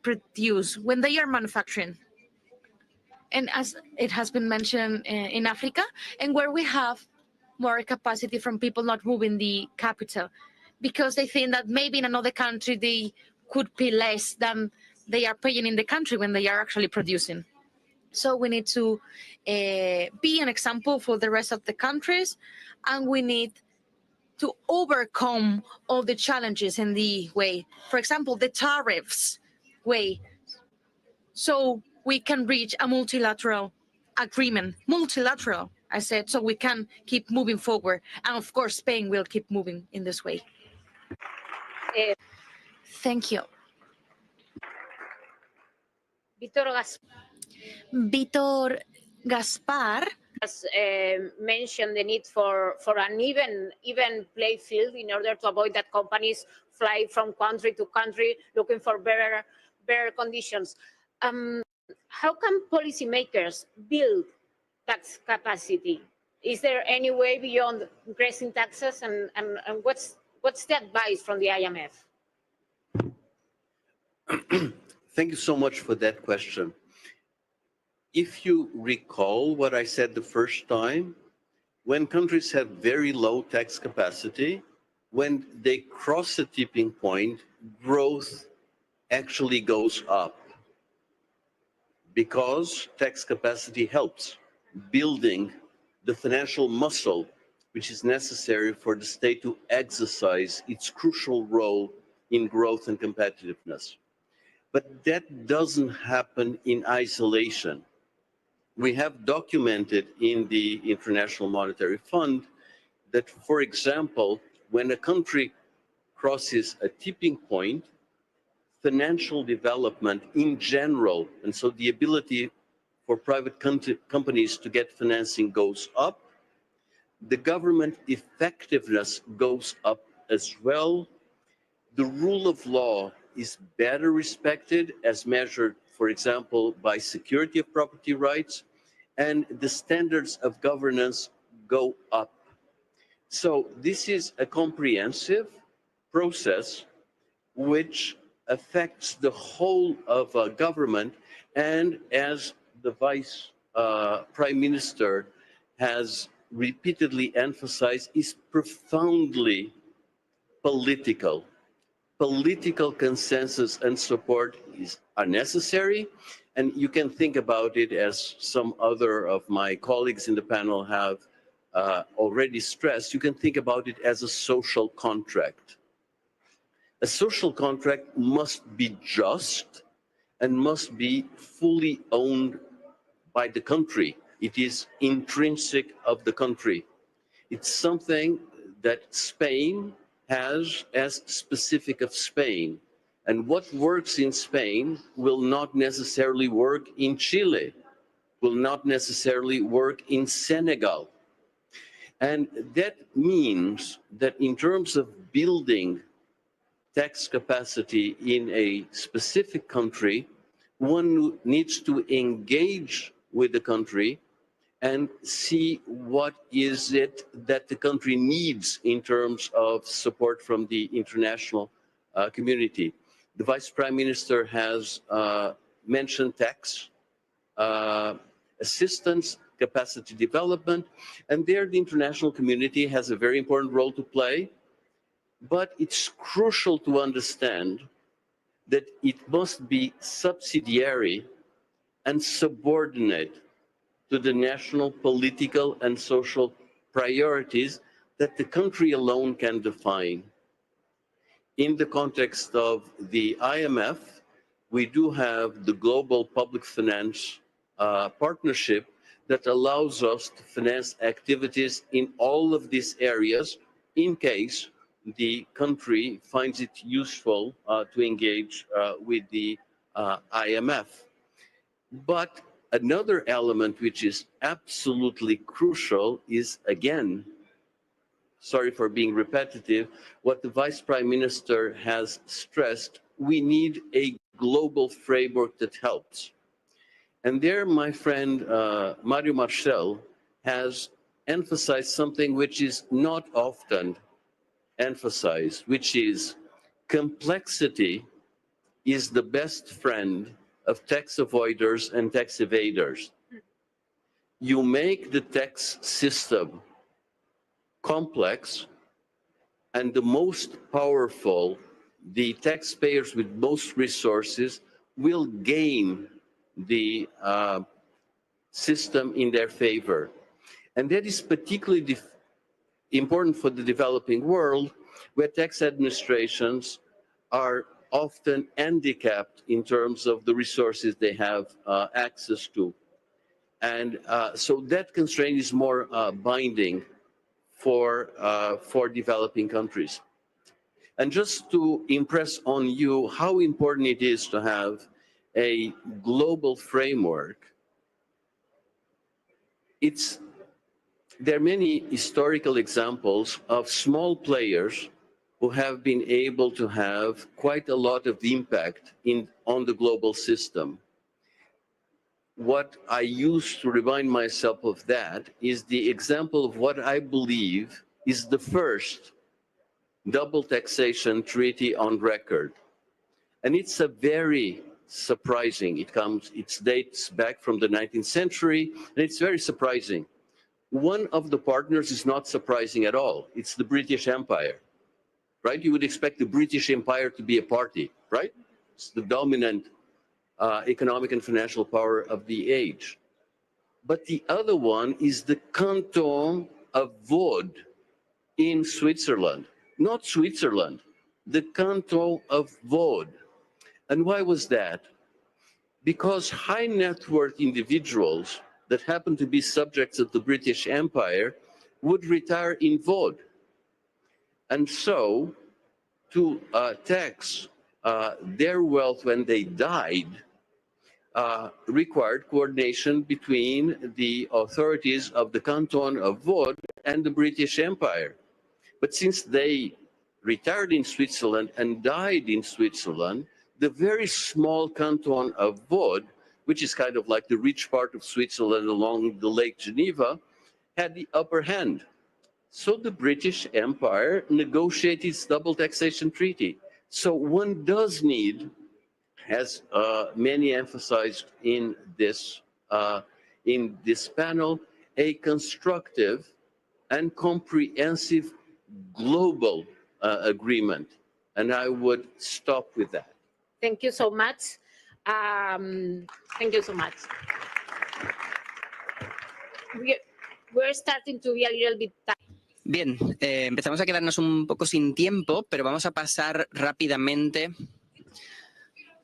produced, when they are manufacturing. And as it has been mentioned in Africa, and where we have more capacity from people not moving the capital, because they think that maybe in another country they could pay less than they are paying in the country when they are actually producing. So we need to be an example for the rest of the countries, and we need to overcome all the challenges in the way. For example, the tariffs way. So we can reach a multilateral agreement. Multilateral, I said, so we can keep moving forward. And of course, Spain will keep moving in this way. Thank you. Víctor Gaspar has mentioned the need for an even play field in order to avoid that companies fly from country to country looking for better conditions. How can policymakers build tax capacity? Is there any way beyond increasing taxes, and what's the advice from the IMF? Thank you so much for that question. If you recall what I said the first time, when countries have very low tax capacity, when they cross a tipping point, growth actually goes up, because tax capacity helps building the financial muscle which is necessary for the state to exercise its crucial role in growth and competitiveness. But that doesn't happen in isolation. We have documented in the International Monetary Fund that, for example, when a country crosses a tipping point, financial development in general, and so the ability for private companies to get financing goes up, the government effectiveness goes up as well. The rule of law is better respected as measured, for example, by security of property rights, and the standards of governance go up. So this is a comprehensive process which affects the whole of government, and as the Vice Prime Minister has repeatedly emphasized, is profoundly political. Political consensus and support are necessary, and you can think about it as some other of my colleagues in the panel have already stressed, you can think about it as a social contract. A social contract must be just and must be fully owned by the country. It is intrinsic of the country. It's something that Spain has as specific of Spain. And what works in Spain will not necessarily work in Chile, will not necessarily work in Senegal. And that means that in terms of building tax capacity in a specific country, one needs to engage with the country and see what is it that the country needs in terms of support from the international community. The Vice Prime Minister has mentioned tax assistance, capacity development, and there the international community has a very important role to play. But it's crucial to understand that it must be subsidiary and subordinate to the national political and social priorities that the country alone can define. In the context of the IMF, we do have the Global Public Finance Partnership that allows us to finance activities in all of these areas in case the country finds it useful to engage with the IMF. But another element which is absolutely crucial is, again, sorry for being repetitive, what the Vice Prime Minister has stressed, we need a global framework that helps. And there, my friend Mario Marcel has emphasized something which is not often emphasized, which is complexity is the best friend of tax avoiders and tax evaders. You make the tax system complex, and the most powerful, the taxpayers with most resources, will gain the system in their favor. And that is particularly important for the developing world, where tax administrations are often handicapped in terms of the resources they have access to. And so that constraint is more binding for developing countries. And just to impress on you how important it is to have a global framework, there are many historical examples of small players who have been able to have quite a lot of impact on the global system. What I use to remind myself of that is the example of what I believe is the first double taxation treaty on record. And it's a very surprising, it dates back from the 19th century, and it's very surprising. One of the partners is not surprising at all. It's the British Empire, right? You would expect the British Empire to be a party, right? It's the dominant economic and financial power of the age. But the other one is the Canton of Vaud in Switzerland. Not Switzerland, the Canton of Vaud. And why was that? Because high net worth individuals that happen to be subjects of the British Empire would retire in Vaud. And so to tax their wealth when they died required coordination between the authorities of the Canton of Vaud and the British Empire. But since they retired in Switzerland and died in Switzerland, the very small Canton of Vaud, which is kind of like the rich part of Switzerland along the Lake Geneva, had the upper hand. So the British Empire negotiated its double taxation treaty. So one does need, as many emphasized in this panel, a constructive and comprehensive global agreement. And I would stop with that. Thank you so much. Thank you so much. we're starting to be a little bit tight. Bien, empezamos a quedarnos un poco sin tiempo, pero vamos a pasar rápidamente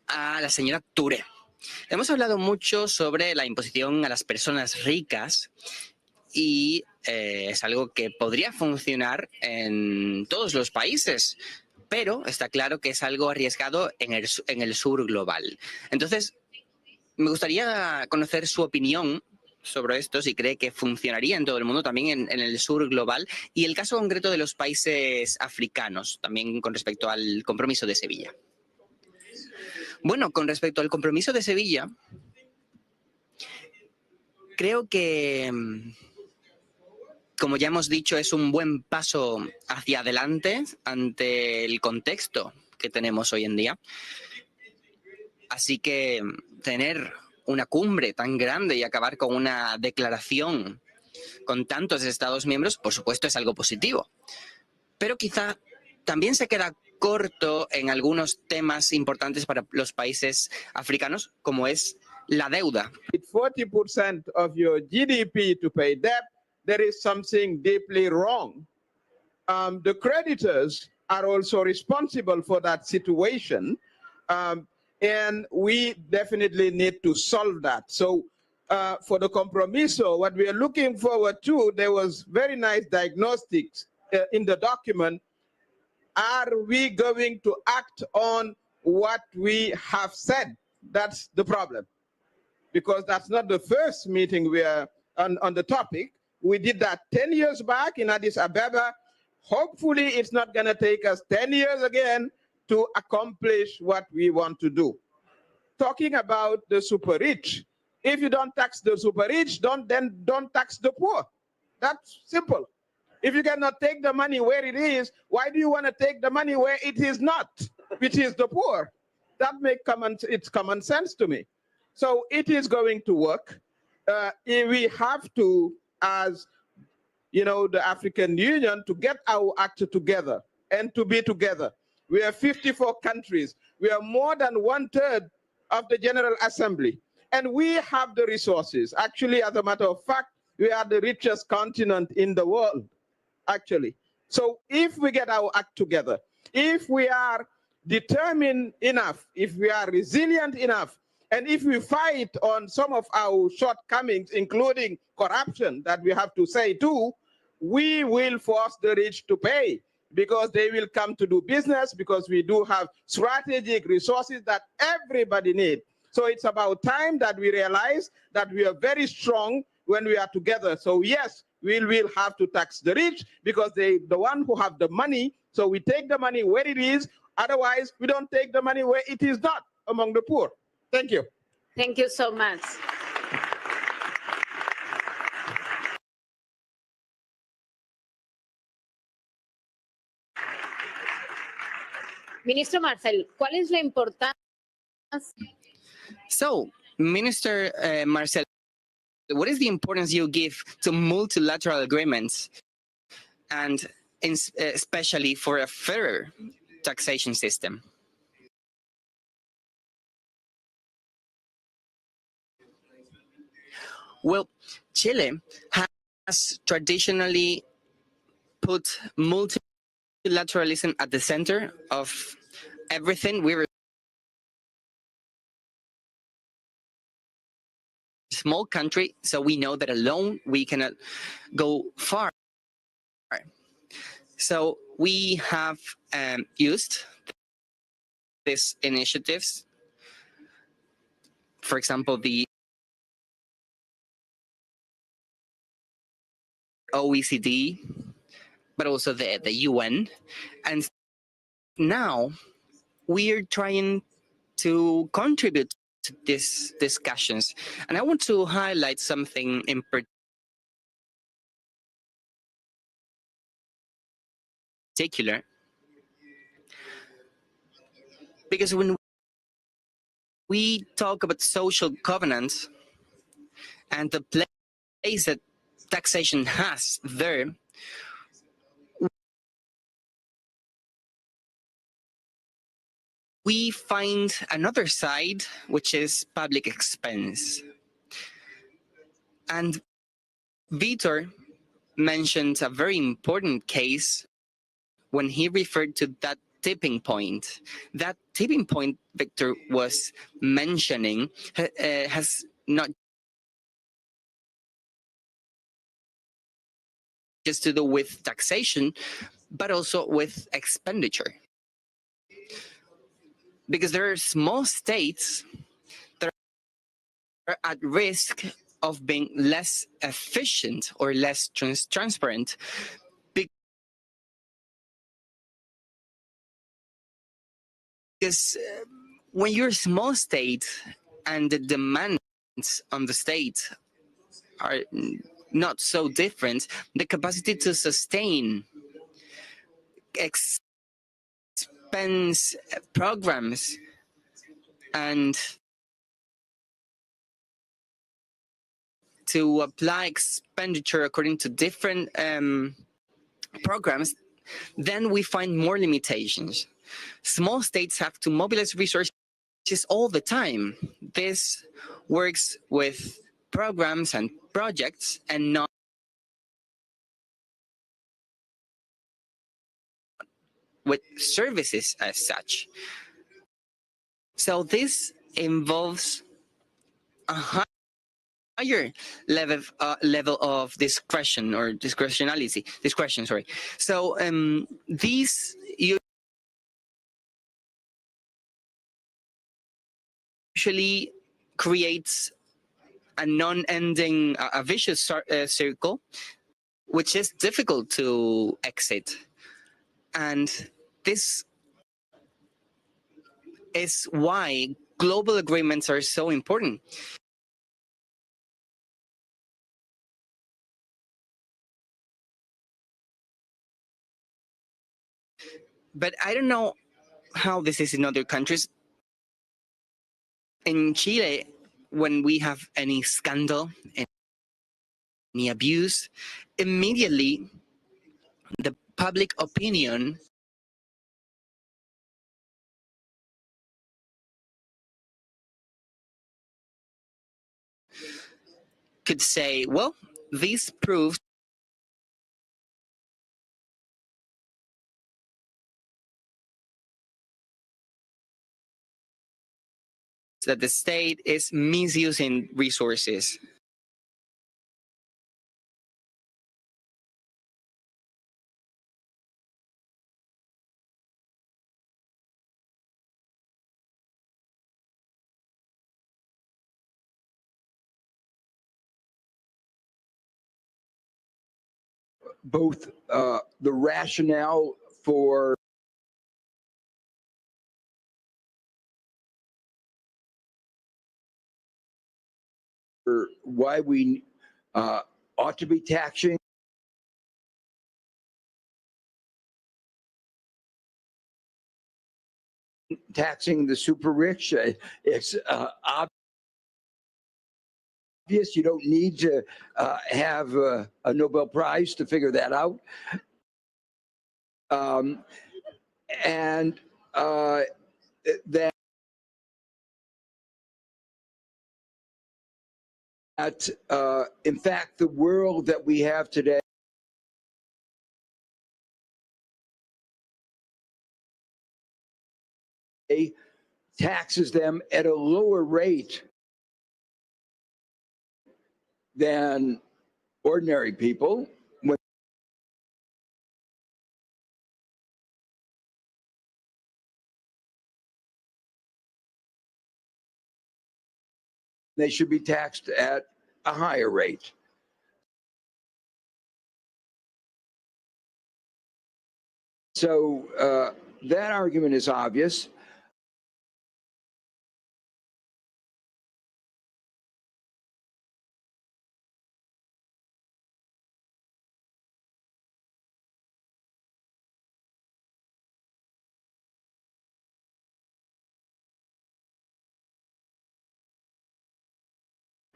a la señora Ture. Hemos hablado mucho sobre la imposición a las personas ricas y es algo que podría funcionar en todos los países, pero está claro que es algo arriesgado en el sur global. Entonces, me gustaría conocer su opinión sobre esto, si cree que funcionaría en todo el mundo, también en el sur global, y el caso concreto de los países africanos, también con respecto al compromiso de Sevilla. Bueno, con respecto al compromiso de Sevilla, creo que, como ya hemos dicho, es un buen paso hacia adelante ante el contexto que tenemos hoy en día. Así que tener una cumbre tan grande y acabar con una declaración con tantos Estados miembros, por supuesto, es algo positivo. Pero quizá también se queda corto en algunos temas importantes para los países africanos, como es la deuda. 40% of your GDP to pay debt, there is something deeply wrong. The creditors are also responsible for that situation. And we definitely need to solve that. So for the compromiso, what we are looking forward to, there was very nice diagnostics in the document. Are we going to act on what we have said? That's the problem. Because that's not the first meeting we are on the topic. We did that 10 years back in Addis Ababa. Hopefully it's not going to take us 10 years again to accomplish what we want to do. Talking about the super rich, if you don't tax the super rich, don't tax the poor. That's simple. If you cannot take the money where it is, why do you want to take the money where it is not, which is the poor? That makes common sense to me. So it is going to work. We have to, as you know, the African Union, to get our act together and to be together. We are 54 countries. We are more than 1/3 of the General Assembly. And we have the resources. Actually, as a matter of fact, we are the richest continent in the world, actually. So if we get our act together, if we are determined enough, if we are resilient enough, and if we fight on some of our shortcomings, including corruption that we have to say too, we will force the rich to pay, because they will come to do business, because we do have strategic resources that everybody needs. So it's about time that we realize that we are very strong when we are together. So yes, we will have to tax the rich, because they the one who have the money. So we take the money where it is. Otherwise, we don't take the money where it is not, among the poor. Thank you. Thank you so much. Ministro Marcel, ¿cuál es la importancia? So, Minister Marcel, what is the importance you give to multilateral agreements, and especially for a fairer taxation system? Well, Chile has traditionally put multilateralism at the center of everything. We're a small country, so we know that alone we cannot go far. So we have used these initiatives. For example, the OECD, but also the UN. And now we're trying to contribute to these discussions. And I want to highlight something in particular, because when we talk about social governance and the place that taxation has there, we find another side, which is public expense. And Vitor mentioned a very important case when he referred to that tipping point. That tipping point Victor was mentioning has not just to do with taxation, but also with expenditure. Because there are small states that are at risk of being less efficient or less transparent because when you're a small state and the demands on the state are not so different, the capacity to sustain expense programs and to apply expenditure according to different programs, then we find more limitations. Small states have to mobilize resources all the time. This works with programs and projects and not with services as such. So this involves a higher level of discretion or discretion. Sorry. So these usually creates a non-ending, a vicious circle, which is difficult to exit. And this is why global agreements are so important. But I don't know how this is in other countries. In Chile, when we have any scandal, any abuse, immediately the public opinion could say, well, this proves that the state is misusing resources. Both the rationale for why we ought to be taxing the super rich. It's obvious. You don't need to have a Nobel Prize to figure that out. And that in fact, the world that we have today taxes them at a lower rate than ordinary people. When they should be taxed at a higher rate. So that argument is obvious.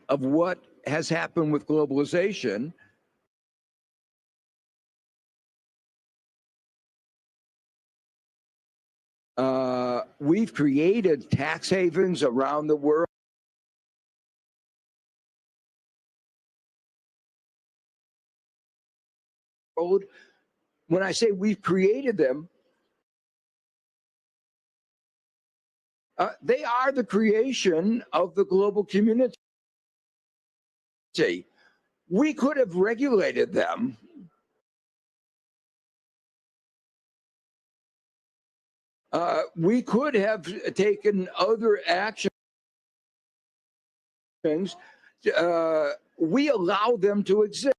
Of what has happened with globalization, we've created tax havens around the world. world. When I say we've created them, they are the creation of the global community. We could have regulated them. We could have taken other actions. We allow them to exist.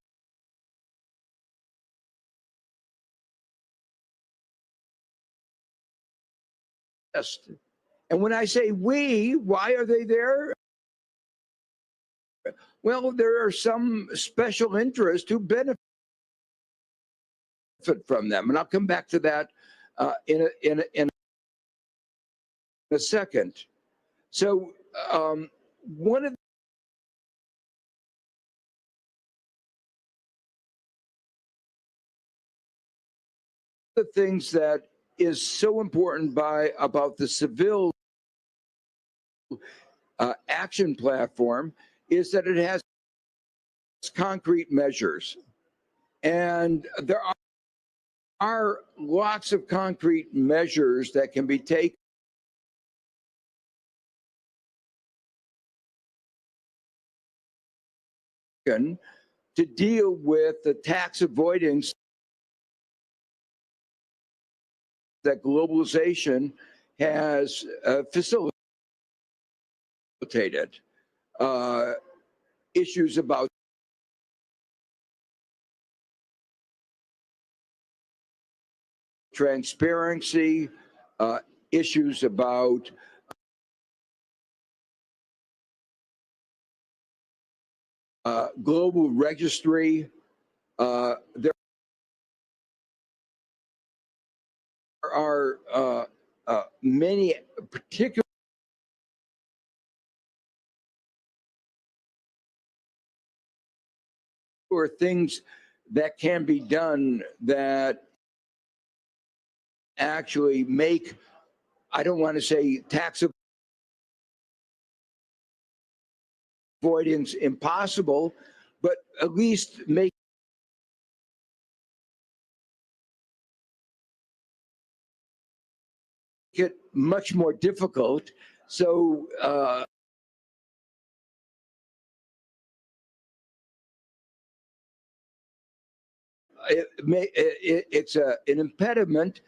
And when I say we, why are they there? Well, there are some special interests who benefit from them, and I'll come back to that in a second. So one of the things that is so important about the Seville action platform is that it has concrete measures, and there are lots of concrete measures that can be taken to deal with the tax avoidance that globalization has facilitated. Issues about transparency, issues about global registry. There are many particular things that can be done that actually make, I don't want to say tax avoidance impossible, but at least make it much more difficult. So it's an impediment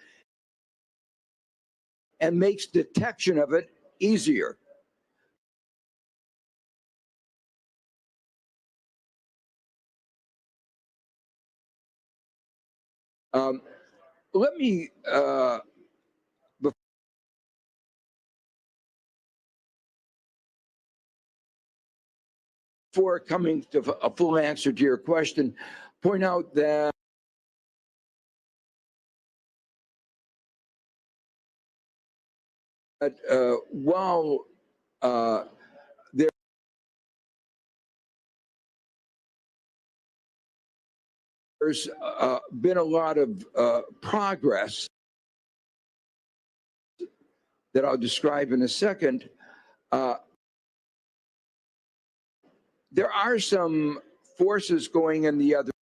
and makes detection of it easier. Let me, before coming to a full answer to your question, point out that while there's been a lot of progress that I'll describe in a second, there are some forces going in the other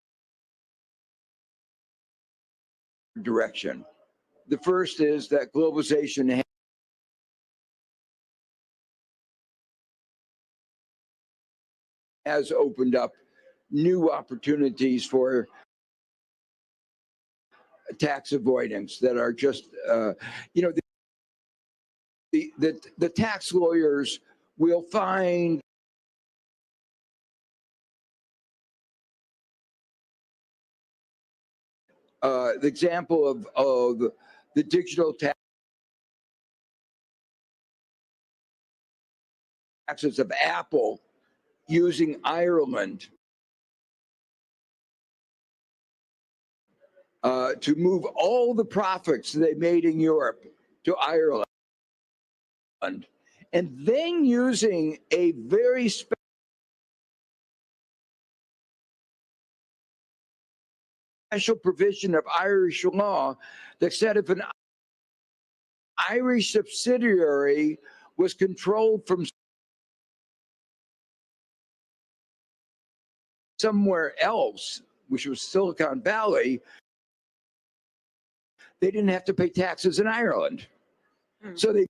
direction. The first is that globalization has opened up new opportunities for tax avoidance that are just, you know, the tax lawyers will find the example of the digital taxes of Apple using Ireland to move all the profits they made in Europe to Ireland, and then using a very special provision of Irish law that said if an Irish subsidiary was controlled from somewhere else, which was Silicon Valley, they didn't have to pay taxes in Ireland. So they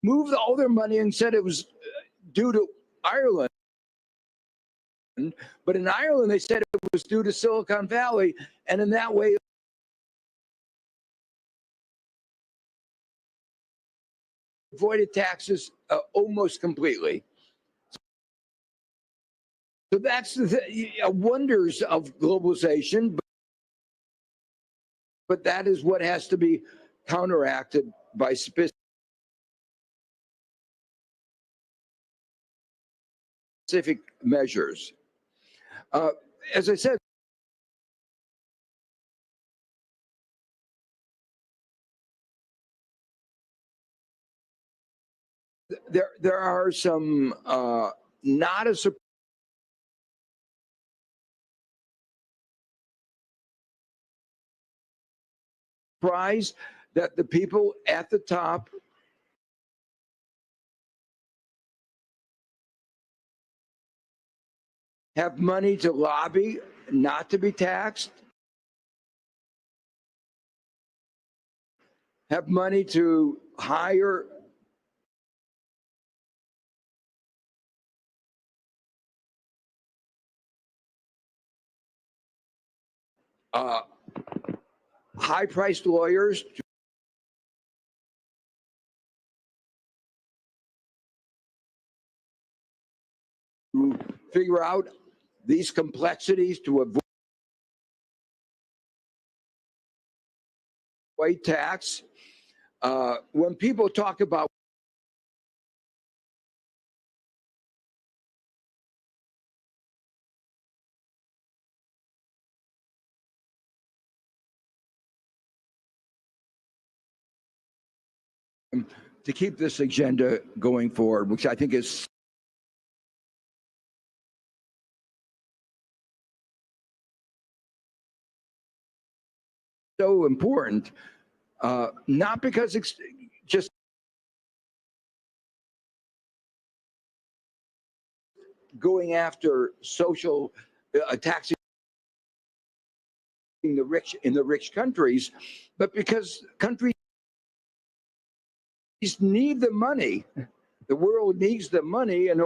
moved all their money and said it was due to Ireland. But in Ireland, they said it was due to Silicon Valley. And in that way, avoided taxes almost completely. So that's the wonders of globalization. But that is what has to be counteracted by specific measures. As I said, there are some not a surprise that the people at the top have money to lobby not to be taxed, have money to hire high-priced lawyers to figure out these complexities to avoid tax. When people talk about to keep this agenda going forward, which I think is so important, not because it's just going after social taxing the rich in the rich countries, but because countries need the money. The world needs the money in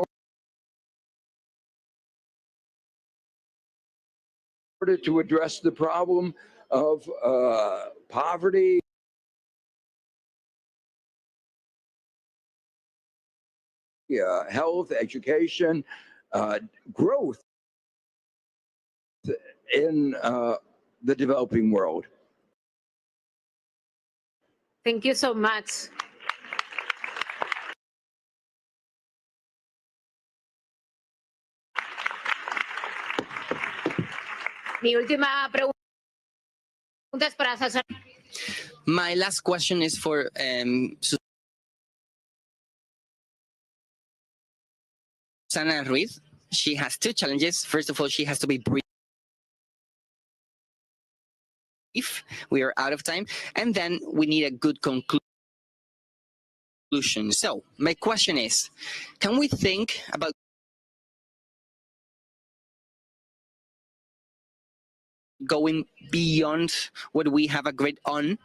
order to address the problem of poverty, health, education, growth in the developing world. Thank you so much. Mi última pregunta es para César. My last question is for Susana Ruiz. She has two challenges. First of all, she has to be brief. We are out of time. And then we need a good conclusion. So my question is, can we think about going beyond what we have agreed on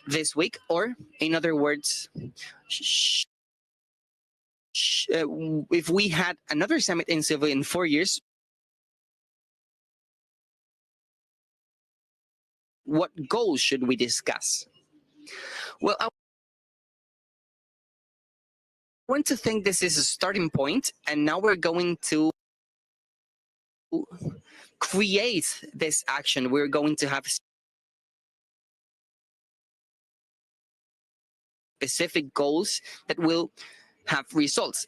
this week? Or in other words, if we had another summit in Seville in 4 years, what goals should we discuss? Well, I want to think this is a starting point, and now we're going to create this action. We're going to have specific goals that will have results.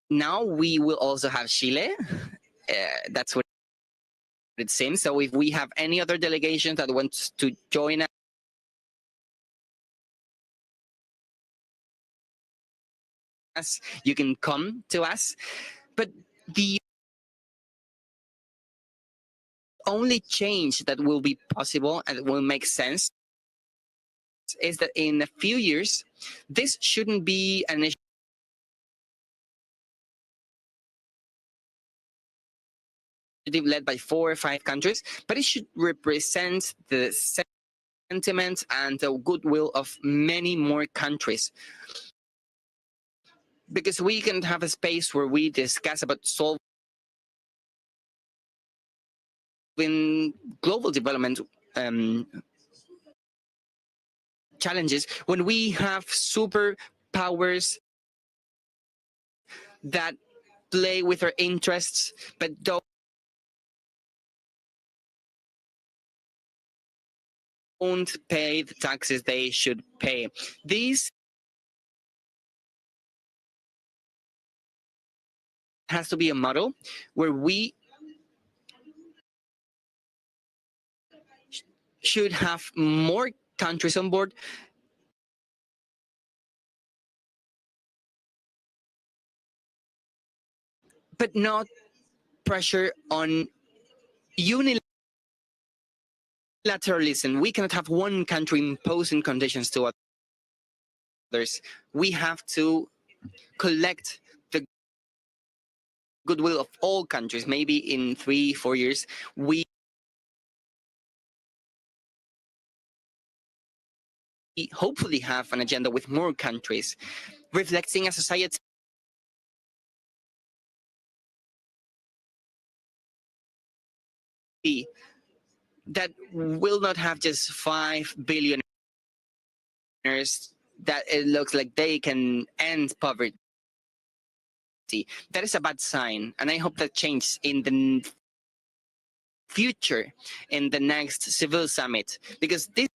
Now we will also have Chile. That's what it seems. So if we have any other delegations that wants to join us, you can come to us. But the only change that will be possible and will make sense is that in a few years, this shouldn't be an issue led by 4 or 5 countries, but it should represent the sentiment and the goodwill of many more countries. Because we can have a space where we discuss about solving global development challenges when we have superpowers that play with our interests but don't pay the taxes they should pay. These has to be a model where we should have more countries on board, but not pressure on unilateralism. We cannot have one country imposing conditions to others. We have to collect the goodwill of all countries. Maybe in 3-4 years, we hopefully have an agenda with more countries, reflecting a society that will not have just 5 billionaires that it looks like they can end poverty. That is a bad sign, and I hope that changes in the future, in the next Seville summit, because this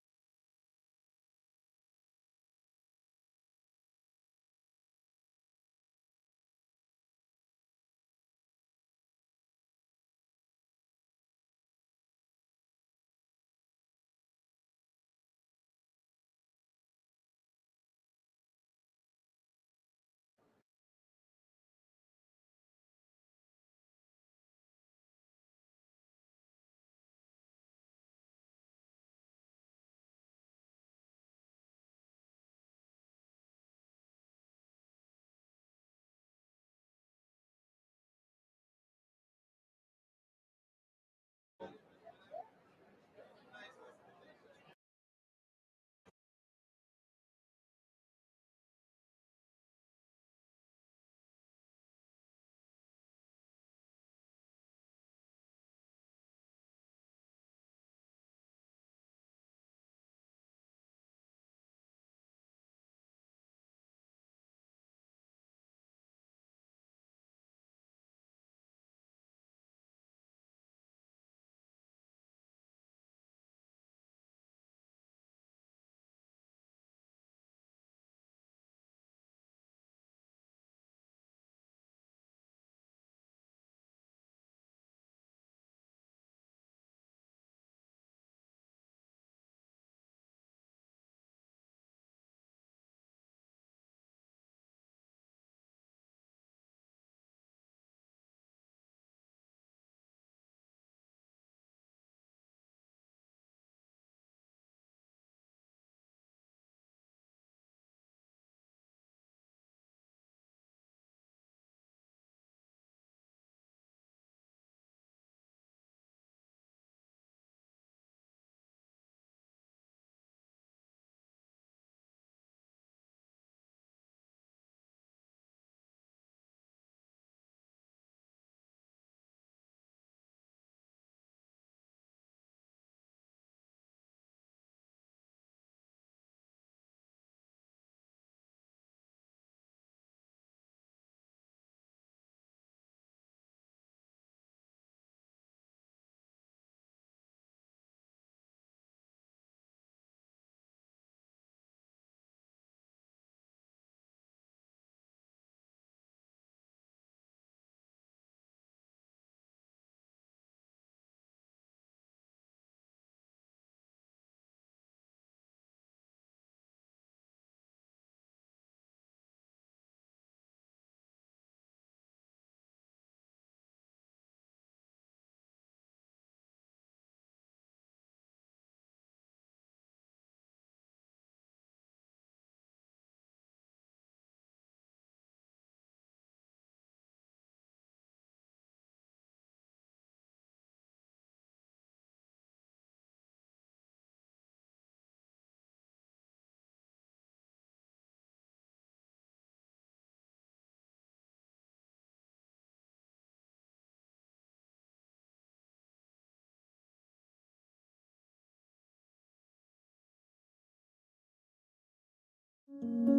you.